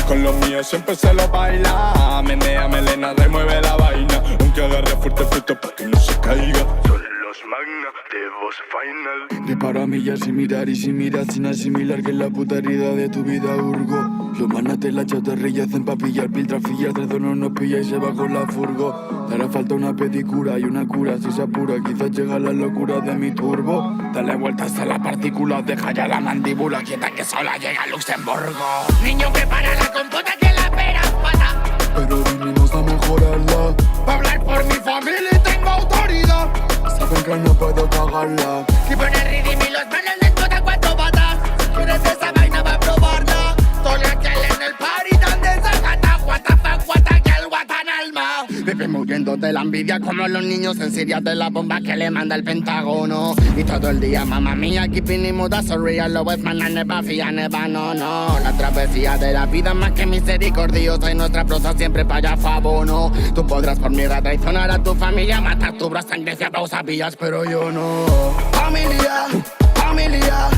Con los míos siempre se lo baila. Menea, melena, remueve la vaina. Aunque agarre fuerte el fruto para que no se caiga. Son los Magna de Boss Final. Disparo a millas sin mirar y sin mirar sin asimilar que es la puta herida de tu vida hurgo. Los manas de la chatarrilla hacen pa' pillar piltrafillas. Tres donos nos pilla y se va con la furgo. Te hará falta una pedicura y una cura si se apura. Quizás llega la locura de mi turbo. Dale vueltas a la partícula, deja ya la mandíbula quieta que sola llega a Luxemburgo. Niño que para la compota que la pera pata. Pero vinimos a mejorarla. Pa' hablar por mi familia y tengo autoridad. Saben que no puedo cagarla. Y poner ritmo y los manos les botan cuatro patas. ¿Quieres esa vaina va a probarla? Todo aquel en el party tan desacata. What the fuck, what the girl, what an alma. Vivimos huyendo de la envidia como los niños en Siria de la bomba que le manda el Pentágono. Y todo el día, mamá mía, keeping it that's so real. Lo es man, I never fear, never, no. La travesía de la vida más que misericordiosa y nuestra prosa siempre para fabono. Tú podrás por mierda traicionar a tu familia, matar tu brazo sangre si vos sabías, pero yo no. Familia, familia,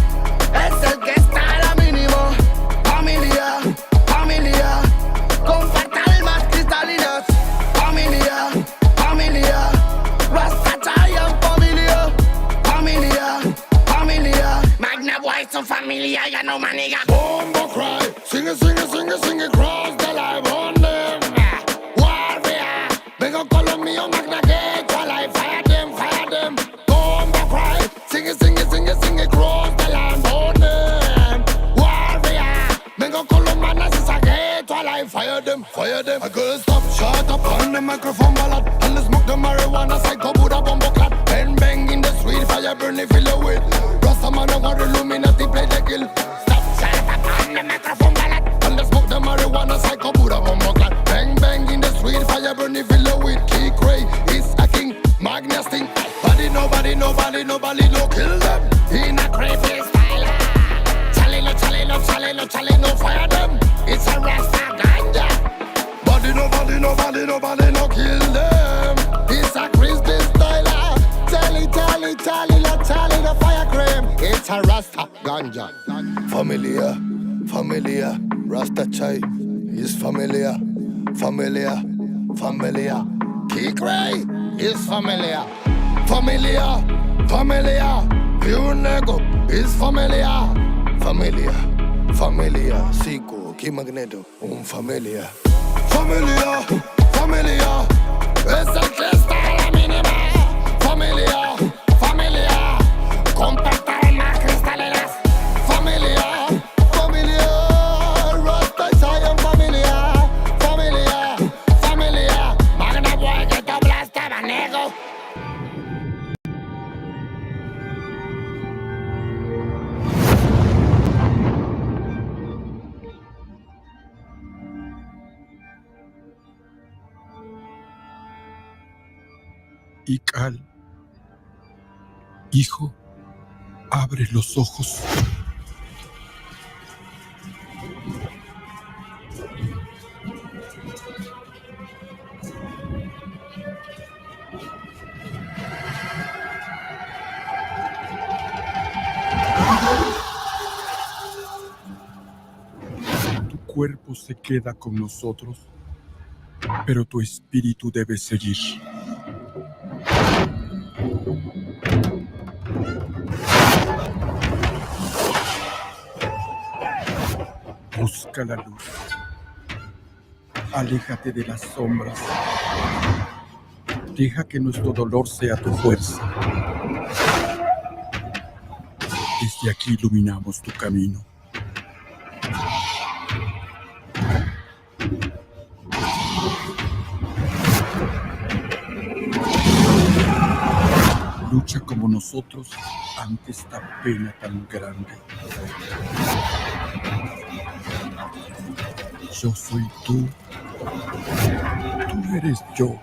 them, fire them. I gotta stop, shut up on the microphone ballad. And the smoke the marijuana, psycho Buddha bombo clap. Bang bang in the street, fire burn it, fill it with. Rasta man, I got Illuminati, play the kill. Stop, shut up on the microphone ballad. And the smoke the marijuana, psycho Buddha bombo clap. Bang bang in the street, fire burn it, fill it with. Key Cray is a king, Magnus thing. Nobody, no kill them. In a crazy style. Chale, no fire them. It's a Rasta ganja. Nobody, no kill them. It's a Christy style. Tally, no fire cream. It's a Rasta ganja. Familiar, Rasta chai is familiar. Key Cray is familiar. Familiar, pure nego is familiar. Familia, Sico, Key Magneto, familia. Familia, es el que está a la mínima. Familia, compactar más cristaleras. Familia, Rasta Zion, familia. Magna boy que te aplastaba, nego. Ical, hijo, abre los ojos. Tu cuerpo se queda con nosotros, pero tu espíritu debe seguir. Busca la luz. Aléjate de las sombras. Deja que nuestro dolor sea tu fuerza. Desde aquí iluminamos tu camino. Lucha como nosotros ante esta pena tan grande. Yo soy tú. Tú eres yo.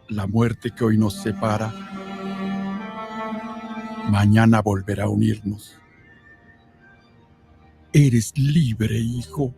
La muerte que hoy nos separa, mañana volverá a unirnos. Eres libre, hijo.